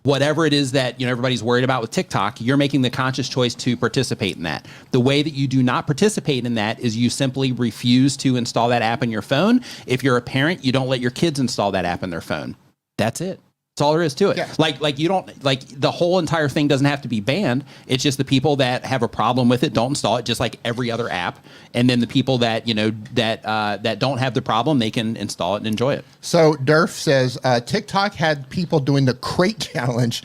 whatever it is that, everybody's worried about with TikTok, you're making the conscious choice to participate in that. The way that you do not participate in that is you simply refuse to install that app on your phone. If you're a parent, you don't let your kids install that app on their phone. That's it. That's all there is to it. Like you don't the whole entire thing doesn't have to be banned. It's just the people that have a problem with it don't install it, just like every other app. And then the people that that don't have the problem, they can install it and enjoy it. So Durf says TikTok had people doing the crate challenge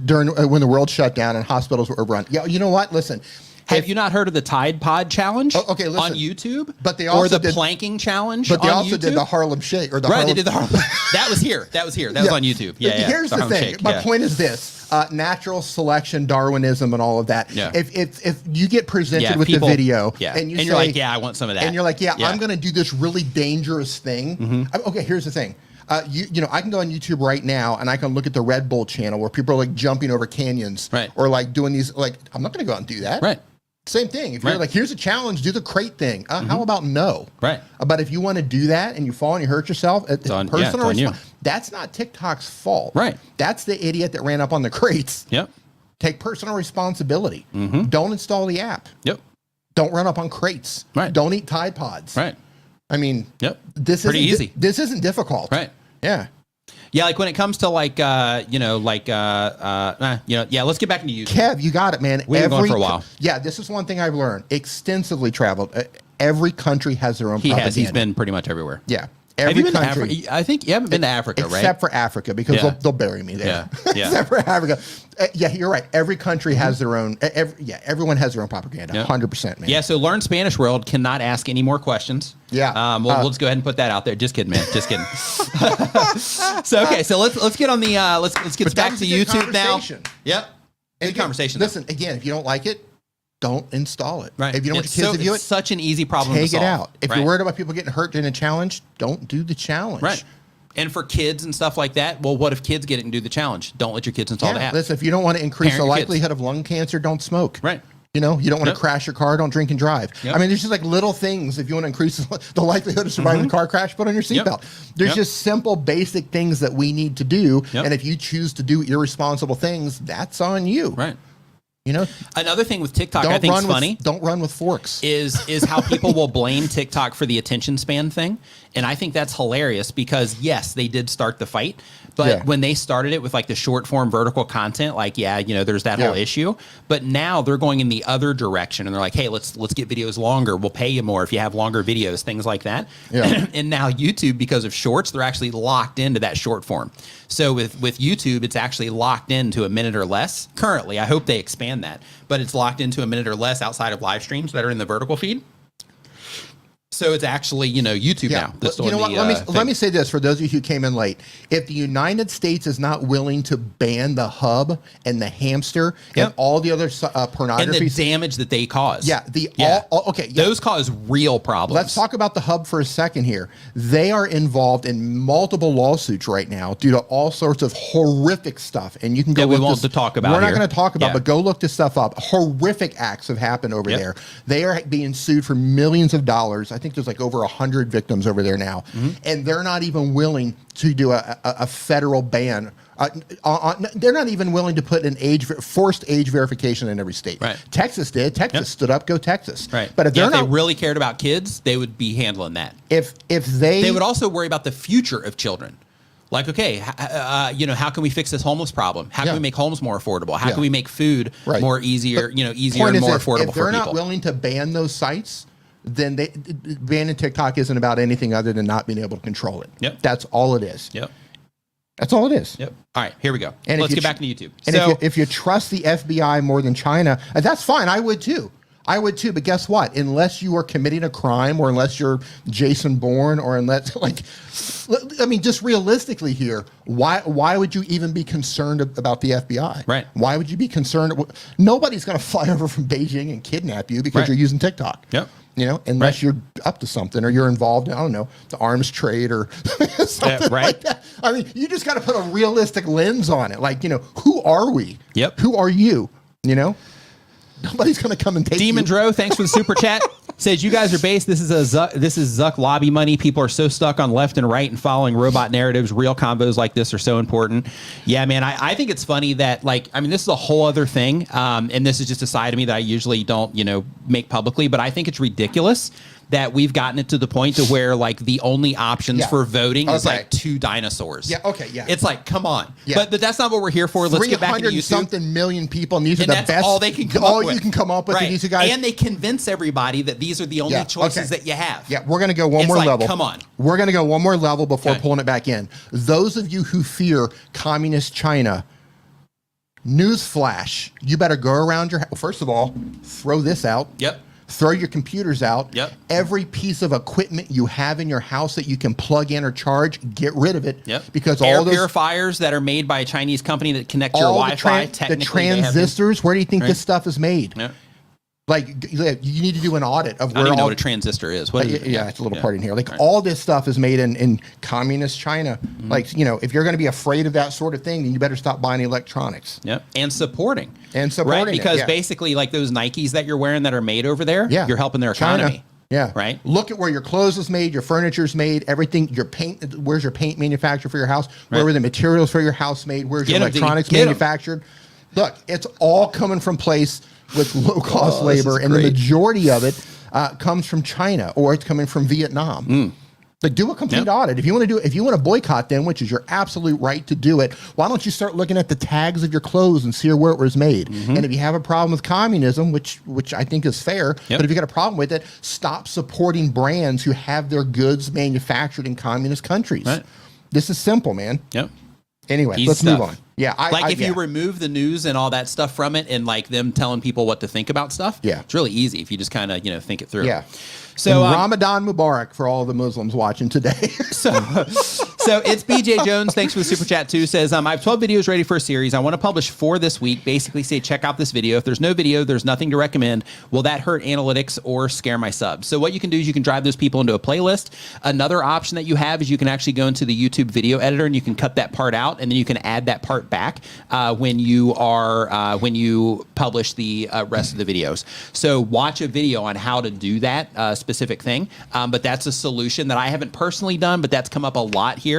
during when the world shut down and hospitals were overrun. Yeah, you know what? Listen. Have you not heard of the Tide Pod challenge? Okay, listen. On YouTube, but they also did planking challenge. But they on also YouTube? did the Harlem Shake or the They did the Harlem. That was here. That was on YouTube. Yeah. Here's the thing. Shake. My point is this: natural selection, Darwinism, and all of that. If you get presented with the video, and you're like, I want some of that, and you're like, I'm going to do this really dangerous thing. Okay, here's the thing. You know, I can go on YouTube right now and I can look at the Red Bull channel where people are like jumping over canyons, right, or like doing these. Like, I'm not going to go out and do that. Right. Same thing. If you're like, here's a challenge, do the crate thing. How about no? Right. But if you want to do that and you fall and you hurt yourself, it's personal on you. That's not TikTok's fault. Right. That's the idiot that ran up on the crates. Yep. Take personal responsibility. Don't install the app. Yep. Don't run up on crates. Right. Don't eat Tide Pods. Right. I mean, this is pretty easy. This isn't difficult. Right. Yeah. Yeah, like when it comes to like, let's get back into YouTube. Kev, you got it, man. We've been going for a while. Yeah, this is one thing I've learned. Extensively traveled. Every country has their own propaganda. He's been pretty much everywhere. Yeah. Have you been to country, Africa? I think you haven't been to Africa, right? Except for Africa, because they'll bury me there. Yeah. Except for Africa. Yeah, you're right. Every country has their own. Everyone has their own propaganda. 100%, man. Yeah. So Learn Spanish World cannot ask any more questions. Yeah. We'll just go ahead and put that out there. Just kidding, man. Just kidding. So okay. So let's get on the let's get back to YouTube now. Yep. Good conversation. Listen again. If you don't like it, don't install it. Right. If you don't want your kids to view it, such an easy problem take to solve. it out. If you're worried about people getting hurt during a challenge, don't do the challenge. Right. And for kids and stuff like that, well, what if kids get it and do the challenge? Don't let your kids install the app. Listen, if you don't want to increase the likelihood of lung cancer, don't smoke. Right. You know, you don't want to crash your car, don't drink and drive. I mean, there's just like little things. If you want to increase the likelihood of surviving a car crash, put on your seatbelt. There's just simple, basic things that we need to do. And if you choose to do irresponsible things, that's on you. Right. You know, another thing with TikTok I think is funny. Don't run with forks. Is how people will blame TikTok for the attention span thing. And I think that's hilarious because yes, they did start the fight, but when they started it with like the short form vertical content, like, there's that whole issue, but now they're going in the other direction and they're like, hey, let's get videos longer. We'll pay you more if you have longer videos, things like that. Yeah. And now YouTube, because of shorts, they're actually locked into that short form. So with YouTube, it's actually locked into a minute or less currently. I hope they expand that, but it's locked into a minute or less outside of live streams that are in the vertical feed. So it's actually, YouTube now. You know what? Let me say this for those of you who came in late. If the United States is not willing to ban the hub and the hamster and all the other pornography. And the damage that they cause. Those cause real problems. Let's talk about the hub for a second here. They are involved in multiple lawsuits right now due to all sorts of horrific stuff. And you can go we won't talk about. We're not going to talk about, but go look this stuff up. Horrific acts have happened over there. They are being sued for millions of dollars. I think there's like over 100 victims over there now, and they're not even willing to do a federal ban. They're not even willing to put an forced age verification in every state. Right. Texas did. Texas stood up. Go Texas. Right. But if if they really cared about kids, they would be handling that. If they would also worry about the future of children. Like, okay, how can we fix this homeless problem? How can we make homes more affordable? How can we make food more easier and more affordable for people? If they're not willing to ban those sites, then banning TikTok isn't about anything other than not being able to control it. Yep. That's all it is. Yep. That's all it is. Yep. All right, here we go. And let's get back into YouTube. And if you trust the FBI more than China, that's fine. I would too. But guess what? Unless you are committing a crime, or unless you're Jason Bourne, or unless just realistically here, why would you even be concerned about the FBI? Right. Why would you be concerned? Nobody's going to fly over from Beijing and kidnap you because you're using TikTok. Yep. Unless you're up to something, or you're involved in, I don't know, the arms trade or something like that. I mean, you just got to put a realistic lens on it. Like, who are we? Yep. Who are you? Nobody's going to come and take Demon you. Dro, thanks for the super chat. Says, you guys are based. This is Zuck lobby money. People are so stuck on left and right and following robot narratives. Real combos like this are so important. Yeah, man, I think it's funny that, this is a whole other thing. And this is just a side of me that I usually don't, make publicly. But I think it's ridiculous that we've gotten it to the point to where the only options for voting is two dinosaurs. Yeah. Okay. Yeah. It's come on. Yeah. But that's not what we're here for. Let's get back to YouTube. 300-something million people, and these are the that's best. all they can come up with. All you can come up with. Right. These guys, and they convince everybody that these are the only choices that you have. Yeah. We're gonna go one more level. Come on. We're gonna go one more level before pulling it back in. Those of you who fear communist China, newsflash: you better go around your. First of all, throw this out. Yep. Throw your computers out. Yep. Every piece of equipment you have in your house that you can plug in or charge, get rid of it. Yep. Because air all those purifiers that are made by a Chinese company that connect your Wi-Fi, the transistors. Where do you think this stuff is made? Yep. Like you need to do an audit of I where don't even know all what a transistor is. What is it? yeah, it's a little part in here. Like all this stuff is made in communist China. Like, you know, if you're going to be afraid of that sort of thing, then you better stop buying electronics. Yep. And supporting. Right? Because yeah. basically like those Nikes that you're wearing that are made over there, Yeah. you're helping their economy. Yeah. Right. Look at where your clothes is made, your furniture's made, everything, your paint, where's your paint manufactured for your house? Where were the materials for your house made? Where's your electronics manufactured? Look, it's all coming from place with low cost labor, and the majority of it comes from China, or it's coming from Vietnam. Like, do a complete audit. If you want to boycott them, which is your absolute right to do it, why don't you start looking at the tags of your clothes and see where it was made? And if you have a problem with communism, which I think is fair, but if you got a problem with it, stop supporting brands who have their goods manufactured in communist countries. Right. This is simple, man. Yep. Anyway, let's move on. Yeah, if you remove the news and all that stuff from it, and like them telling people what to think about stuff, it's really easy if you just kind of think it through. Yeah. So Ramadan Mubarak for all the Muslims watching today. So it's BJ Jones. Thanks for the super chat too. Says I have 12 videos ready for a series. I want to publish 4 this week. Basically, say check out this video. If there's no video, there's nothing to recommend. Will that hurt analytics or scare my subs? So what you can do is you can drive those people into a playlist. Another option that you have is you can actually go into the YouTube video editor and you can cut that part out, and then you can add that part back when you publish the rest of the videos. So watch a video on how to do that specific thing. But that's a solution that I haven't personally done, but that's come up a lot here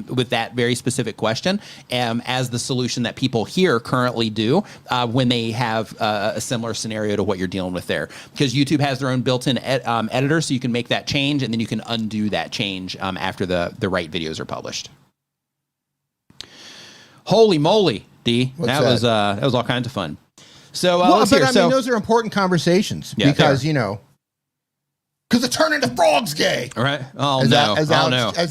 with that very specific question as the solution that people here currently do when they have a similar scenario to what you're dealing with there. Because YouTube has their own built-in editor, so you can make that change, and then you can undo that change after the right videos are published. Holy moly, D. That was all kinds of fun. So let's hear. I mean, those are important conversations because, because it's turning to frogs gay. Right. As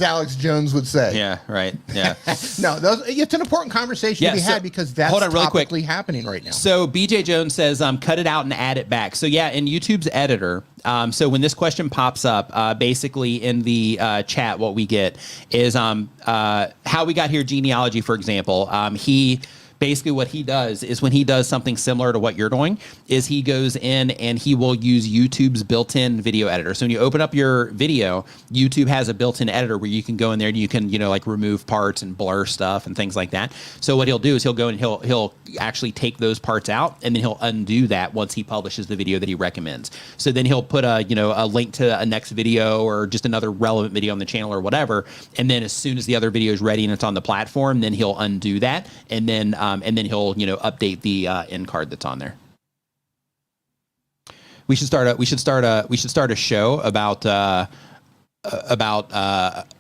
Alex Jones would say. Yeah, right. Yeah. No, it's an important conversation to be had because that's topically happening right now. So BJ Jones says, cut it out and add it back. So yeah, in YouTube's editor, so when this question pops up, basically in the chat, what we get is how we got here genealogy, for example. Basically what he does is when he does something similar to what you're doing is he goes in and he will use YouTube's built-in video editor. So when you open up your video, YouTube has a built-in editor where you can go in there and you can, like remove parts and blur stuff and things like that. So what he'll do is he'll go and he'll actually take those parts out, and then he'll undo that once he publishes the video that he recommends. So then he'll put a link to a next video or just another relevant video on the channel or whatever. And then as soon as the other video is ready and it's on the platform, then he'll undo that. And then he'll update the end card that's on there. We should start a show about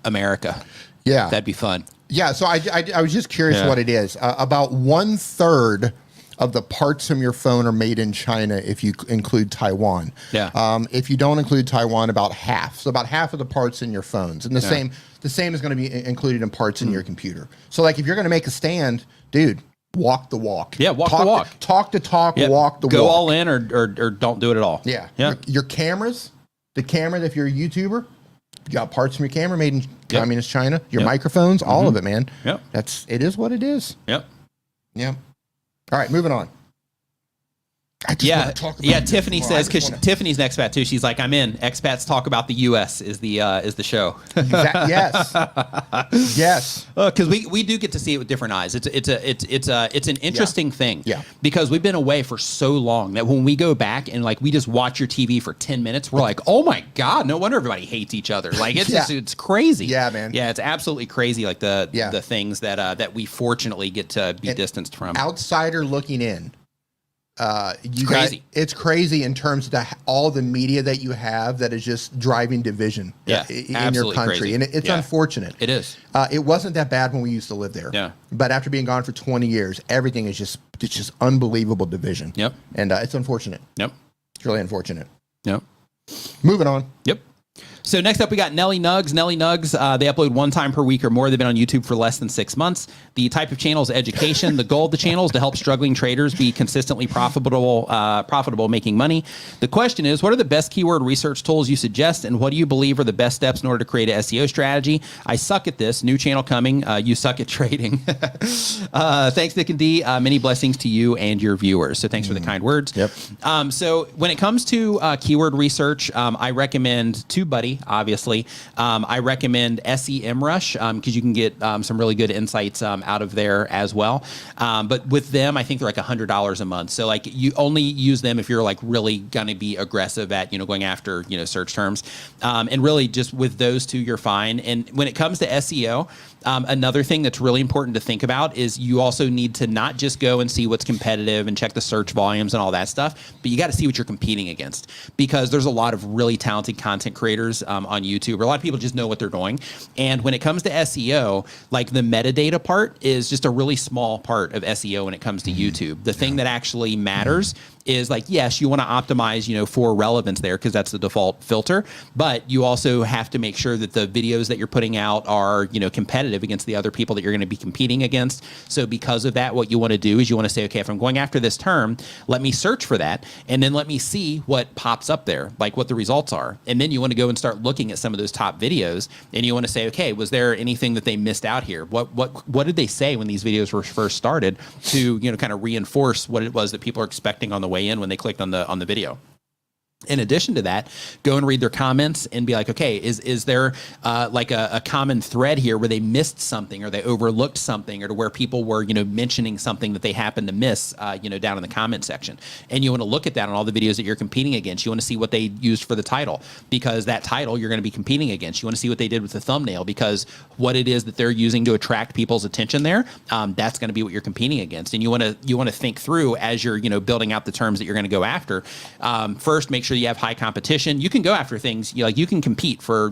America. Yeah, that'd be fun. Yeah, so I was just curious what it is. About 1/3 of the parts from your phone are made in China if you include Taiwan. Yeah. If you don't include Taiwan, about half. So about half of the parts in your phones, and the same is going to be included in parts in your computer. So like if you're going to make a stand, dude, walk the walk. Yeah, walk the walk. Talk the talk, walk the walk. Go all in or don't do it at all. Yeah. Your cameras, the camera, if you're a YouTuber, you got parts from your camera made in communist China. Your microphones, all of it, man. Yep. It is what it is. Yep. Yep. All right, moving on. Tiffany says, because Tiffany's an expat too. She's like, I'm in. Expats talk about the U.S. is the show. Yes. Yes. Because we do get to see it with different eyes. It's an interesting thing. Yeah. Because we've been away for so long that when we go back and like we just watch your TV for 10 minutes, we're like, oh my God, no wonder everybody hates each other. Like it's crazy. Yeah, man. Yeah, it's absolutely crazy. Like the things that we fortunately get to be distanced from. Outsider looking in. Crazy. It's crazy in terms of all the media that you have that is just driving division in your country. Crazy. And it's unfortunate. It is. It wasn't that bad when we used to live there. Yeah. But after being gone for 20 years, everything is just unbelievable division. Yep. And it's unfortunate. Yep. It's really unfortunate. Yep. Moving on. Yep. So next up, we got Nelly Nugs. Nelly Nugs, they upload 1 time per week or more. They've been on YouTube for less than 6 months. The type of channel is education. The goal of the channel is to help struggling traders be consistently profitable, making money. The question is, what are the best keyword research tools you suggest, and what do you believe are the best steps in order to create an SEO strategy? I suck at this. New channel coming. You suck at trading. Thanks, Nick and D. Many blessings to you and your viewers. So thanks for the kind words. Yep. So when it comes to keyword research, I recommend TubeBuddy, obviously. I recommend SEMrush because you can get some really good insights out of there as well. But with them, I think they're like $100 a month. So like you only use them if you're like really going to be aggressive at, going after, search terms. And really just with those two, you're fine. And when it comes to SEO, another thing that's really important to think about is you also need to not just go and see what's competitive and check the search volumes and all that stuff, but you got to see what you're competing against, because there's a lot of really talented content creators on YouTube, or a lot of people just know what they're doing. And when it comes to SEO, like the metadata part is just a really small part of SEO when it comes to YouTube. The thing that actually matters is like, yes, you want to optimize, for relevance there because that's the default filter, but you also have to make sure that the videos that you're putting out are, competitive against the other people that you're going to be competing against. So because of that, what you want to do is you want to say, okay, if I'm going after this term, let me search for that, and then let me see what pops up there, like what the results are. And then you want to go and start looking at some of those top videos, and you want to say, okay, was there anything that they missed out here? What did they say when these videos were first started to, kind of reinforce what it was that people are expecting on the way in when they clicked on the video? In addition to that, go and read their comments and be like, okay, is there like a common thread here where they missed something or they overlooked something, or to where people were, mentioning something that they happened to miss, down in the comment section. And you want to look at that on all the videos that you're competing against. You want to see what they used for the title, because that title you're going to be competing against. You want to see what they did with the thumbnail, because what it is that they're using to attract people's attention there, that's going to be what you're competing against. And you want to think through as you're, building out the terms that you're going to go after. First, make sure you have high competition. You can go after things, you can compete for,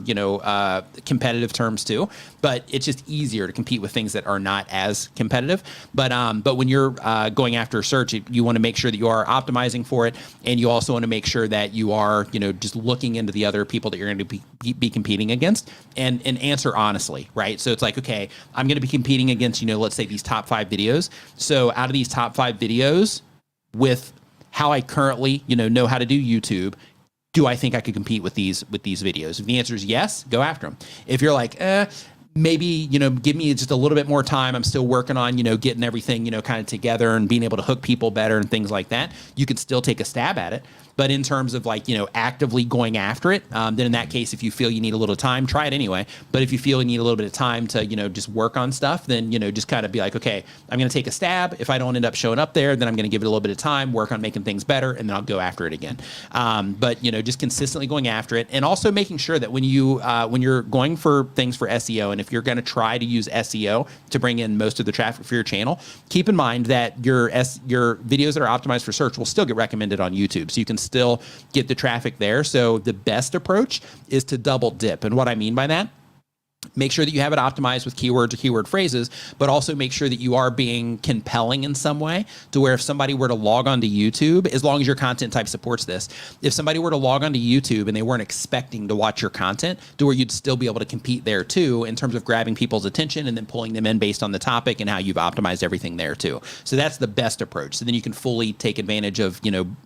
competitive terms too, but it's just easier to compete with things that are not as competitive. But when you're going after search, you want to make sure that you are optimizing for it. And you also want to make sure that you are, just looking into the other people that you're going to be competing against, and answer honestly, right? So it's like, okay, I'm going to be competing against, let's say these top 5 videos. So out of these top 5 videos, with how I currently, know how to do YouTube, do I think I could compete with these videos? If the answer is yes, go after them. If you're like, maybe, give me just a little bit more time, I'm still working on, getting everything, kind of together and being able to hook people better and things like that, you could still take a stab at it. But in terms of like, actively going after it, then in that case, if you feel you need a little time, try it anyway. But if you feel you need a little bit of time to, just work on stuff, then, just kind of be like, okay, I'm going to take a stab. If I don't end up showing up there, then I'm going to give it a little bit of time, work on making things better, and then I'll go after it again. But, just consistently going after it, and also making sure that when you're going for things for SEO, and if you're going to try to use SEO to bring in most of the traffic for your channel, keep in mind that your videos that are optimized for search will still get recommended on YouTube. So you can still get the traffic there. So the best approach is to double dip. And what I mean by that, make sure that you have it optimized with keywords or keyword phrases, but also make sure that you are being compelling in some way, to where if somebody were to log onto YouTube, as long as your content type supports this, if somebody were to log onto YouTube and they weren't expecting to watch your content, to where you'd still be able to compete there too, in terms of grabbing people's attention and then pulling them in based on the topic and how you've optimized everything there too. So that's the best approach. So then you can fully take advantage of,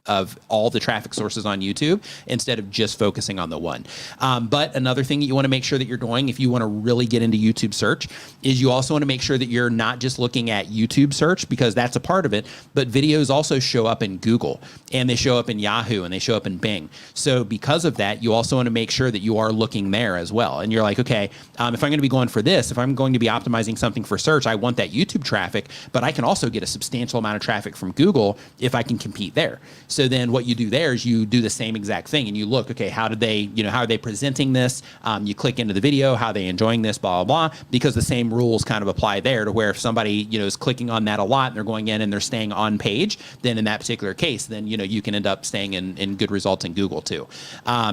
of all the traffic sources on YouTube instead of just focusing on the one. But another thing that you want to make sure that you're doing, if you want to really get into YouTube search, is you also want to make sure that you're not just looking at YouTube search, because that's a part of it, but videos also show up in Google, and they show up in Yahoo, and they show up in Bing. So because of that, you also want to make sure that you are looking there as well. And you're like, okay, if I'm going to be going for this, if I'm going to be optimizing something for search, I want that YouTube traffic, but I can also get a substantial amount of traffic from Google if I can compete there. So then what you do there is you do the same exact thing, and you look, okay, how are they presenting this? You click into the video, how they enjoying this, blah, blah, blah, because the same rules kind of apply there, to where if somebody, is clicking on that a lot and they're going in and they're staying on page, then in that particular case, then, you can end up staying in good results in Google too.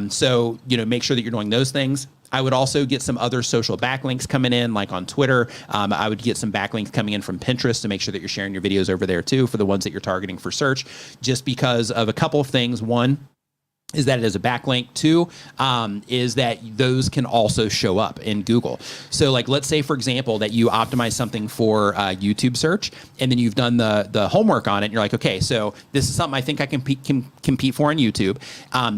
So, make sure that you're doing those things. I would also get some other social backlinks coming in, like on Twitter. I would get some backlinks coming in from Pinterest to make sure that you're sharing your videos over there too, for the ones that you're targeting for search, just because of a couple of things. One, is that it is a backlink. Two, is that those can also show up in Google. So like, let's say, for example, that you optimize something for YouTube search, and then you've done the homework on it, and you're like, okay, so this is something I think I can compete for on YouTube.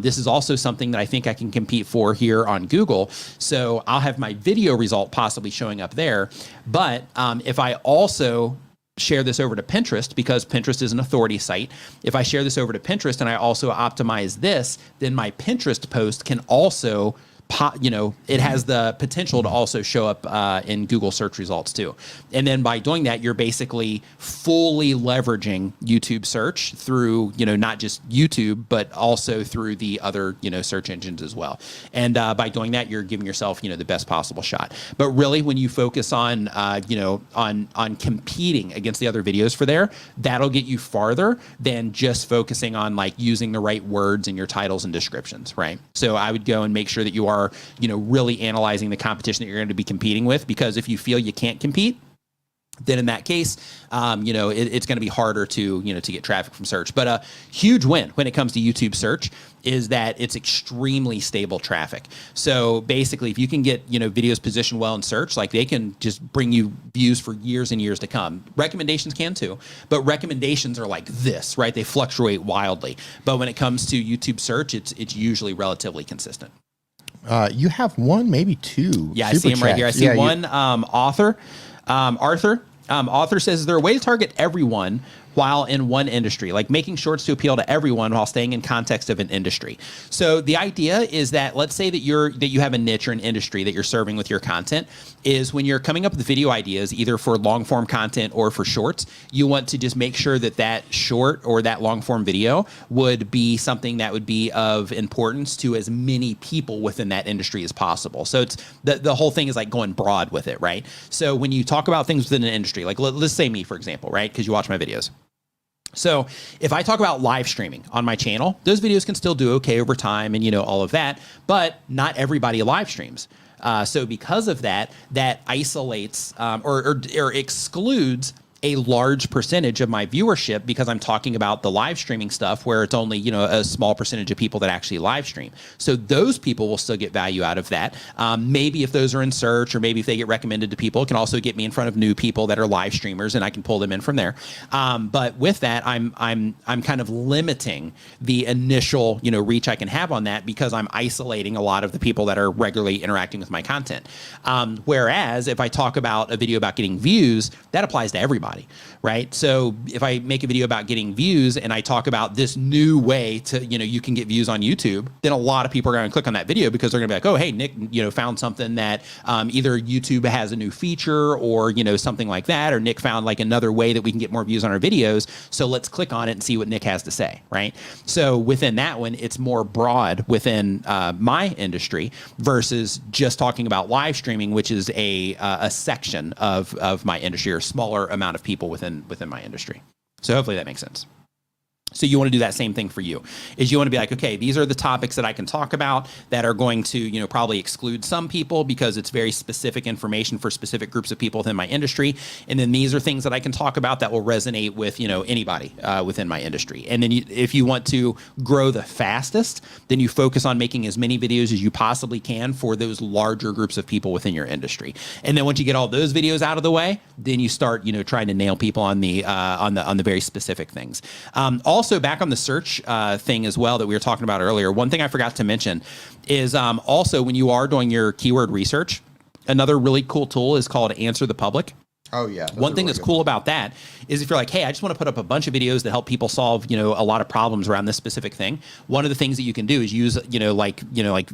This is also something that I think I can compete for here on Google. So I'll have my video result possibly showing up there. But if I also share this over to Pinterest, because Pinterest is an authority site. If I share this over to Pinterest and I also optimize this, then my Pinterest post can also it has the potential to also show up in Google search results too. And then by doing that, you're basically fully leveraging YouTube search through, not just YouTube, but also through the other, search engines as well. And by doing that, you're giving yourself, the best possible shot. But really, when you focus on, on competing against the other videos for there, that'll get you farther than just focusing on like using the right words in your titles and descriptions, right? So I would go and make sure that you are really analyzing the competition that you're going to be competing with, because if you feel you can't compete, then in that case, it's going to be harder to get traffic from search. But a huge win when it comes to YouTube search is that it's extremely stable traffic. So basically, if you can get, videos positioned well in search, like they can just bring you views for years and years to come. Recommendations can too, but recommendations are like this, right? They fluctuate wildly. But when it comes to YouTube search, it's usually relatively consistent. You have one, maybe two. Yeah, I see him right here. I see one. Arthur. Author says, is there a way to target everyone while in one industry, like making shorts to appeal to everyone while staying in context of an industry? So the idea is that, let's say that you have a niche or an industry that you're serving with your content, is when you're coming up with video ideas, either for long form content or for shorts, you want to just make sure that that short or that long form video would be something that would be of importance to as many people within that industry as possible. So it's the whole thing is like going broad with it, right? So when you talk about things within an industry, like let's say me, for example, right? Because you watch my videos. So if I talk about live streaming on my channel, those videos can still do okay over time and, all of that, but not everybody live streams. So because of that, that isolates or excludes a large percentage of my viewership, because I'm talking about the live streaming stuff where it's only, a small percentage of people that actually live stream. So those people will still get value out of that. Maybe if those are in search, or maybe if they get recommended to people, it can also get me in front of new people that are live streamers, and I can pull them in from there. But with that, I'm kind of limiting the initial, reach I can have on that, because I'm isolating a lot of the people that are regularly interacting with my content. Whereas if I talk about a video about getting views, that applies to everybody. Right? So if I make a video about getting views and I talk about this new way to, you can get views on YouTube, then a lot of people are going to click on that video, because they're going to be like, oh, hey, Nick, found something that either YouTube has a new feature or, something like that, or Nick found like another way that we can get more views on our videos. So let's click on it and see what Nick has to say. Right? So within that one, it's more broad within my industry versus just talking about live streaming, which is a section of my industry, or a smaller amount of people within my industry. So hopefully that makes sense. So you want to do that same thing for you, is you want to be like, okay, these are the topics that I can talk about that are going to, probably exclude some people because it's very specific information for specific groups of people within my industry. And then these are things that I can talk about that will resonate with, anybody within my industry. And then if you want to grow the fastest, then you focus on making as many videos as you possibly can for those larger groups of people within your industry. And then once you get all those videos out of the way, then you start, trying to nail people on the very specific things. Also, back on the search thing as well that we were talking about earlier, one thing I forgot to mention is also when you are doing your keyword research, another really cool tool is called Answer the Public. Oh, yeah. One thing that's cool about that is if you're like, hey, I just want to put up a bunch of videos to help people solve, a lot of problems around this specific thing. One of the things that you can do is use, like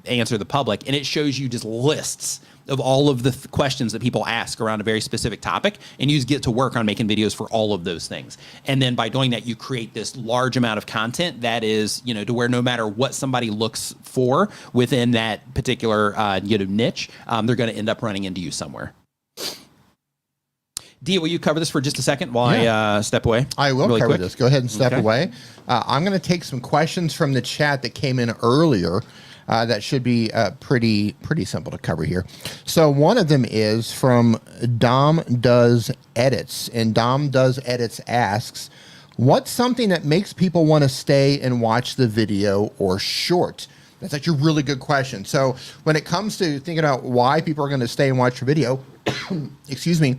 Answer the Public, and it shows you just lists of all of the questions that people ask around a very specific topic, and you just get to work on making videos for all of those things. And then by doing that, you create this large amount of content that is, to where no matter what somebody looks for within that particular, niche, they're going to end up running into you somewhere. Dee, will you cover this for just a second while I step away? I will really cover quick? this. Go ahead and step away. I'm going to take some questions from the chat that came in earlier. That should be pretty simple to cover here. So one of them is from Dom Does Edits, and Dom Does Edits asks, What's something that makes people want to stay and watch the video or short? That's actually a really good question. So when it comes to thinking about why people are going to stay and watch your video, excuse me,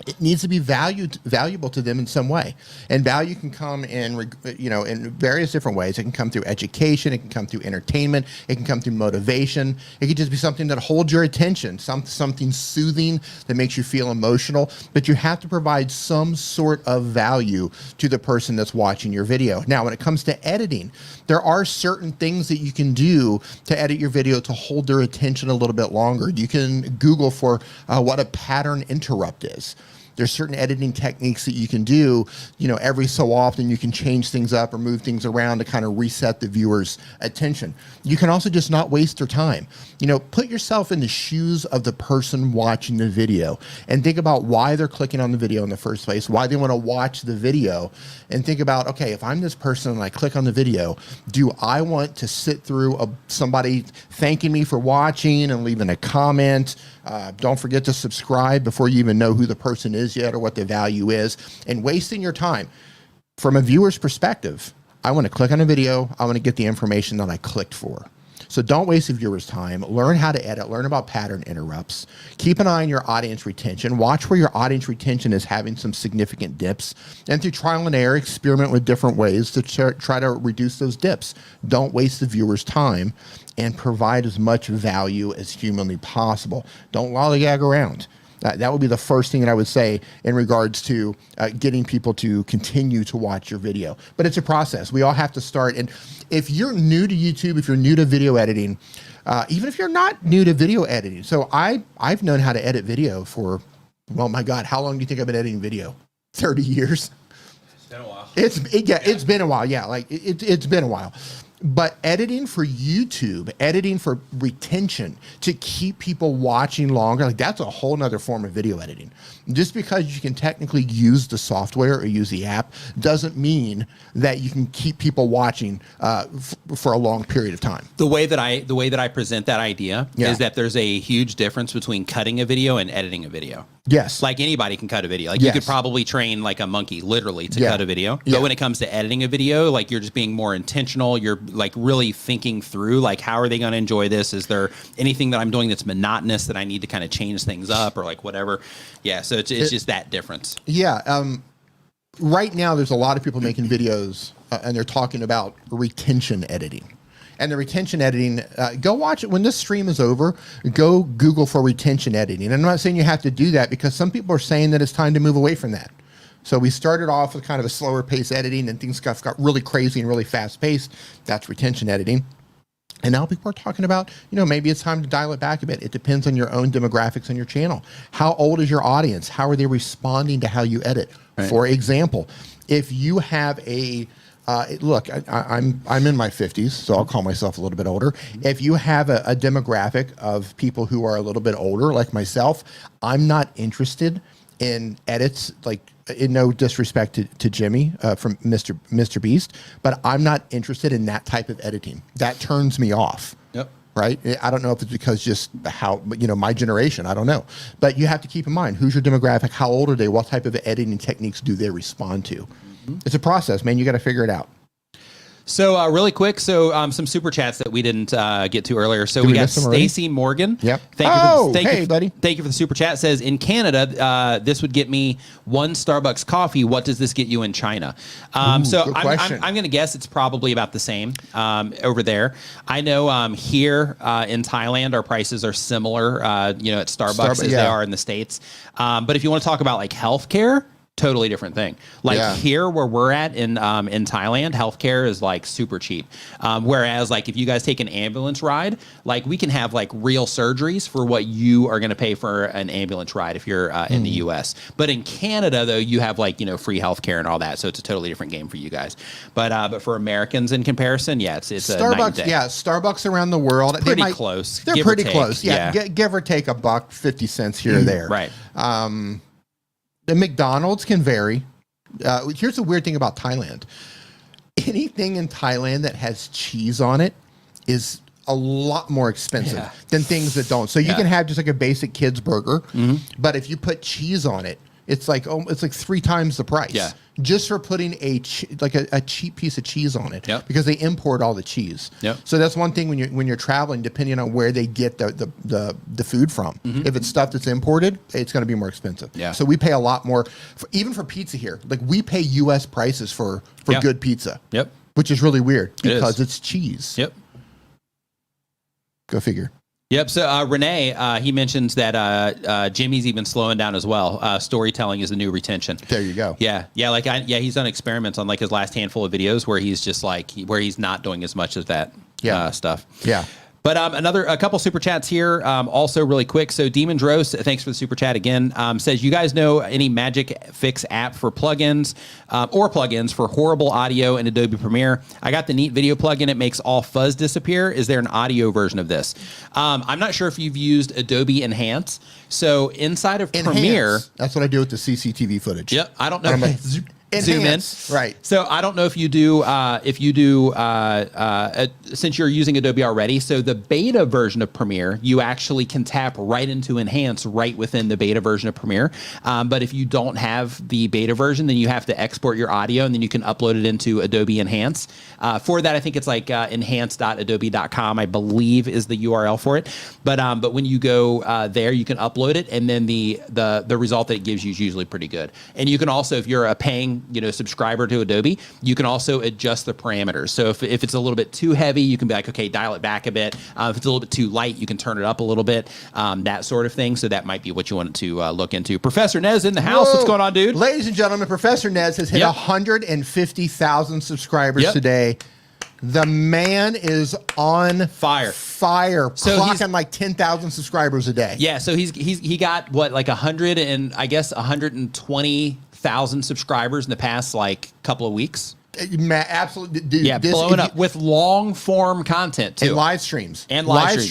it needs to be valuable to them in some way. And value can come in, in various different ways. It can come through education. It can come through entertainment. It can come through motivation. It can just be something that holds your attention, something soothing that makes you feel emotional. But you have to provide some sort of value to the person that's watching your video. Now, when it comes to editing, there are certain things that you can do to edit your video to hold their attention a little bit longer. You can Google for what a pattern interrupt is. There's certain editing techniques that you can do, every so often you can change things up or move things around to kind of reset the viewer's attention. You can also just not waste their time. Put yourself in the shoes of the person watching the video and think about why they're clicking on the video in the first place, why they want to watch the video, and think about, okay, if I'm this person and I click on the video, do I want to sit through somebody thanking me for watching and leaving a comment? Don't forget to subscribe before you even know who the person is yet or what the value is, and wasting your time. From a viewer's perspective, I want to click on a video. I want to get the information that I clicked for. So don't waste a viewer's time. Learn how to edit. Learn about pattern interrupts. Keep an eye on your audience retention. Watch where your audience retention is having some significant dips. And through trial and error, experiment with different ways to try to reduce those dips. Don't waste the viewer's time, and provide as much value as humanly possible. Don't lollygag around. That would be the first thing that I would say in regards to getting people to continue to watch your video. But it's a process. We all have to start. And if you're new to YouTube, if you're new to video editing, even if you're not new to video editing, so I've known how to edit video for, well, my God, how long do you think I've been editing video? 30 years. It's been a while. It's been a while. Yeah, like it's been a while. But editing for YouTube, editing for retention, to keep people watching longer, like that's a whole nother form of video editing. Just because you can technically use the software or use the app doesn't mean that you can keep people watching for a long period of time. The way that I present that idea is that there's a huge difference between cutting a video and editing a video. Yes. Like anybody can cut a video. Like you could probably train like a monkey literally to cut a video. But when it comes to editing a video, like you're just being more intentional. You're like really thinking through like, how are they going to enjoy this? Is there anything that I'm doing that's monotonous that I need to kind of change things up or like whatever? Yeah. So it's just that difference. Yeah. Right now there's a lot of people making videos and they're talking about retention editing. And the retention editing, go watch it when this stream is over. Go Google for retention editing. And I'm not saying you have to do that, because some people are saying that it's time to move away from that. So we started off with kind of a slower pace editing, and things got really crazy and really fast paced. That's retention editing. And now people are talking about, maybe it's time to dial it back a bit. It depends on your own demographics on your channel. How old is your audience? How are they responding to how you edit? Right. For example, if you have look, I'm in my 50s, so I'll call myself a little bit older. If you have a demographic of people who are a little bit older, like myself, I'm not interested in edits, like in no disrespect to Jimmy from Mr. Beast, but I'm not interested in that type of editing. That turns me off. Yep. Right? I don't know if it's because just how, my generation, I don't know. But you have to keep in mind, who's your demographic? How old are they? What type of editing techniques do they respond to? It's a process, man. You got to figure it out. So really quick, some super chats that we didn't get to earlier. So we got Stacy Morgan. Yep. Thank you, buddy. Thank you for the super chat. Says in Canada, this would get me 1 Starbucks coffee. What does this get you in China? So I'm going to guess it's probably about the same over there. I know here in Thailand, our prices are similar, at Starbucks as they are in the States. But if you want to talk about like healthcare, totally different thing. Like here where we're at in Thailand, healthcare is like super cheap. Whereas like if you guys take an ambulance ride, like we can have like real surgeries for what you are going to pay for an ambulance ride if you're in the US. But in Canada though, you have like, free healthcare and all that. So it's a totally different game for you guys. But for Americans in comparison, it's Starbucks, a night and day. Yeah, Starbucks around the world. Pretty close. They're pretty close. Yeah. Give or take $1.50 here or there. Right. The McDonald's can vary. Here's the weird thing about Thailand. Anything in Thailand that has cheese on it is a lot more expensive than things that don't. So you can have just like a basic kid's burger, but if you put cheese on it, it's like 3 times the price. Yeah. just for putting a cheap piece of cheese on it. Yep. Because they import all the cheese. Yep. So that's one thing when you're traveling, depending on where they get the food from. If it's stuff that's imported, it's going to be more expensive. Yeah. So we pay a lot more, even for pizza here. Like we pay U.S. prices for good pizza. Yep. Which is really weird because is. it's cheese. Yep. Go figure. Yep. So Renee, he mentions that Jimmy's even slowing down as well. Storytelling is the new retention. There you go. Yeah. He's done experiments on like his last handful of videos where he's just like where he's not doing as much of that stuff. Yeah. But a couple super chats here, also really quick. So Demon Dros, thanks for the super chat again. Says, you guys know any magic fix app for plugins or plugins for horrible audio in Adobe Premiere? I got the neat video plugin. It makes all fuzz disappear. Is there an audio version of this? I'm not sure if you've used Adobe Enhance. So inside of Premiere, that's what I do with the CCTV footage. Yep. I don't know. Zoom in. Right. So I don't know if you do, since you're using Adobe already. So the beta version of Premiere, you actually can tap right into Enhance right within the beta version of Premiere. But if you don't have the beta version, then you have to export your audio and then you can upload it into Adobe Enhance. For that, I think it's like enhance.adobe.com, I believe is the URL for it. But when you go there, you can upload it, and then the result that it gives you is usually pretty good. And you can also, if you're a paying subscriber to Adobe, you can also adjust the parameters. So if it's a little bit too heavy, you can be like, okay, dial it back a bit. If it's a little bit too light, you can turn it up a little bit, that sort of thing. So that might be what you wanted to look into. Professor Nez in the house. Whoa. What's going on, dude? Ladies and gentlemen, Professor Nez has hit 150,000 subscribers today. The man is on fire, so clocking like 10,000 subscribers a day. Yeah, so he got what, like 120,000 subscribers in the past like couple of weeks. Absolutely, dude. Yeah, blowing up with long form content too, and live streams, live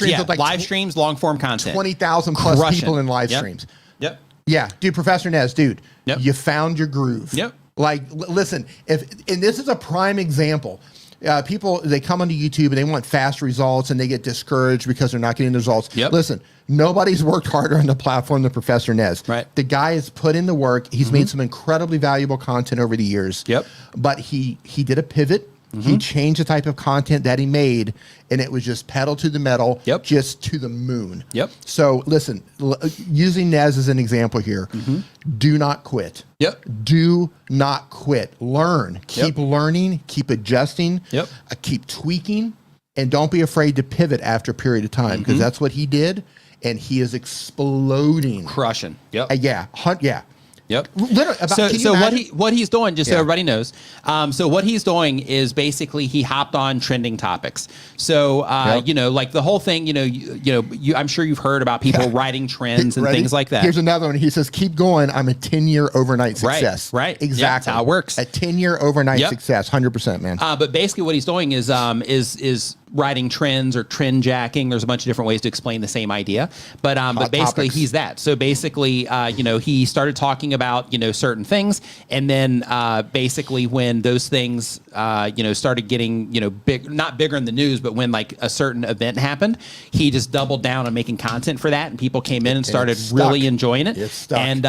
streams, long form content. 20,000 plus people in live streams. Yep. Yeah, dude, Professor Nez, dude, you found your groove. Yep. Like, listen, and this is a prime example. People, they come onto YouTube and they want fast results and they get discouraged because they're not getting the results. Yep. Listen, nobody's worked harder on the platform than Professor Nez. Right. The guy has put in the work. He's made some incredibly valuable content over the years. Yep. But he did a pivot. He changed the type of content that he made, and it was just pedal to the metal, just to the moon. Yep. So listen, using Nez as an example here, do not quit. Yep. Do not quit. Learn. Keep learning. Keep adjusting. Yep. Keep tweaking, and don't be afraid to pivot after a period of time, because that's what he did, and he is exploding, crushing. Yep. Yeah. Yep. Literally, so what he's doing, just so everybody knows, so what he's doing is basically he hopped on trending topics. So like the whole thing, I'm sure you've heard about people writing trends and things like that. Here's another one. He says, "Keep going. I'm a 10-year overnight success." Right. Exactly. Yep, that's how it works. A 10-year overnight success. 100%, man. But basically, what he's doing is writing trends or trend jacking. There's a bunch of different ways to explain the same idea, but basically topics. He's that. So basically, he started talking about certain things, and then basically when those things started getting big, not bigger in the news, but when like a certain event happened, he just doubled down on making content for that, and people came in and started really enjoying it. And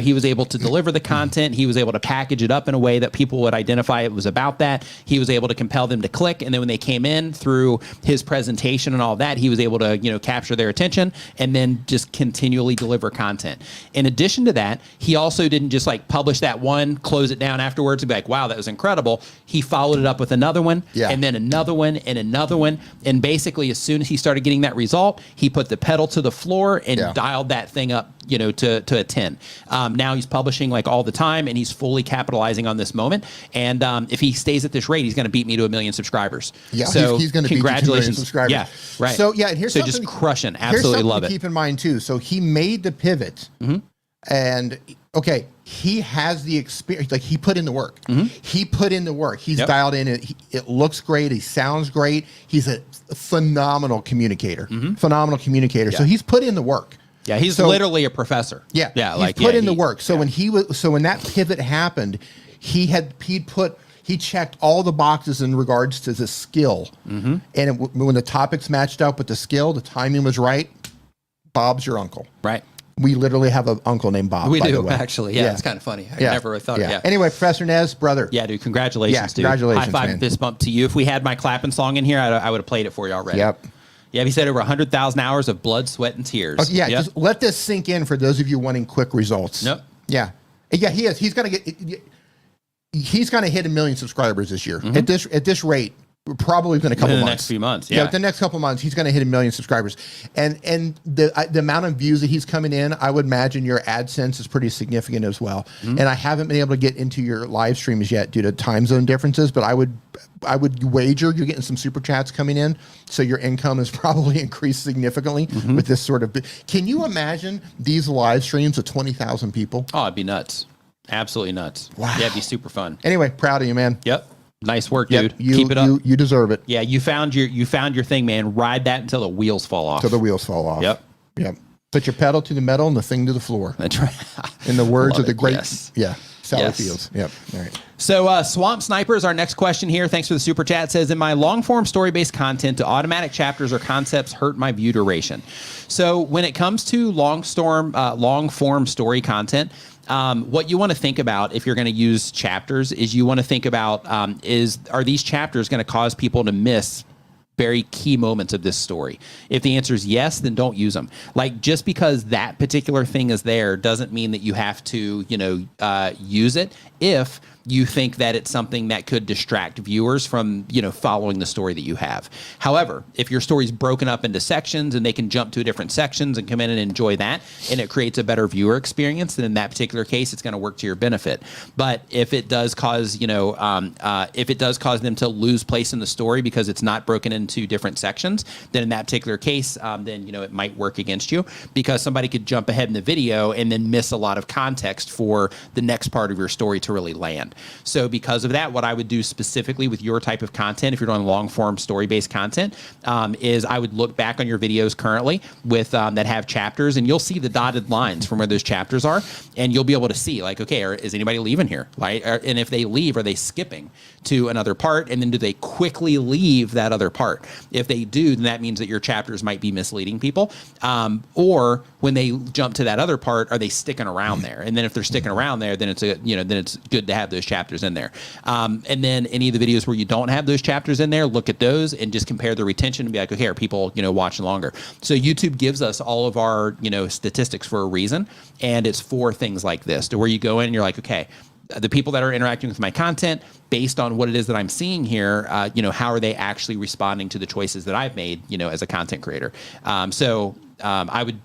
he was able to deliver the content. He was able to package it up in a way that people would identify it was about that. He was able to compel them to click, and then when they came in through his presentation and all that, he was able to capture their attention and then just continually deliver content. In addition to that, he also didn't just like publish that one, close it down afterwards and be like, wow, that was incredible. He followed it up with another one, and then another one and another one. And basically, as soon as he started getting that result, he put the pedal to the floor and dialed that thing up to a 10. Now he's publishing like all the time, and he's fully capitalizing on this moment. And if he stays at this rate, he's going to beat me to 1 million subscribers. Yeah, so he's going to beat you to 2 million subscribers. Yeah, right. So and here's something, just crushing. Absolutely love it. Keep in mind too. So he made the pivot, and he has the experience. Like he put in the work. He put in the work. He's dialed in. It looks great. He sounds great. He's a phenomenal communicator. Phenomenal communicator. Yeah. So he's put in the work. Yeah, he's literally a professor. Yeah, yeah, he's put in the work. So when that pivot happened, he checked all the boxes in regards to the skill, and when the topics matched up with the skill, the timing was right. Bob's your uncle. Right. We literally have an uncle named Bob. We by do, the way. actually. Yeah, it's kind of funny. I never thought of it. Anyway, Professor Nez, brother. Yeah, dude, congratulations, dude. Congratulations, High five, man. fist bump to you. If we had my clapping song in here, I would have played it for you already. Yep. Yeah, he said over 100,000 hours of blood, sweat, and tears. Okay, yeah, Yep. just let this sink in for those of you wanting quick results. Yep. Yeah. Yeah, he is. He's gonna hit 1 million subscribers this year. At this rate, probably within a couple In the months. next few months, Yeah, yeah. the next couple months, he's going to hit 1 million subscribers, and the amount of views that he's coming in, I would imagine your AdSense is pretty significant as well. And I haven't been able to get into your live streams yet due to time zone differences, but I would wager you're getting some super chats coming in, so your income is probably increased significantly with this sort of. Can you imagine these live streams of 20,000 people? Oh, it'd be nuts. Absolutely nuts. Wow. Yeah, it'd be super fun. Anyway, proud of you, man. Yep. Nice work, Yep, dude. Keep it up. You deserve it. Yeah, you found your thing, man. Ride that until the wheels fall off. Till the wheels fall off. Yep. Yep. Put your pedal to the metal and the thing to the floor. That's right. In the words Love of the it. great, Yes. Sally Yes. Fields. Yep. All right. So Swamp Sniper is our next question here. Thanks for the super chat. Says, in my long-form story-based content, do automatic chapters or concepts hurt my view duration? So when it comes to long-form story content, what you want to think about if you're going to use chapters is you want to think about, are these chapters going to cause people to miss very key moments of this story? If the answer is yes, then don't use them. Like, just because that particular thing is there doesn't mean that you have to, use it if you think that it's something that could distract viewers from, following the story that you have. However, if your story's broken up into sections and they can jump to different sections and come in and enjoy that, and it creates a better viewer experience, then in that particular case, it's going to work to your benefit. But if it does cause, if it does cause them to lose place in the story because it's not broken into different sections, then in that particular case, then, it might work against you, because somebody could jump ahead in the video and then miss a lot of context for the next part of your story to really land. So because of that, what I would do specifically with your type of content, if you're doing long form story-based content, is I would look back on your videos currently with that have chapters, and you'll see the dotted lines from where those chapters are, and you'll be able to see, like, okay, is anybody leaving here? Right? And if they leave, are they skipping to another part? And then do they quickly leave that other part? If they do, then that means that your chapters might be misleading people. Or when they jump to that other part, are they sticking around there? And then if they're sticking around there, then it's then it's good to have those chapters in there. And then any of the videos where you don't have those chapters in there, look at those and just compare the retention and be like, okay, are people, watching longer? So YouTube gives us all of our, statistics for a reason. And it's for things like this, to where you go in and you're like, okay, the people that are interacting with my content, based on what it is that I'm seeing here, how are they actually responding to the choices that I've made, as a content creator? I would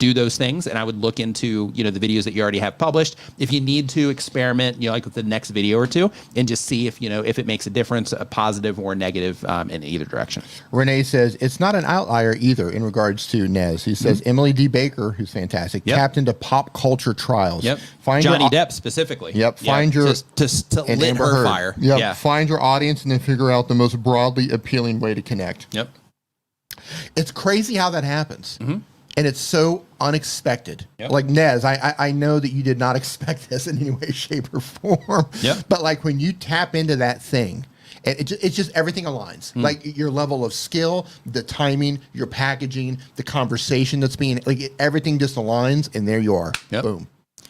do those things, and I would look into, the videos that you already have published. If you need to experiment, like with the next video or two, and just see if, if it makes a difference, a positive or negative, in either direction. Renee says it's not an outlier either in regards to Nez. He says Emily D. Baker, who's fantastic, tapped into pop culture trials. Yep. Find Johnny your, Depp specifically. Yep. Find your to and lit Amber her Heard. fire. Yep. Yeah. Find your audience and then figure out the most broadly appealing way to connect. Yep. It's crazy how that happens. And it's so unexpected. Yep. Like, Nez, I know that you did not expect this in any way, shape, or form. Yep. But like when you tap into that thing, and it's just everything aligns. Like your level of skill, the timing, your packaging, the conversation that's being, like everything just aligns, and there you are. Yep. Boom.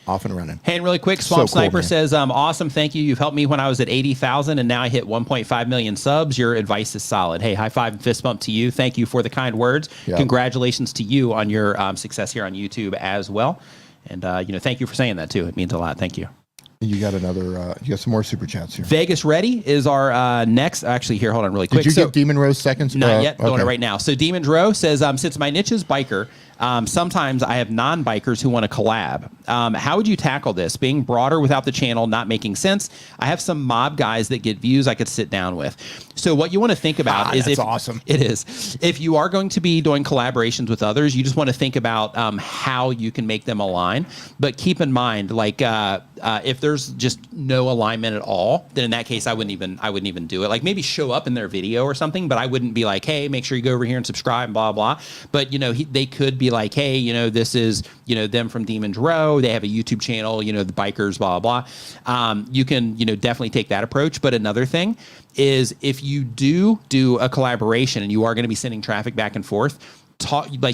Off and running. Hey, and really quick, Swamp So cool, Sniper man. says, awesome, thank you. You've helped me when I was at 80,000, and now I hit 1.5 million subs. Your advice is solid. Hey, high five and fist bump to you. Thank you for the kind words. Yep. Congratulations to you on your success here on YouTube as well. And, thank you for saying that, too. It means a lot. Thank you. You got another, you got some more super chats here. Vegas Ready is our next. Actually, here, hold on really quick. Did you give Demon Rose seconds? Not yet. Doing okay. it right now. So Demon's Row says, since my niche is biker, sometimes I have non-bikers who want to collab. How would you tackle this? Being broader without the channel not making sense. I have some mob guys that get views I could sit down with. So what you want to think about is that's if awesome. It is. If you are going to be doing collaborations with others, you just want to think about how you can make them align. But keep in mind, like if there's just no alignment at all, then in that case I wouldn't even do it. Like maybe show up in their video or something, but I wouldn't be like, hey, make sure you go over here and subscribe and blah blah. But they could be like, hey, this is them from Demon's Row. They have a YouTube channel. The bikers blah blah. You can definitely take that approach. But another thing is if you do a collaboration and you are going to be sending traffic back and forth,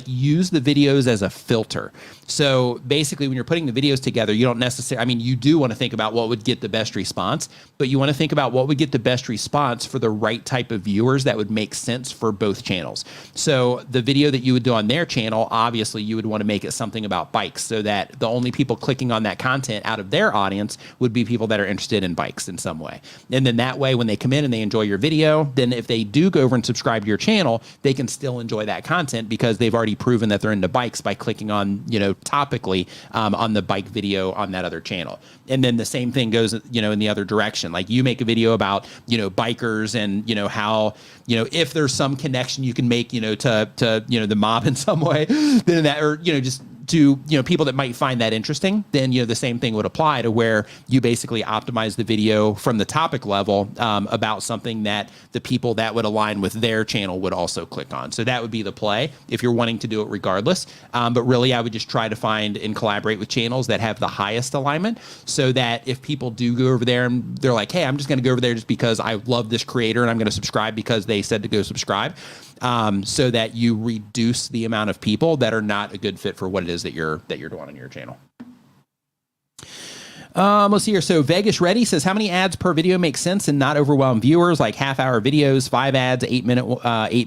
use the videos as a filter. So basically, when you're putting the videos together, you don't necessarily, I mean, you do want to think about what would get the best response, but you want to think about what would get the best response for the right type of viewers that would make sense for both channels. So the video that you would do on their channel, obviously you would want to make it something about bikes so that the only people clicking on that content out of their audience would be people that are interested in bikes in some way. And then that way, when they come in and they enjoy your video, then if they do go over and subscribe to your channel, they can still enjoy that content because they've already proven that they're into bikes by clicking on, topically on the bike video on that other channel. And then the same thing goes, in the other direction. Like you make a video about, bikers and, how, if there's some connection you can make, to the mob in some way, then that, or, just to people that might find that interesting, then the same thing would apply to where you basically optimize the video from the topic level about something that the people that would align with their channel would also click on. So that would be the play if you're wanting to do it regardless. But really, I would just try to find and collaborate with channels that have the highest alignment, so that if people do go over there and they're like, hey, I'm just going to go over there just because I love this creator and I'm going to subscribe because they said to go subscribe. So that you reduce the amount of people that are not a good fit for what it is that you're doing on your channel. Let's see here. So Vegas Ready says, how many ads per video make sense and not overwhelm viewers? Like half-hour videos, 5 ads, 8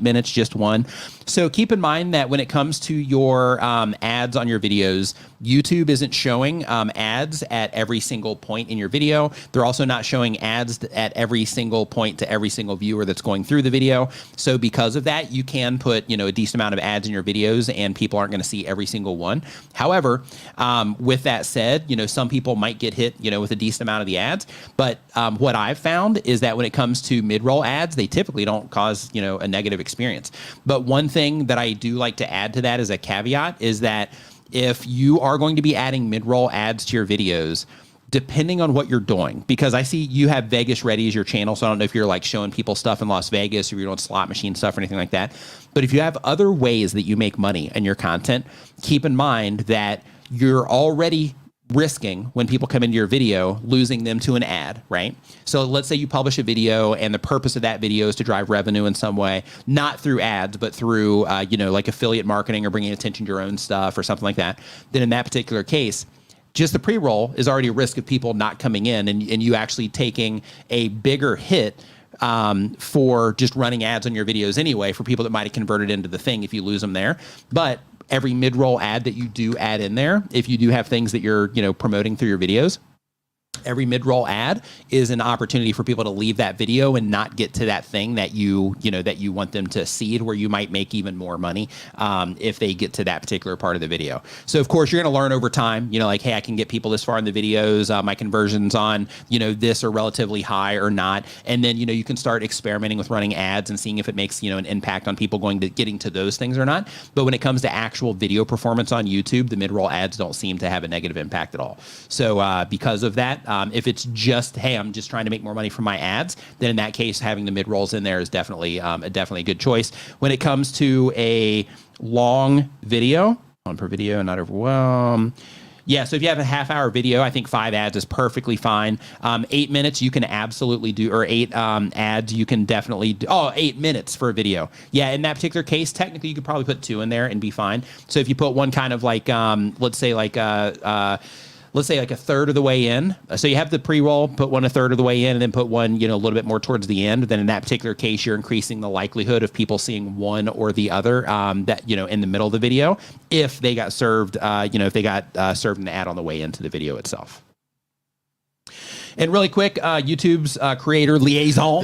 minutes, just one. So keep in mind that when it comes to your ads on your videos, YouTube isn't showing ads at every single point in your video. They're also not showing ads at every single point to every single viewer that's going through the video. So because of that, you can put, a decent amount of ads in your videos and people aren't going to see every single one. However, with that said, some people might get hit, with a decent amount of the ads. But what I've found is that when it comes to mid-roll ads, they typically don't cause, a negative experience. But one thing that I do like to add to that as a caveat is that if you are going to be adding mid-roll ads to your videos, depending on what you're doing, because I see you have Vegas Ready as your channel, so I don't know if you're like showing people stuff in Las Vegas or you're doing slot machine stuff or anything like that. But if you have other ways that you make money in your content, keep in mind that you're already risking, when people come into your video, losing them to an ad, right? So let's say you publish a video and the purpose of that video is to drive revenue in some way, not through ads, but through, like affiliate marketing or bringing attention to your own stuff or something like that. Then in that particular case, just the pre-roll is already a risk of people not coming in and you actually taking a bigger hit for just running ads on your videos anyway, for people that might have converted into the thing if you lose them there. But every mid-roll ad that you do add in there, if you do have things that you're, promoting through your videos, every mid-roll ad is an opportunity for people to leave that video and not get to that thing that you want them to see, where you might make even more money if they get to that particular part of the video. So of course you're going to learn over time, like, hey, I can get people this far in the videos. My conversions on, this are relatively high or not. And then, you can start experimenting with running ads and seeing if it makes, an impact on people getting to those things or not. But when it comes to actual video performance on YouTube, the mid-roll ads don't seem to have a negative impact at all. So because of that, if it's just, hey, I'm just trying to make more money from my ads, then in that case, having the mid-rolls in there is definitely a good choice. When it comes to a long video, on per video, not overwhelm. Yeah, so if you have a half-hour video, I think 5 ads is perfectly fine. 8 minutes you can absolutely do, or 8 ads you can definitely do. 8 minutes for a video. Yeah, in that particular case, technically you could probably put 2 in there and be fine. So if you put one kind of like, let's say like a third of the way in. So you have the pre-roll, put one a third of the way in, and then put one, a little bit more towards the end. Then in that particular case, you're increasing the likelihood of people seeing one or the other that, in the middle of the video, if they got served, if they got served an ad on the way into the video itself. And really quick, YouTube's creator liaison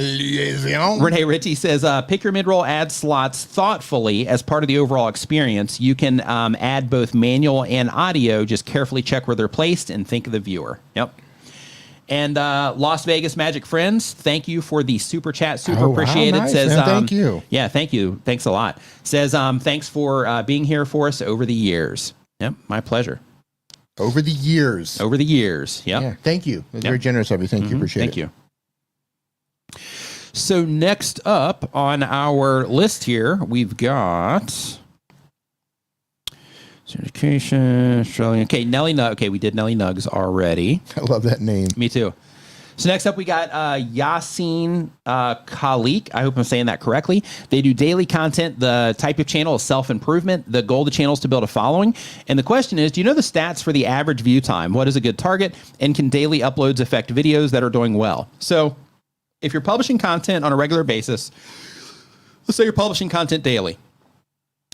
Renee Ritchie says, pick your mid-roll ad slots thoughtfully as part of the overall experience. You can add both manual and audio. Just carefully check where they're placed and think of the viewer. Yep. And Las Vegas Magic Friends, thank you for the super chat. Super appreciated. Nice, says, thank you. Yeah, thank you. Thanks a lot. Says, thanks for being here for us over the years. Yep, my pleasure. Over the years. Over the years. Yep. Yeah. Thank you. It was very generous of you. Thank you. Appreciate it. Thank you. So next up on our list here, we've got certification, Australian. Okay, Nelly Nug. Okay, we did Nelly Nugs already. I love that name. Me too. So next up, we got Yasin Khalik. I hope I'm saying that correctly. They do daily content. The type of channel is self-improvement. The goal of the channel is to build a following. And the question is, do you know the stats for the average view time? What is a good target? And can daily uploads affect videos that are doing well? So if you're publishing content on a regular basis, let's say you're publishing content daily,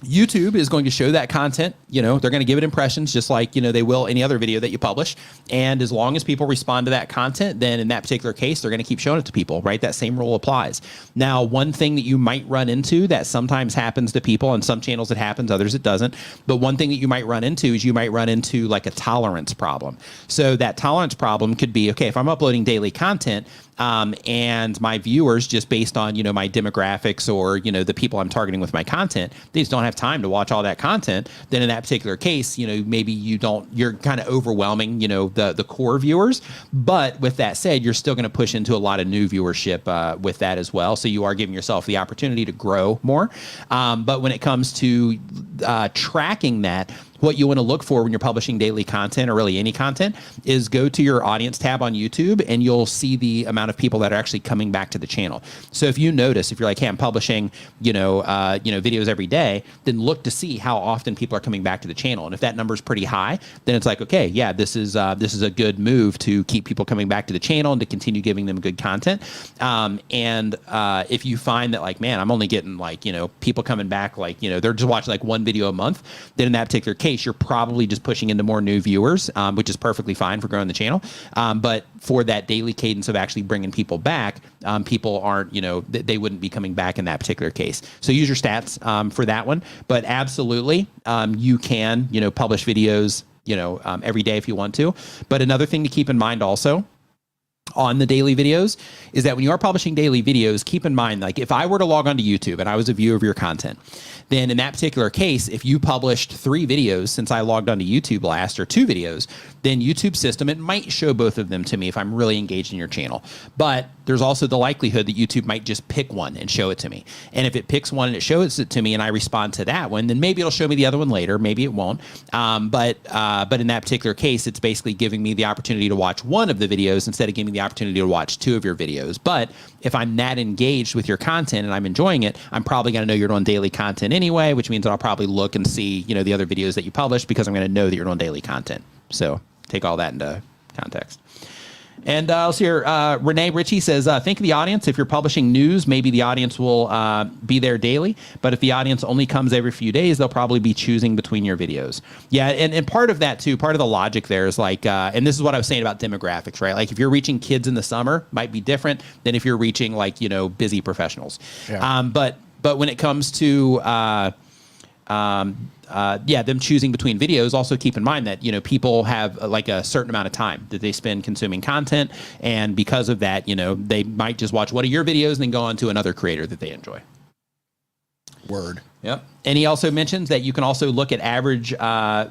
YouTube is going to show that content. They're going to give it impressions just like, they will any other video that you publish. And as long as people respond to that content, then in that particular case, they're going to keep showing it to people, right? That same rule applies. Now, one thing that you might run into that sometimes happens to people, on some channels it happens, others it doesn't. But one thing that you might run into is you might run into like a tolerance problem. So that tolerance problem could be, okay, if I'm uploading daily content, and my viewers, just based on, my demographics or, the people I'm targeting with my content, they just don't have time to watch all that content. Then in that particular case, maybe you're kind of overwhelming, the core viewers. But with that said, you're still going to push into a lot of new viewership with that as well. So you are giving yourself the opportunity to grow more. But when it comes to tracking that, what you want to look for when you're publishing daily content or really any content is go to your audience tab on YouTube and you'll see the amount of people that are actually coming back to the channel. So if you notice, if you're like, hey, I'm publishing, videos every day, then look to see how often people are coming back to the channel. And if that number is pretty high, then it's like, okay, yeah, this is a good move to keep people coming back to the channel and to continue giving them good content. If you find that like, man, I'm only getting like, people coming back, like, they're just watching like one video a month, then in that particular case, you're probably just pushing into more new viewers, which is perfectly fine for growing the channel. But for that daily cadence of actually bringing people back, people aren't, they wouldn't be coming back in that particular case. So use your stats for that one. But absolutely, you can, publish videos, every day if you want to. But another thing to keep in mind also on the daily videos is that when you are publishing daily videos, keep in mind, like if I were to log onto YouTube and I was a viewer of your content, then in that particular case, if you published 3 videos since I logged onto YouTube last, or 2 videos, then YouTube system, it might show both of them to me if I'm really engaged in your channel. But there's also the likelihood that YouTube might just pick one and show it to me. And if it picks one and it shows it to me and I respond to that one, then maybe it'll show me the other one later. Maybe it won't. But in that particular case, it's basically giving me the opportunity to watch one of the videos instead of giving me the opportunity to watch 2 of your videos. But if I'm that engaged with your content and I'm enjoying it, I'm probably going to know you're doing daily content anyway, which means that I'll probably look and see, the other videos that you publish because I'm going to know that you're doing daily content. So take all that into context. And let's hear, Renee Ritchie says, think of the audience. If you're publishing news, maybe the audience will be there daily. But if the audience only comes every few days, they'll probably be choosing between your videos. Yeah, and part of that too, part of the logic there is like, and this is what I was saying about demographics, right? Like if you're reaching kids in the summer, might be different than if you're reaching like, busy professionals. Yeah. But when it comes to them choosing between videos, also keep in mind that, people have like a certain amount of time that they spend consuming content. And because of that, they might just watch one of your videos and then go on to another creator that they enjoy. Word. Yep. And he also mentions that you can also look at average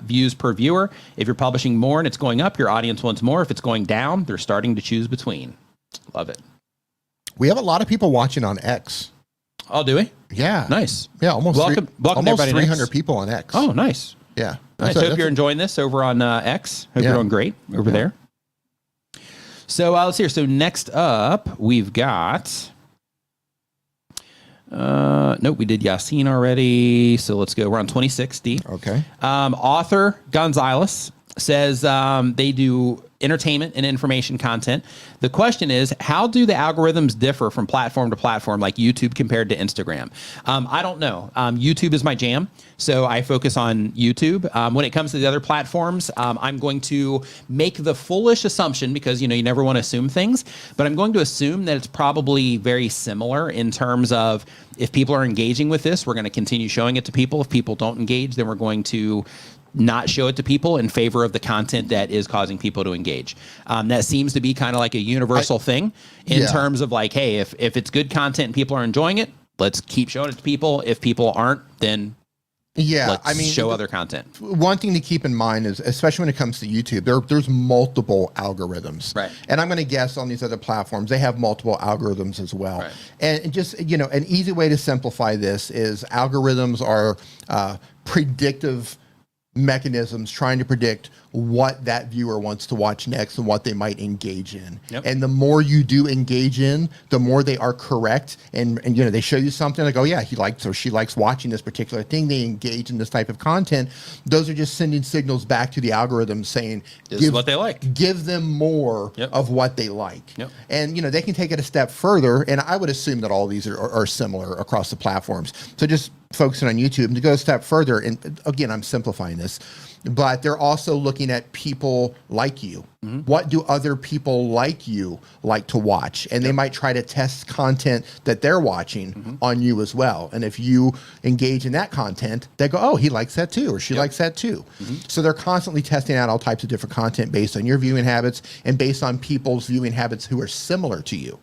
views per viewer. If you're publishing more and it's going up, your audience wants more. If it's going down, they're starting to choose between. Love it. We have a lot of people watching on X. Oh, do we? Yeah. Nice. Yeah, almost welcome almost 300 people on X. Oh, nice. Yeah. Nice. Hope you're enjoying this over on X. Hope you're doing great over there. So let's hear. So next up, we've got... nope, we did Yasin already. So let's go. We're on 26D. Okay. Author Gonzalez says they do entertainment and information content. The question is, how do the algorithms differ from platform to platform, like YouTube compared to Instagram? I don't know. YouTube is my jam, so I focus on YouTube. When it comes to the other platforms, I'm going to make the foolish assumption, because you never want to assume things, but I'm going to assume that it's probably very similar in terms of, if people are engaging with this, we're going to continue showing it to people. If people don't engage, then we're going to not show it to people in favor of the content that is causing people to engage. That seems to be kind of like a universal thing in terms of like, hey, if it's good content and people are enjoying it, let's keep showing it to people. If people aren't, then let's show other content. One thing to keep in mind is, especially when it comes to YouTube, there's multiple algorithms. Right. And I'm going to guess on these other platforms, they have multiple algorithms as well. Right. And just, an easy way to simplify this is algorithms are predictive mechanisms trying to predict what that viewer wants to watch next and what they might engage in. Yep. And the more you do engage in, the more they are correct. And you know, they show you something like, oh yeah, he likes or she likes watching this particular thing. They engage in this type of content. Those are just sending signals back to the algorithm saying, this is what they like. Give them more of what they like. Yep. And you know, they can take it a step further. And I would assume that all these are similar across the platforms. So just focusing on YouTube, and to go a step further, and again, I'm simplifying this, but they're also looking at people like you. What do other people like you like to watch? And they might try to test content that they're watching on you as well. And if you engage in that content, they go, oh, he likes that too, or she likes that too. So they're constantly testing out all types of different content based on your viewing habits and based on people's viewing habits who are similar to you.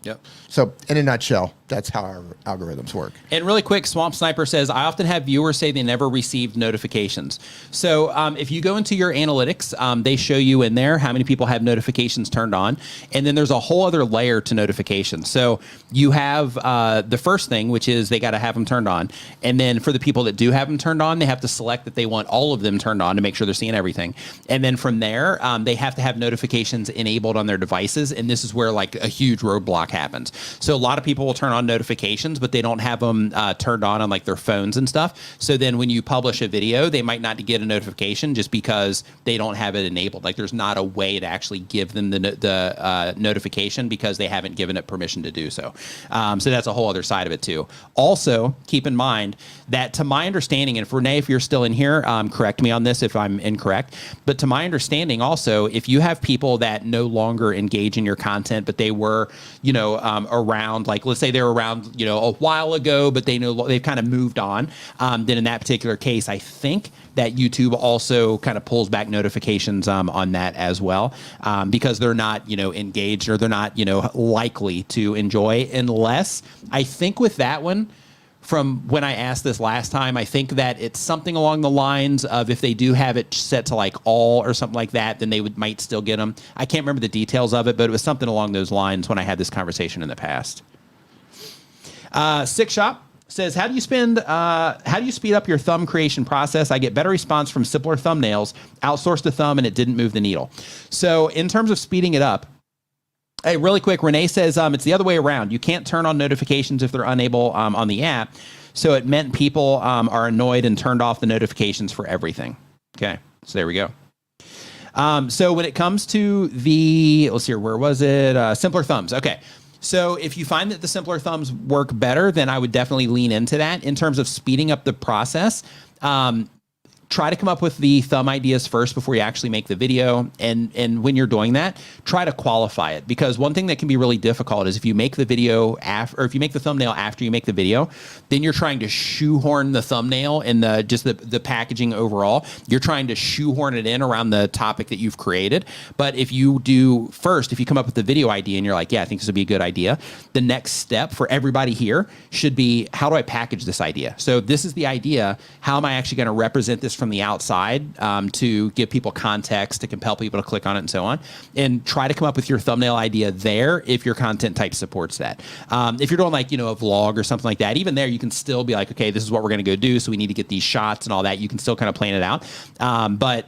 So in a nutshell, that's how our algorithms work. And really quick, Swamp Sniper says, I often have viewers say they never received notifications. So if you go into your analytics, they show you in there how many people have notifications turned on. And then there's a whole other layer to notifications. So you have the first thing, which is they got to have them turned on. And then for the people that do have them turned on, they have to select that they want all of them turned on to make sure they're seeing everything. And then from there, they have to have notifications enabled on their devices. And this is where like a huge roadblock happens. So a lot of people will turn on notifications, but they don't have them turned on like their phones and stuff. So then when you publish a video, they might not get a notification just because they don't have it enabled. Like there's not a way to actually give them the notification because they haven't given it permission to do so. So that's a whole other side of it too. Also, keep in mind that to my understanding, and Renee, if you're still in here, correct me on this if I'm incorrect, but to my understanding also, if you have people that no longer engage in your content, but they were, you know, around, like let's say they were around, you know, a while ago, but they've kind of moved on, then in that particular case, I think that YouTube also kind of pulls back notifications on that as well, because they're not, you know, engaged or they're not, you know, likely to enjoy, unless I think with that one, from when I asked this last time, I think that it's something along the lines of if they do have it set to like all or something like that, then they might still get them. I can't remember the details of it, but it was something along those lines when I had this conversation in the past. Six Shop says, how do you speed up your thumb creation process? I get better response from simpler thumbnails, outsourced the thumb, and it didn't move the needle. So in terms of speeding it up, hey, really quick, Renee says it's the other way around. You can't turn on notifications if they're unable on the app. So it meant people are annoyed and turned off the notifications for everything. Okay, so there we go. So when it comes to the, let's see, where was it? Simpler thumbs. Okay. So if you find that the simpler thumbs work better, then I would definitely lean into that. In terms of speeding up the process, try to come up with the thumb ideas first before you actually make the video. And when you're doing that, try to qualify it, because one thing that can be really difficult is if you make the video or if you make the thumbnail after you make the video, then you're trying to shoehorn the thumbnail and the packaging overall. You're trying to shoehorn it in around the topic that you've created. But if you do first, if you come up with the video idea and you're like, yeah, I think this would be a good idea, the next step for everybody here should be, how do I package this idea? So this is the idea. How am I actually going to represent this from the outside to give people context, to compel people to click on it and so on, and try to come up with your thumbnail idea there if your content type supports that. If you're doing like, you know, a vlog or something like that, even there you can still be like, okay, this is what we're going to go do, so we need to get these shots and all that. You can still kind of plan it out. But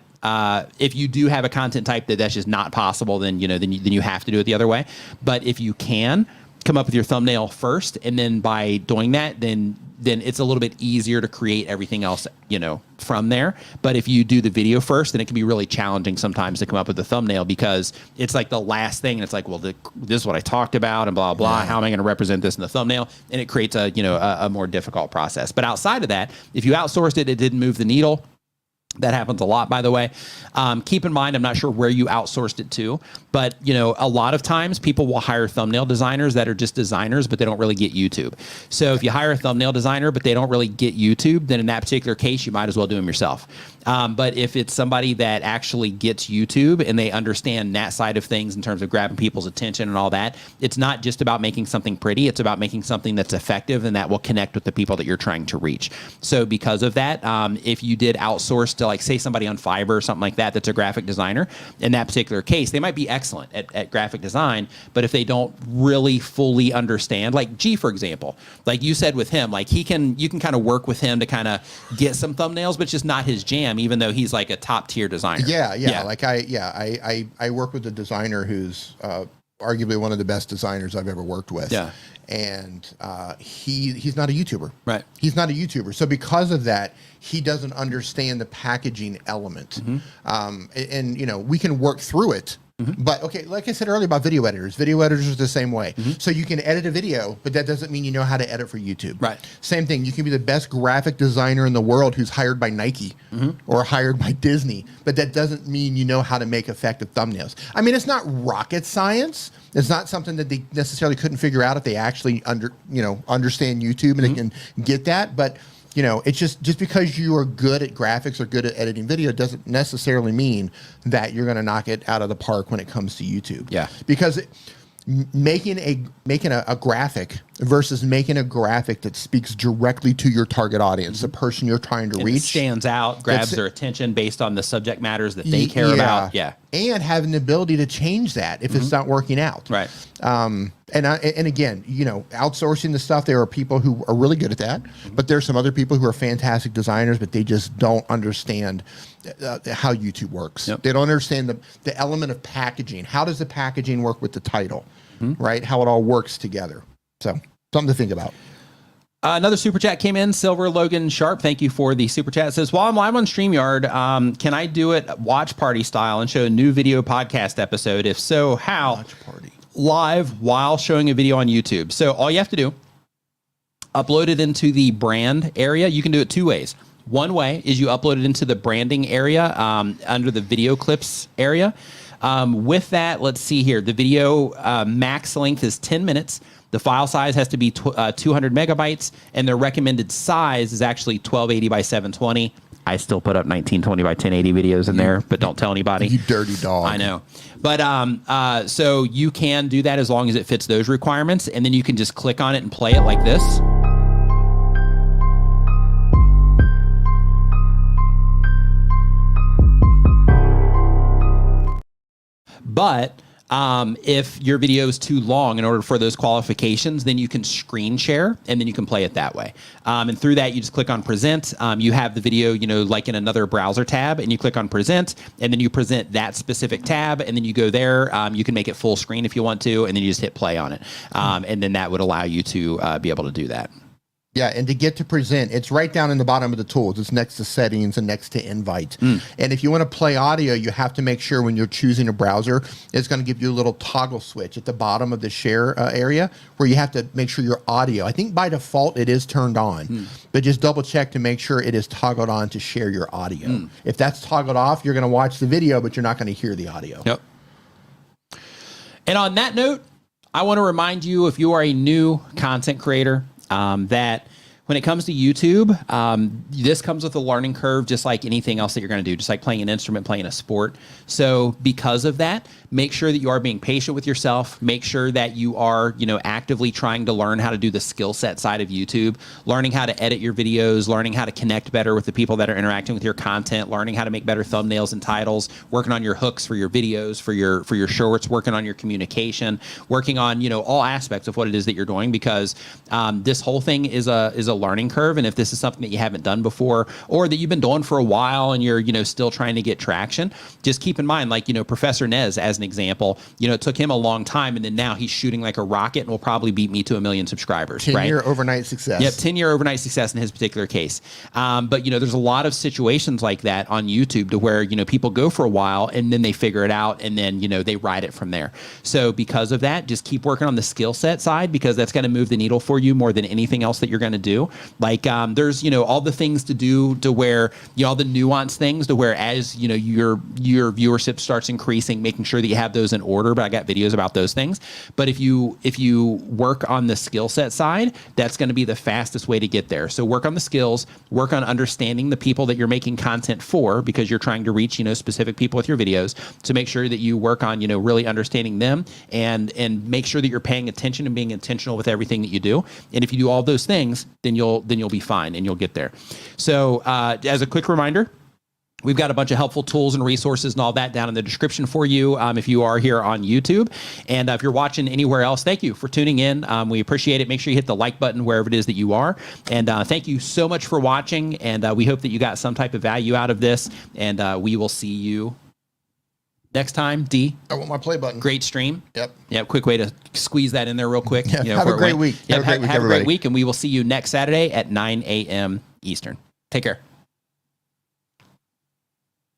if you do have a content type that's just not possible, then, you know, then you have to do it the other way. But if you can come up with your thumbnail first, and then by doing that, then it's a little bit easier to create everything else, you know, from there. But if you do the video first, then it can be really challenging sometimes to come up with the thumbnail, because it's like the last thing, and it's like, well, this is what I talked about and blah, blah. How am I going to represent this in the thumbnail? And it creates a more difficult process. But outside of that, if you outsourced it, it didn't move the needle. That happens a lot, by the way. Keep in mind, I'm not sure where you outsourced it to, but you know, a lot of times people will hire thumbnail designers that are just designers, but they don't really get YouTube. So if you hire a thumbnail designer, but they don't really get YouTube, then in that particular case, you might as well do them yourself. But if it's somebody that actually gets YouTube and they understand that side of things in terms of grabbing people's attention and all that, it's not just about making something pretty. It's about making something that's effective and that will connect with the people that you're trying to reach. So because of that, if you did outsource to like say somebody on Fiverr or something like that that's a graphic designer. In that particular case, they might be excellent at graphic design, but if they don't really fully understand, like G, for example, like you said with him, like you can kind of work with him to kind of get some thumbnails, but it's just not his jam, even though he's like a top tier designer. Yeah. Like I work with a designer who's arguably one of the best designers I've ever worked with. Yeah. And he's not a YouTuber. Right. He's not a YouTuber. So because of that, he doesn't understand the packaging element. And you know, we can work through it. But okay, like I said earlier about video editors are the same way. So you can edit a video, but that doesn't mean you know how to edit for YouTube. Right. Same thing. You can be the best graphic designer in the world who's hired by Nike or hired by Disney, but that doesn't mean you know how to make effective thumbnails. I mean, it's not rocket science. It's not something that they necessarily couldn't figure out if they actually understand YouTube and they can get that. But you know, it's just because you are good at graphics or good at editing video doesn't necessarily mean that you're going to knock it out of the park when it comes to YouTube. Yeah. Because making a graphic versus making a graphic that speaks directly to your target audience, the person you're trying to reach, stands out, grabs their attention based on the subject matters that they care about. Yeah. And having the ability to change that if it's not working out. Right. And again, you know, outsourcing the stuff, there are people who are really good at that, but there's some other people who are fantastic designers, but they just don't understand how YouTube works. They don't understand the element of packaging. How does the packaging work with the title, right? How it all works together. So something to think about. Another super chat came in. Silver Logan Sharp, thank you for the super chat. It says, while I'm live on StreamYard, can I do it watch party style and show a new video podcast episode? If so, how? Watch party. Live while showing a video on YouTube. So all you have to do, upload it into the brand area. You can do it two ways. One way is you upload it into the branding area under the video clips area. With that, let's see here. The video max length is 10 minutes. The file size has to be 200 megabytes, and their recommended size is actually 1280 by 720. I still put up 1920 by 1080 videos in there, but don't tell anybody. You dirty dog. I know. But so you can do that as long as it fits those requirements, and then you can just click on it and play it like this. But if your video is too long in order for those qualifications, then you can screen share and then you can play it that way. And through that, you just click on present. You have the video, you know, like in another browser tab, and you click on present, and then you present that specific tab, and then you go there. You can make it full screen if you want to, and then you just hit play on it. And then that would allow you to be able to do that. Yeah, and to get to present, it's right down in the bottom of the tools. It's next to settings and next to invite. And if you want to play audio, you have to make sure when you're choosing a browser, it's going to give you a little toggle switch at the bottom of the share area where you have to make sure your audio, I think by default it is turned on, but just double check to make sure it is toggled on to share your audio. If that's toggled off, you're going to watch the video, but you're not going to hear the audio. Yep. And on that note, I want to remind you, if you are a new content creator, that when it comes to YouTube, this comes with a learning curve, just like anything else that you're going to do, just like playing an instrument, playing a sport. So because of that, make sure that you are being patient with yourself. Make sure that you are, you know, actively trying to learn how to do the skill set side of YouTube, learning how to edit your videos, learning how to connect better with the people that are interacting with your content, learning how to make better thumbnails and titles, working on your hooks for your videos, for your shorts, working on your communication, working on, you know, all aspects of what it is that you're doing, because this whole thing is a learning curve. And if this is something that you haven't done before, or that you've been doing for a while and you're, you know, still trying to get traction, just keep in mind, like, you know, Professor Nez, as an example, you know, it took him a long time, and then now he's shooting like a rocket and will probably beat me to 1 million subscribers. 10-year overnight success. Yep, 10-year overnight success in his particular case. But, you know, there's a lot of situations like that on YouTube to where, you know, people go for a while and then they figure it out, and then, you know, they ride it from there. So because of that, just keep working on the skill set side, because that's going to move the needle for you more than anything else that you're going to do. Like there's, you know, all the things to do to where, you know, all the nuanced things to where, as, you know, your viewership starts increasing, making sure that you have those in order. But I got videos about those things. But if you work on the skill set side, that's going to be the fastest way to get there. So work on the skills, work on understanding the people that you're making content for, because you're trying to reach, you know, specific people with your videos. So make sure that you work on, you know, really understanding them, and make sure that you're paying attention and being intentional with everything that you do. And if you do all those things, then you'll be fine and you'll get there. So as a quick reminder, We've got a bunch of helpful tools and resources and all that down in the description for you if you are here on YouTube. And if you're watching anywhere else, thank you for tuning in. We appreciate it. Make sure you hit the like button wherever it is that you are. And thank you so much for watching. And we hope that you got some type of value out of this. And we will see you next time. D. I want my play button. Great stream. Yep. Yep. Quick way to squeeze that in there real quick. Yeah, have a great week. Yep, have a great everybody. week. And we will see you next Saturday at 9 a.m. Eastern. Take care.